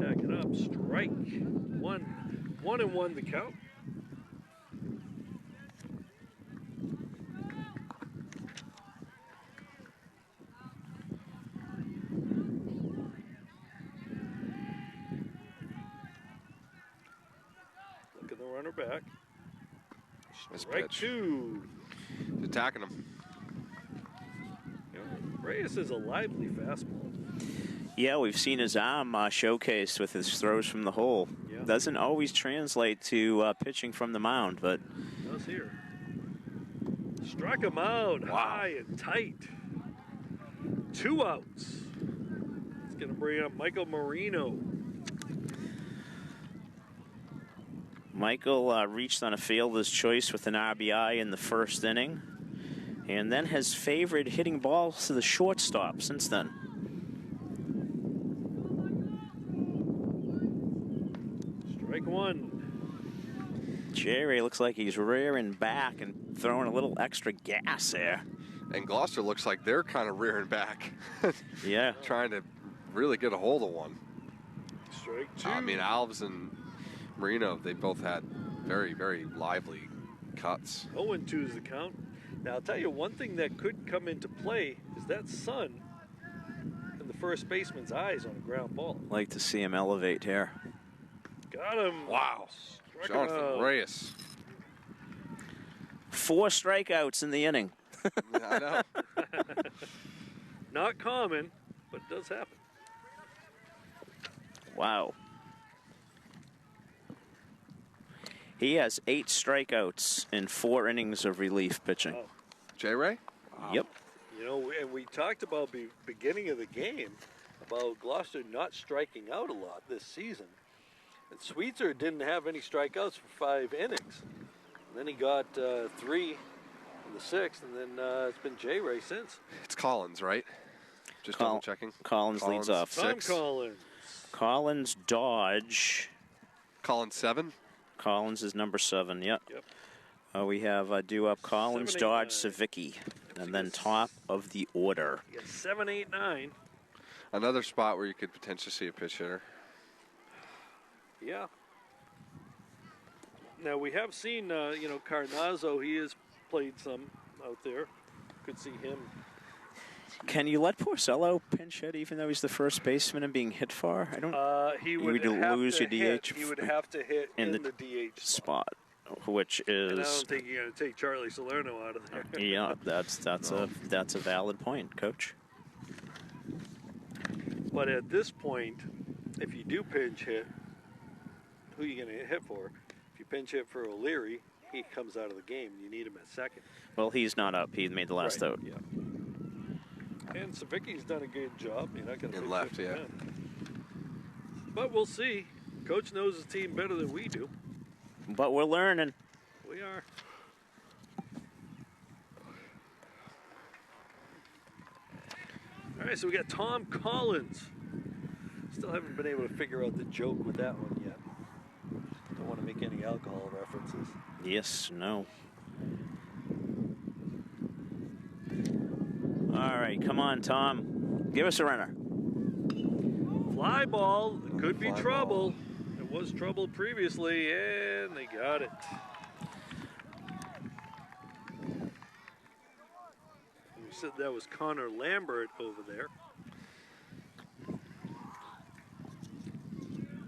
Tacking up, strike. 1-1 the count. Look at the runner back. Strike pitch. 2. He's attacking him. Reyes is a lively fastball. Yeah, we've seen his arm showcased with his throws from the hole. Yeah. Doesn't always translate to pitching from the mound, but Does here. Struck him out high and tight. 2 outs. It's going to bring up Michael Marino. Michael reached on a fielder's choice with an RBI in the first inning, and then has favored hitting balls to the shortstop since then. Strike 1. Jerry looks like he's rearing back and throwing a little extra gas there. And Gloucester looks like they're kind of rearing back. Yeah. Trying to really get a hold of one. Strike 2. I mean, Alves and Marino, they both had very, very lively cuts. 0-2 is the count. Now, I'll tell you one thing that could come into play is that sun in the first baseman's eyes on a ground ball. Like to see him elevate here. Got him. Wow. Struck him Jonathan out. Reyes. 4 strikeouts in the inning. I know. Not common, but it does happen. Wow. He has 8 strikeouts in 4 innings of relief pitching. Oh. J-Ray? Wow. Yep. You know, and we talked about beginning of the game about Gloucester not striking out a lot this season. And Sweetser didn't have any strikeouts for 5 innings. And then he got 3 in the 6th, and then it's been J-Ray since. It's Collins, right? Just double checking. Collins leads off. Tom Collins. Collins, Dodge. Collins 7? Collins is number 7, yep. We have due up Collins, 7, 8, Dodge, 9. Savicki. And then top of the order. You got 7, 8, 9. Another spot where you could potentially see a pitch hitter. Yeah. Now, we have seen, you know, Carnazzo, he has played some out there. Could see him. Can you let Porcello pinch hit even though he's the first baseman and being hit far? I don't. He would have lose to your hit. DH. He would have to hit in the DH spot, which is. And I don't think you're going to take Charlie Salerno out of there. Yeah, that's a valid point, Coach. But at this point, if you do pinch hit, who are you going to hit for? If you pinch hit for O'Leary, he comes out of the game. You need him at second. Well, he's not up. He made the last out. Yeah. And Savicki's done a good job. You're not going to left, yeah. But we'll see. Coach knows his team better than we do. But we're learning. We are. All right, so we got Tom Collins. Still haven't been able to figure out the joke with that one yet. Don't want to make any alcohol references. Yes, no. All right, come on, Tom. Give us a runner. Fly ball. Could be Fly trouble. It was trouble previously, and they got it. We said that was Connor Lambert over there.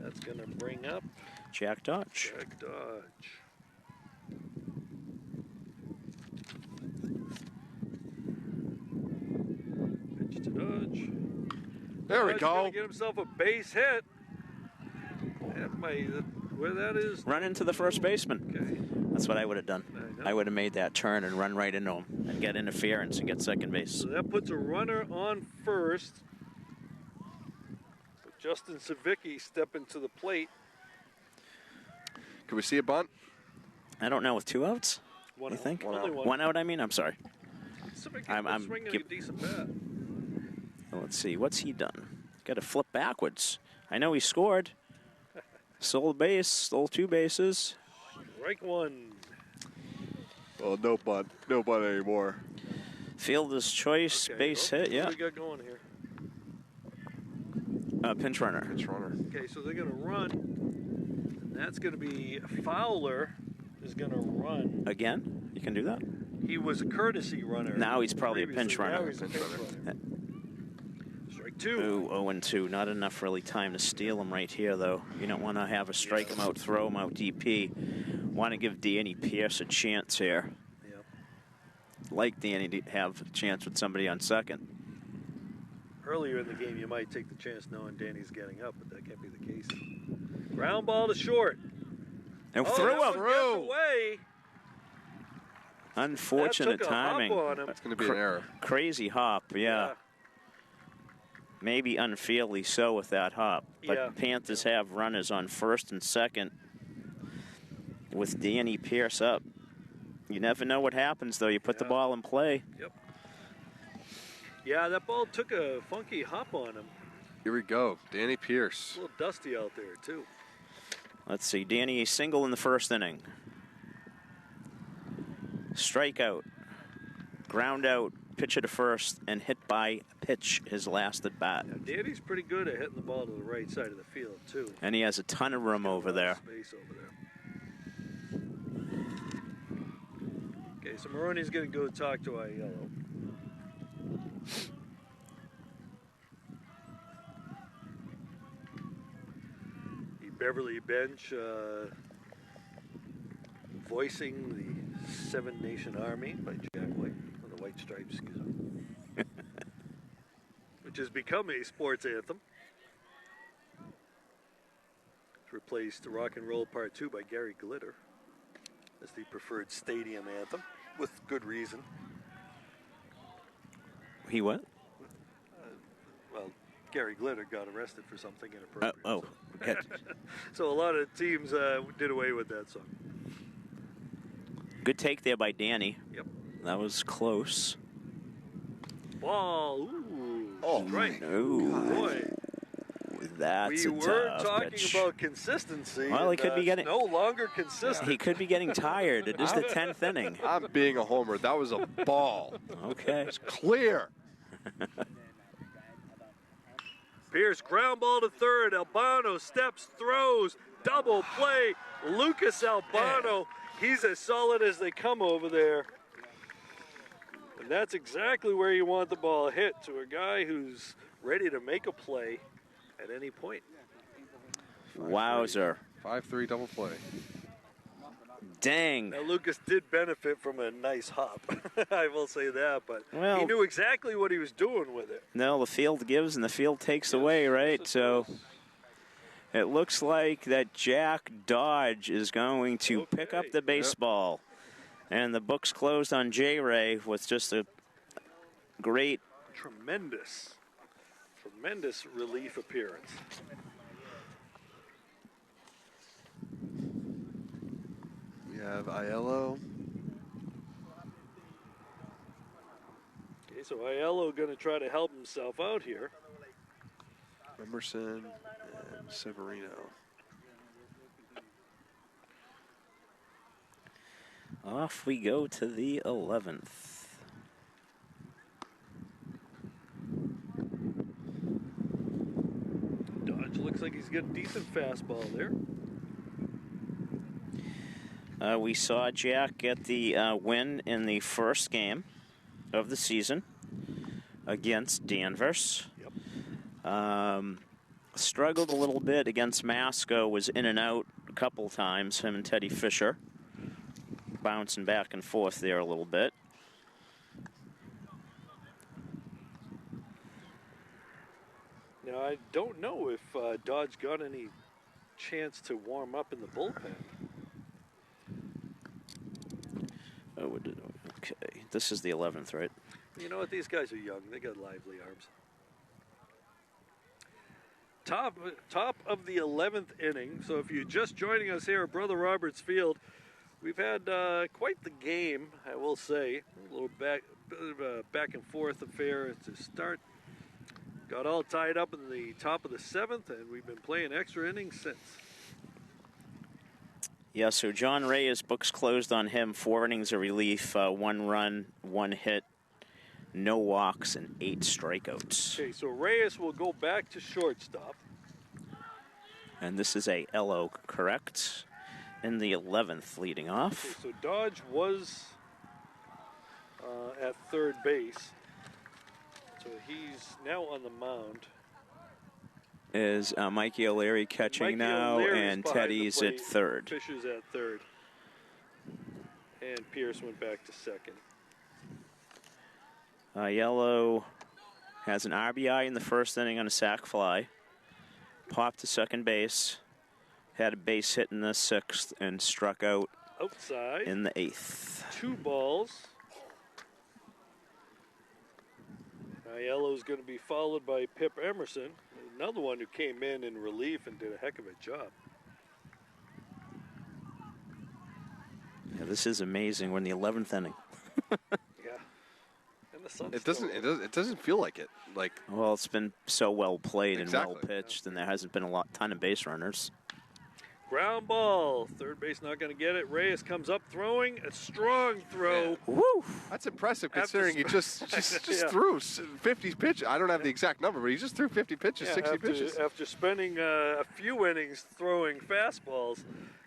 That's going to bring up Jack Dodge. Jack Dodge. Pitch to Dodge. There we Dodge go. gonna get himself a base hit. Where that is. Run into the first baseman. Okay. That's what I would have done. I know. I would have made that turn and run right into him and get interference and get second base. So that puts a runner on first. With Justin Savicki stepping to the plate. Could we see a bunt? I don't know, with 2 outs? One You out. think? Only one. 1 out, I mean? I'm sorry. Savicki I'm swinging a decent bat. Let's see. What's he done? Got to flip backwards. I know he scored. Stole base. Stole 2 bases. Strike 1. Well, no bunt. No bunt anymore. Fielder's choice. Okay, Base hit. Yeah. What do we got going here? Pinch runner. Pitch runner. Okay, so they're going to run. And that's going to be Fowler is going to run. Again? You can do that? He was a courtesy runner. Now he's probably a pinch previously. runner. Now he's a pinch runner. Strike 2. Ooh, 0-2. Not enough really time to steal him right here, though. You don't want to have a strike him out, throw him out DP. Want to give Danny Pierce a chance here. Yep. Like Danny to have a chance with somebody on second. Earlier in the game, you might take the chance knowing Danny's getting up, but that can't be the case. Ground ball to short. And Oh, threw that him. one gets away. Unfortunate That took a hop timing. on him. That's going to be an error. Crazy hop, yeah. Maybe unfairly so with that hop. But Yeah. Panthers have runners on first and second with Danny Pierce up. You never know what happens, though. You put the ball in play. Yep. Yeah, that ball took a funky hop on him. Here we go. Danny Pierce. A little dusty out there, too. Let's see. Danny, a single in the first inning. Strikeout. Ground out. Pitcher to first and hit by pitch his last at bat. Yeah, Danny's pretty good at hitting the ball to the right side of the field, too. And he has a ton of room over there. Space over there. Okay, so Maroney's going to go talk to Aiello. The Beverly bench voicing the Seven Nation Army by Jack White, or the White Stripes, excuse me. Which has become a sports anthem. It's replaced Rock and Roll Part 2 by Gary Glitter. as the preferred stadium anthem, with good reason. He what? Well, Gary Glitter got arrested for something inappropriate. Okay. So a lot of teams did away with that song. Good take there by Danny. Yep. That was close. Ball. Ooh. Strike. No. Boy. That's we were tough talking pitch. about consistency. Well, he could be getting no longer consistent. He could be getting tired. It is the 10th inning. I'm being a homer. That was a ball. Okay. It's clear. Pierce ground ball to third. Albano steps, throws, double play. Lucas Albano, he's as solid as they come over there. And that's exactly where you want the ball hit, to a guy who's ready to make a play at any point. Wowzer. 5-3 double play. Dang. Now, Lucas did benefit from a nice hop. I will say that, but Well, he knew exactly what he was doing with it. No, the field gives and the field takes away, right? So it looks like that Jack Dodge is going to pick up the baseball. And the book's closed on J-Ray with just a great... Tremendous relief appearance. We have Aiello. Okay, so Aiello going to try to help himself out here. Emerson and Severino. Off we go to the 11th. Dodge looks like he's got a decent fastball there. We saw Jack get the win in the first game of the season against Danvers. Yep. Struggled a little bit against Masco, was in and out a couple times, him and Teddy Fisher. Bouncing back and forth there a little bit. Now, I don't know if Dodge got any chance to warm up in the bullpen. Oh, okay. This is the 11th, right? You know what? These guys are young. They got lively arms. Top of the 11th inning. So if you're just joining us here at Brother Roberts Field, we've had quite the game, I will say. A little bit of a back and forth affair to start. Got all tied up in the top of the 7th, and we've been playing extra innings since. Yeah, so John Reyes, book's closed on him. 4 innings of relief, 1 run, 1 hit, no walks, and 8 strikeouts. Okay, so Reyes will go back to shortstop. And this is a LO, correct? In the 11th, leading off. Okay, so Dodge was at third base. So he's now on the mound. Is Mikey O'Leary catching Mikey now, O'Leary's and behind the Teddy's plate. at third. Fisher's at third. And Pierce went back to second. Yellow has an RBI in the first inning on a sac fly. Popped to second base. Had a base hit in the 6th and struck out Outside. in the 8th. 2 balls. Yellow's going to be followed by Pip Emerson, another one who came in relief and did a heck of a job. Yeah, this is amazing. We're in the 11th inning. Yeah. And the sun's It doesn't feel like it. Like, well, it's been so well played Exactly. and well pitched, and there hasn't been a ton of base runners. Ground ball. Third base not going to get it. Reyes comes up throwing. A strong throw. Yeah. Woo! that's impressive After considering he just Yeah. threw 50 pitches. I don't have the exact number, but he just threw 50 pitches, Yeah, 60 pitches. After spending a few innings throwing fastballs,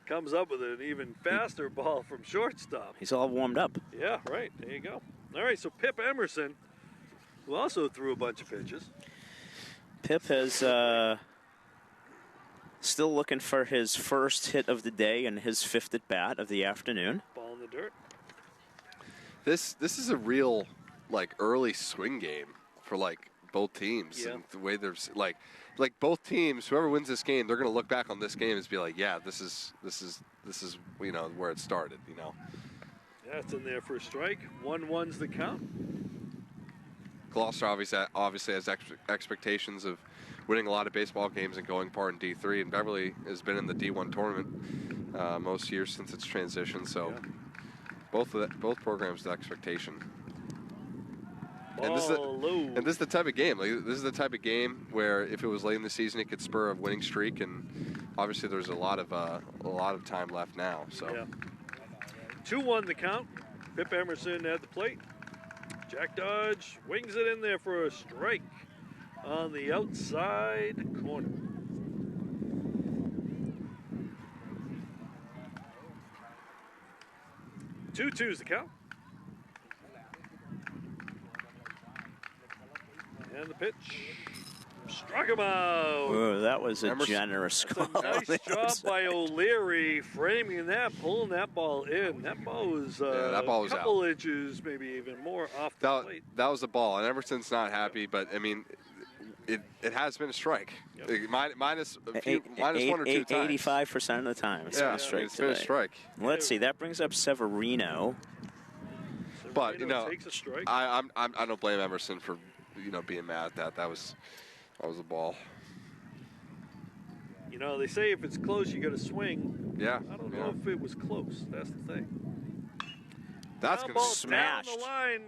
comes up with an even faster ball from shortstop. He's all warmed up. Yeah, right. There you go. All right, so Pip Emerson, who also threw a bunch of pitches. Pip has still looking for his first hit of the day and his 5th at bat of the afternoon. Ball in the dirt. This is a real, like, early swing game for, like, both teams Yeah. and the way there's like both teams. Whoever wins this game, they're going to look back on this game and be like, yeah, this is where it started. Yeah, it's in there for a strike. 1-1's the count. Gloucester obviously has expectations of winning a lot of baseball games and going far in D3, and Beverly has been in the D1 tournament most years since its transition. So both programs the expectation. And this is the type of game. This is the type of game where if it was late in the season, it could spur a winning streak, and obviously there's a lot of time left now. So 2-1 the count. Pip Emerson at the plate. Jack Dodge wings it in there for a strike on the outside corner. Two-two's the count. And the pitch. Struck him out. Ooh, that was a generous call. That's a nice job by O'Leary framing that, pulling that ball in. That ball was a couple inches, maybe even more off the plate. That was the ball, and Emerson's not happy, but I mean, it has been a strike. Yep. Minus one or two times. 85% of the time it's been a strike. It's been a strike. Let's see. That brings up Severino. But takes a strike. I don't blame Emerson for being mad at that. That was a ball. They say if it's close, you got to swing. Yeah. I don't know if it was close. That's the thing. That's going to smash. Down the line.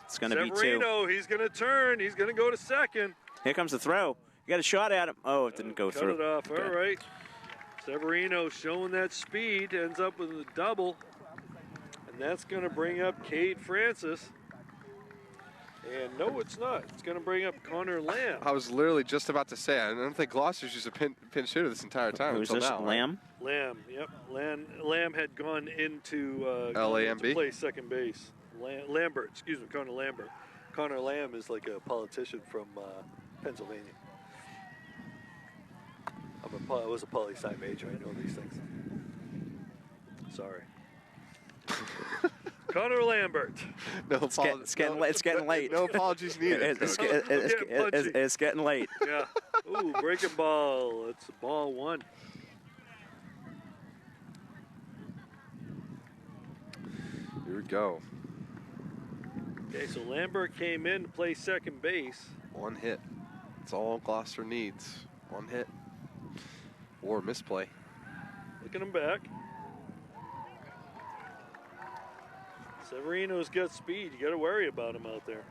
It's going to be two. Severino, he's going to turn. He's going to go to second. Here comes the throw. You got a shot at him. Oh, it didn't go through. Cut it off. All right. Severino showing that speed. Ends up with a double. And that's going to bring up Cade Francis. And no, it's not. It's going to bring up Connor Lamb. I was literally just about to say, I don't think Gloucester's used a pin shooter this entire time. Who's this? Now, Lamb? Lamb, yep. Lamb had gone into LAMB? to play second base. Lambert, excuse me, Connor Lambert. Connor Lamb is like a politician from Pennsylvania. I was a poli-sci major. I know these things. Sorry. Connor Lambert. It's getting late. No apologies needed. It's getting late. Yeah. Ooh, breaking ball. It's ball one. Here we go. Okay, so Lambert came in to play second base. One hit. That's all Gloucester needs. One hit. Or misplay. Looking him back. Severino's got speed. You got to worry about him out there.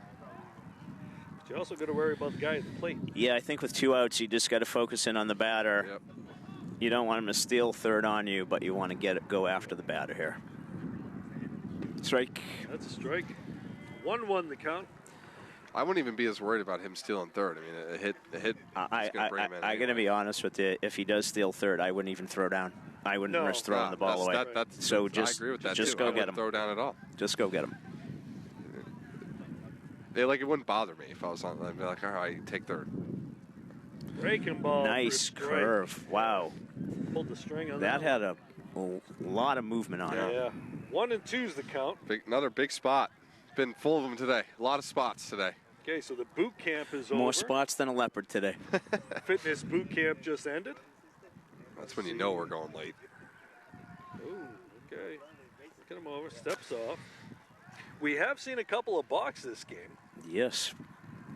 But you also got to worry about the guy at the plate. Yeah, I think with 2 outs, you just got to focus in on the batter. Yep. You don't want him to steal third on you, but you want to go after the batter here. Strike. That's a strike. 1-1 the count. I wouldn't even be as worried about him stealing third. I mean, a hit is going to bring him in. I'm going to be honest with you. If he does steal third, I wouldn't even throw down. I wouldn't risk throwing the ball away. I agree with that. Just go get him. Throw down at all. Just go get him. It wouldn't bother me if I was on. I'd be like, all right, take third. Breaking ball. Nice curve. Wow. Pulled the string on that. Had a lot of movement on it. Yeah. 1 and 2's the count. Another big spot. Been full of them today. A lot of spots today. Okay, so the boot camp is over. More spots than a leopard today. Fitness boot camp just ended. That's when you know we're going late. Ooh, okay. Get him over. Steps off. We have seen a couple of balks this game. Yes.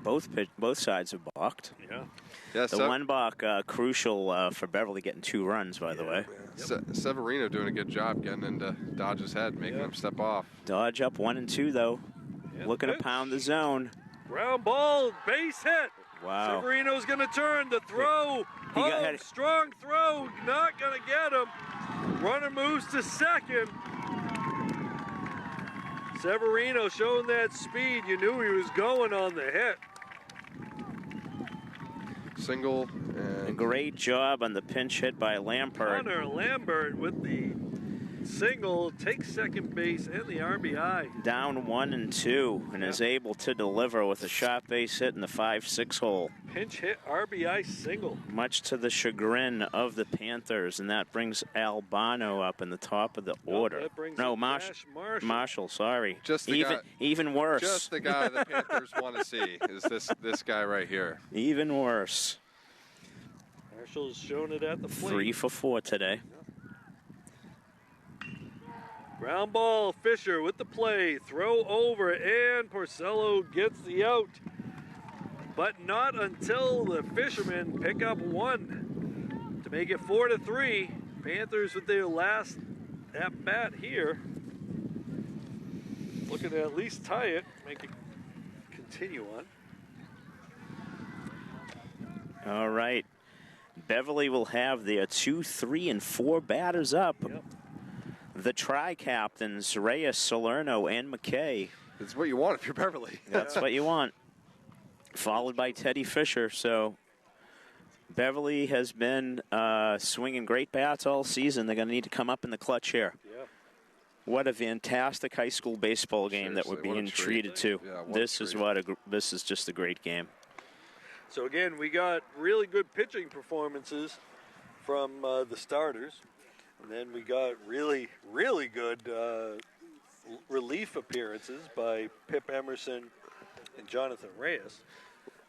Both sides have balked. Yeah. The one balk crucial for Beverly getting 2 runs, by the way. Yep. Severino doing a good job getting into Dodge's head, making him step off. Dodge up 1 and 2, though. Looking to pound the zone. Ground ball, base hit. Wow. Severino's going to turn. The throw. Strong throw. Not going to get him. Runner moves to second. Severino showing that speed. You knew he was going on the hit. Single. A great job on the pinch hit by Lampert. Connor Lambert with the single, takes second base and the RBI. Down 1 and 2 and is able to deliver with a shot base hit in the 5-6 hole. pinch hit RBI single. Much to the chagrin of the Panthers, and that brings Albano up in the top of the order. That brings No, up Marshall, sorry. Just the guy, even worse. Just the guy the Panthers want to see is this guy right here. Even worse. Marshall's shown it at the plate. 3 for 4 today. Ground ball, Fisher with the play. Throw over, and Porcello gets the out. But not until the Fishermen pick up 1 to make it 4-3. Panthers with their last at bat here. Looking to at least tie it, make it continue on. All right. Beverly will have their 2, 3, and 4 batters up. Yep. The tri-captains, Reyes, Salerno, and McKay. It's what you want if you're Beverly. That's what you want. Followed by Teddy Fisher. So Beverly has been swinging great bats all season. They're going to need to come up in the clutch here. Yeah. What a fantastic high school baseball game that we're being treated to. Yeah, this is just a great game. So again, we got really good pitching performances from the starters. And then we got really, really good relief appearances by Pip Emerson and Jonathan Reyes.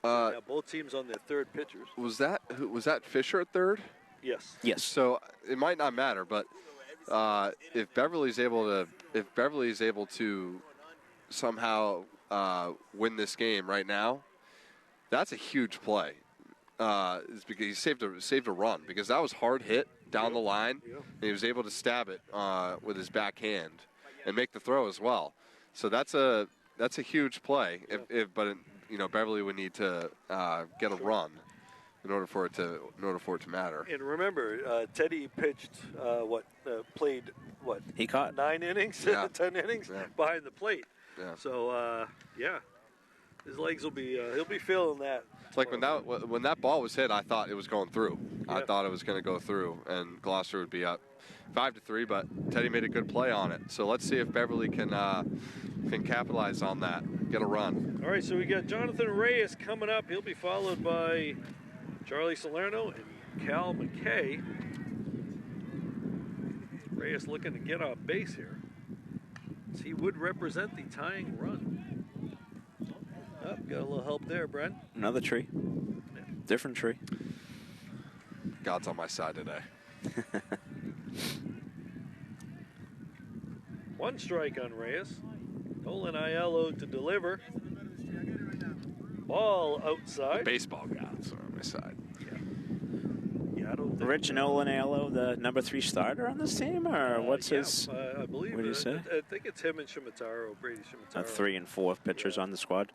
Now both teams on their third pitchers. Was that Fisher at third? Yes. Yes. So it might not matter, but if Beverly's able to somehow win this game right now, that's a huge play. It's because he saved a run, because that was hard hit down the line, and he was able to stab it with his backhand and make the throw as well. So that's a huge play. But Beverly would need to get a run in order for it to matter. And remember, Teddy pitched played what? He caught 9 innings, 10 innings behind the plate. Yeah. So his legs will be he'll be feeling that. It's like when that ball was hit, I thought it was going through. I thought it was going to go through, and Gloucester would be up 5-3. But Teddy made a good play on it. So let's see if Beverly can capitalize on that, get a run. All right, so we got Jonathan Reyes coming up. He'll be followed by Charlie Salerno and Cal McKay. Reyes looking to get off base here. So he would represent the tying run. Oh, got a little help there, Brent. Another tree. Yeah. Different tree. God's on my side today. 1 strike on Reyes. Nolan Aiello to deliver. Ball outside. Baseball gods are on my side. Yeah, I don't think Rich Nolan Aiello, the number 3 starter on this team, or what's his? I believe. What do you say? I think it's him and Shimataro, Brady Shimataro. 3 and 4 pitchers on the squad.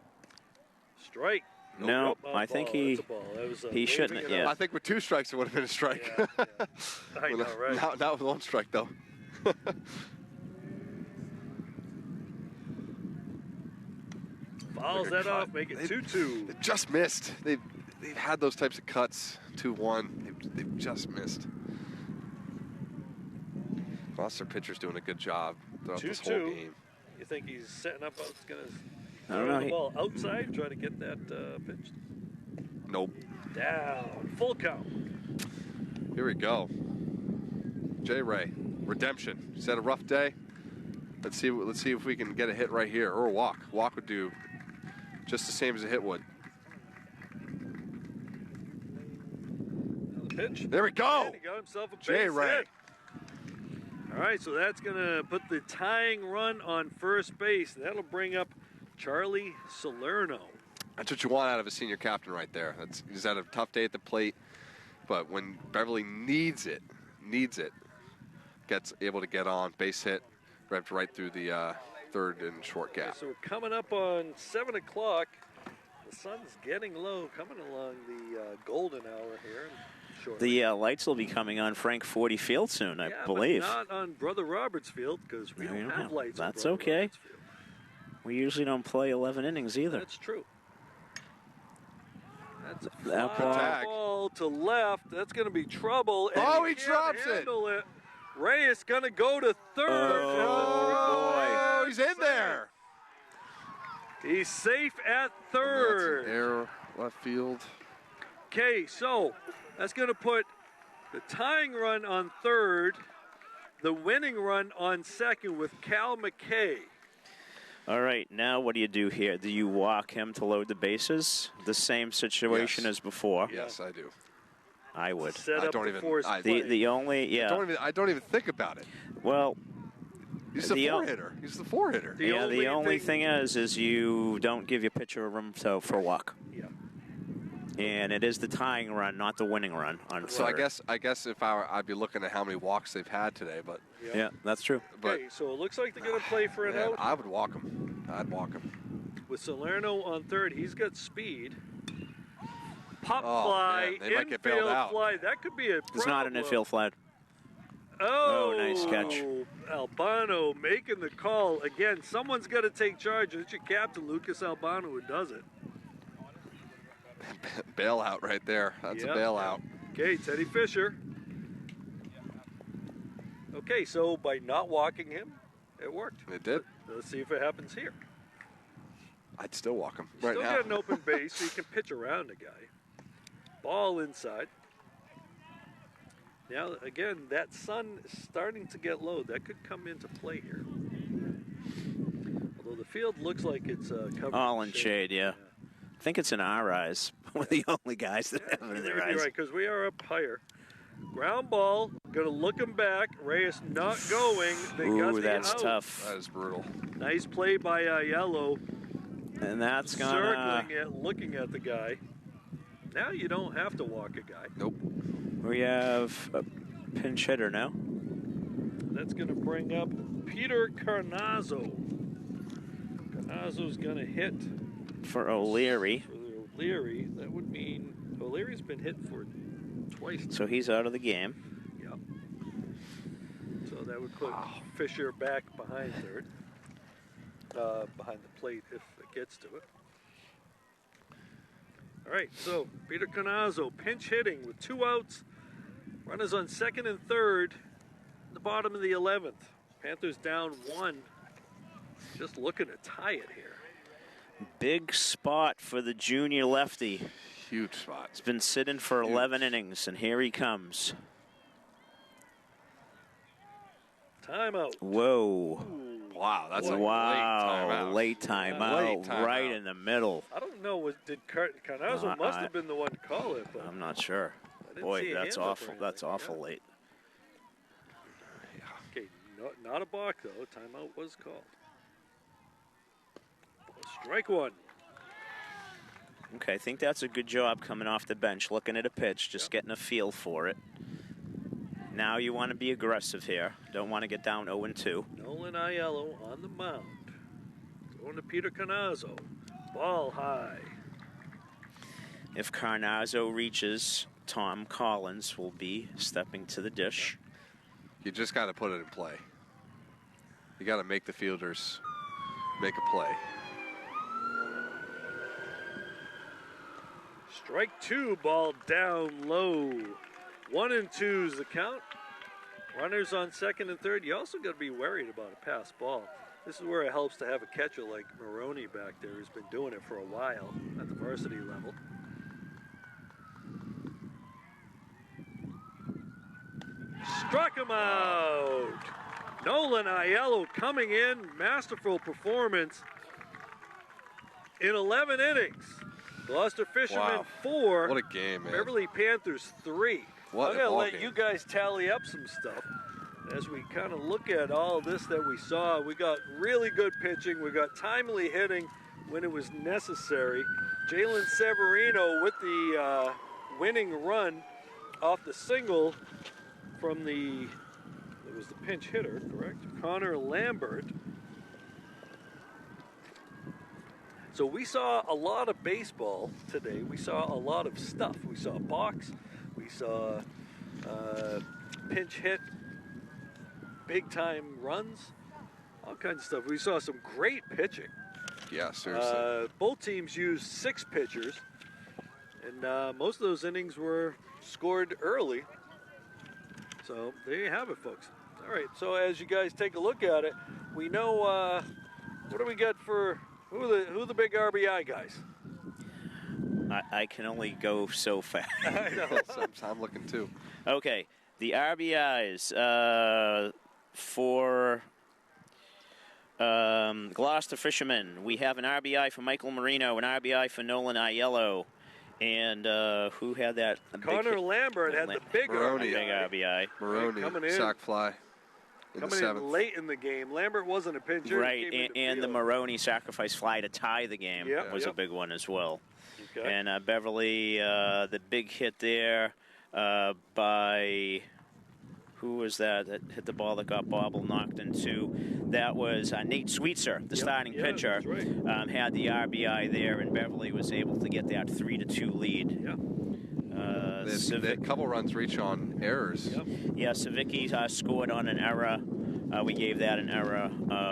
Strike. No, I think he shouldn't. Yeah. I think with 2 strikes it would have been a strike. Yeah. I know, right? Not with 1 strike though. Fouls that off, make it 2-2. They just missed. They've had those types of cuts. 2-1. They've just missed. Gloucester pitcher's doing a good job throughout this whole game. You think he's setting up? It's gonna. I don't know. The ball outside, try to get that pitch. Nope. Down. Full count. Here we go. J. Ray, redemption. He's had a rough day. Let's see if we can get a hit right here, or a walk. Walk would do just the same as a hit would. Another pitch. There we go. And he got himself a base J. Ray. hit. All right, so that's going to put the tying run on first base. That'll bring up Charlie Salerno. That's what you want out of a senior captain right there. He's had a tough day at the plate, but when Beverly needs it, gets able to get on, base hit, right through the third and short gap. Okay, so we're coming up on 7 o'clock. The sun's getting low, coming along the golden hour here. The lights will be coming on Frank 40 Field soon, I believe. But not on Brother Roberts Field, because we don't have lights on That's Brother okay. Roberts Field. We usually don't play 11 innings either. That's true. That's a That fly ball to left. That's going to be trouble. And he drops it. Reyes going to go to third. Oh, he's in there. He's safe at third. That's an error, left field. Okay, so that's going to put the tying run on third, the winning run on second with Cal McKay. All right, now what do you do here? Do you walk him to load the bases? The same situation as before. Yes, I do. I would. Set up the only I don't even think about it. Well, he's the four-hitter. He's the four-hitter. The only thing is you don't give your pitcher a room for a walk. Yeah. And it is the tying run, not the winning run on So third. I guess if I'd be looking at how many walks they've had today, but yeah, that's true. But okay, so it looks like they're going to play for an out. I would walk him. I'd walk him. With Salerno on third, he's got speed. Pop Oh, fly, man, they might get bailed infield out. fly. That could be a problem. It's not an infield fly. Oh, nice catch. Albano making the call. Again, someone's got to take charge. It's your captain, Lucas Albano, who does it. Bailout right there. That's a bailout. Okay, Teddy Fisher. Okay, so by not walking him, it worked. It did. Let's see if it happens here. I'd still walk him You right still now. got an open base, so you can pitch around the guy. Ball inside. Now, again, that sun is starting to get low. That could come into play here. Although the field looks like it's covered All in shade, yeah. I think it's in our eyes. We're the only guys that have it in their eyes. Right, because we are up higher. Ground ball, going to look him back. Reyes not going. They got the that's out. tough. That is brutal. Nice play by Yellow. And that's gonna circling it, looking at the guy. Now you don't have to walk a guy. Nope. We have a pinch hitter now. That's going to bring up Peter Carnazzo. Carnazzo's going to hit for O'Leary. For O'Leary, that would mean O'Leary's been hit for twice. So he's out of the game. Yep. So that would put Fisher back behind third. Behind the plate if it gets to it. All right, so Peter Carnazzo pinch hitting with 2 outs. Runners on second and third. The bottom of the 11th. Panthers down 1. Just looking to tie it here. Big spot for the junior lefty. Huge spot. He's been sitting for 11 innings, and here he comes. Timeout. Whoa. Wow, that's a late timeout. Right in the middle. I don't know. Did Carnazzo must have been the one to call it, but I'm not sure. Boy, that's awful. That's awful late. Okay, not a balk though. Timeout was called. Strike one. Okay, I think that's a good job coming off the bench, looking at a pitch, just getting a feel for it. Now you want to be aggressive here. Don't want to get down 0-2. Nolan Aiello on the mound. Going to Peter Carnazzo. Ball high. If Carnazzo reaches, Tom Collins will be stepping to the dish. You just got to put it in play. You got to make the fielders make a play. Strike 2, ball down low. 1-2 is the count. Runners on second and third. You also got to be worried about a pass ball. This is where it helps to have a catcher like Maroney back there who's been doing it for a while at the varsity level. Struck him out. Nolan Aiello coming in. Masterful performance in 11 innings. Gloucester Fisherman 4. What a game, man. Beverly Panthers 3. What I'm going to let game. you guys tally up some stuff. As we kind of look at all this that we saw, we got really good pitching. We got timely hitting when it was necessary. Jalen Severino with the winning run off the single from it was the pinch hitter, correct? Connor Lambert. So we saw a lot of baseball today. We saw a lot of stuff. We saw box. We saw pinch hit, big time runs, all kinds of stuff. We saw some great pitching. Yeah, seriously. Both teams used 6 pitchers, and most of those innings were scored early. So there you have it, folks. All right, so as you guys take a look at it, we know what do we got for who are the big RBI guys? I can only go so fast. I know. I'm looking too. Okay, the RBIs for Gloucester Fisherman. We have an RBI for Michael Marino, an RBI for Nolan Aiello, and who had that? Connor Lambert had the big RBI. Maroney, coming in. sack fly. Coming in late in the game. Lambert wasn't a pitcher. Right, and the Maroney sacrifice fly to tie the game was a big one as well. Okay. And Beverly, the big hit there by, who was that hit the ball that got Bobble knocked into? That was Nate Sweetser, the starting pitcher. That's right. Had the RBI there, and Beverly was able to get that 3-2 lead. Yeah. They had a couple runs reach on errors. Yep. Yeah, Savicki scored on an error. We gave that an error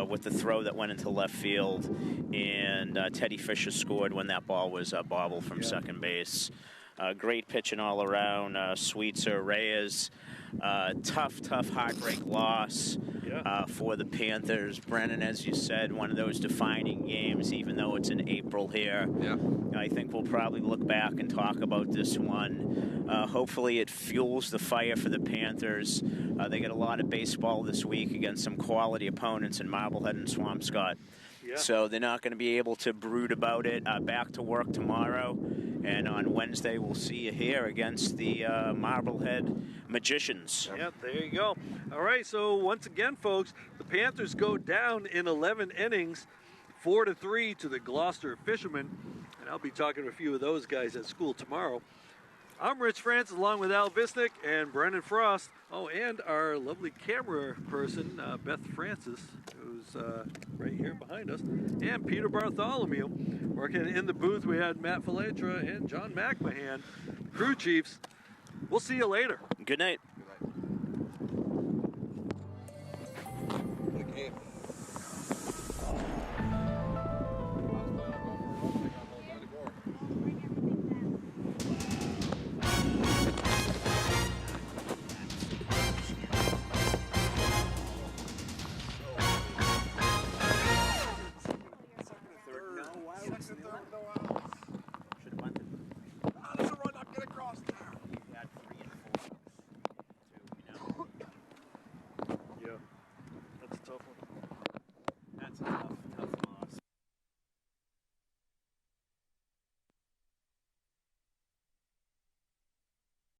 with the throw that went into left field. And Teddy Fisher scored when that ball was bobbled from second base. Great pitching all around. Sweetser, Reyes. Tough heartbreak loss for the Panthers. Brennan, as you said, one of those defining games, even though it's in April here. Yeah. I think we'll probably look back and talk about this one. Hopefully it fuels the fire for the Panthers. They get a lot of baseball this week against some quality opponents in Marblehead and Swampscott. Yeah. So they're not going to be able to brood about it. Back to work tomorrow. And on Wednesday, we'll see you here against the Marblehead Magicians. Yep, there you go. All right, so once again, folks, the Panthers go down in 11 innings, 4-3 to the Gloucester Fishermen. And I'll be talking to a few of those guys at school tomorrow. I'm Rich Francis, along with Al Visnick and Brennan Frost. Oh, and our lovely camera person, Beth Francis, who's right here behind us, and Peter Bartholomew. Working in the booth, we had Matt Faletra and John McMahon, crew chiefs. We'll see you later. Good night. Good night.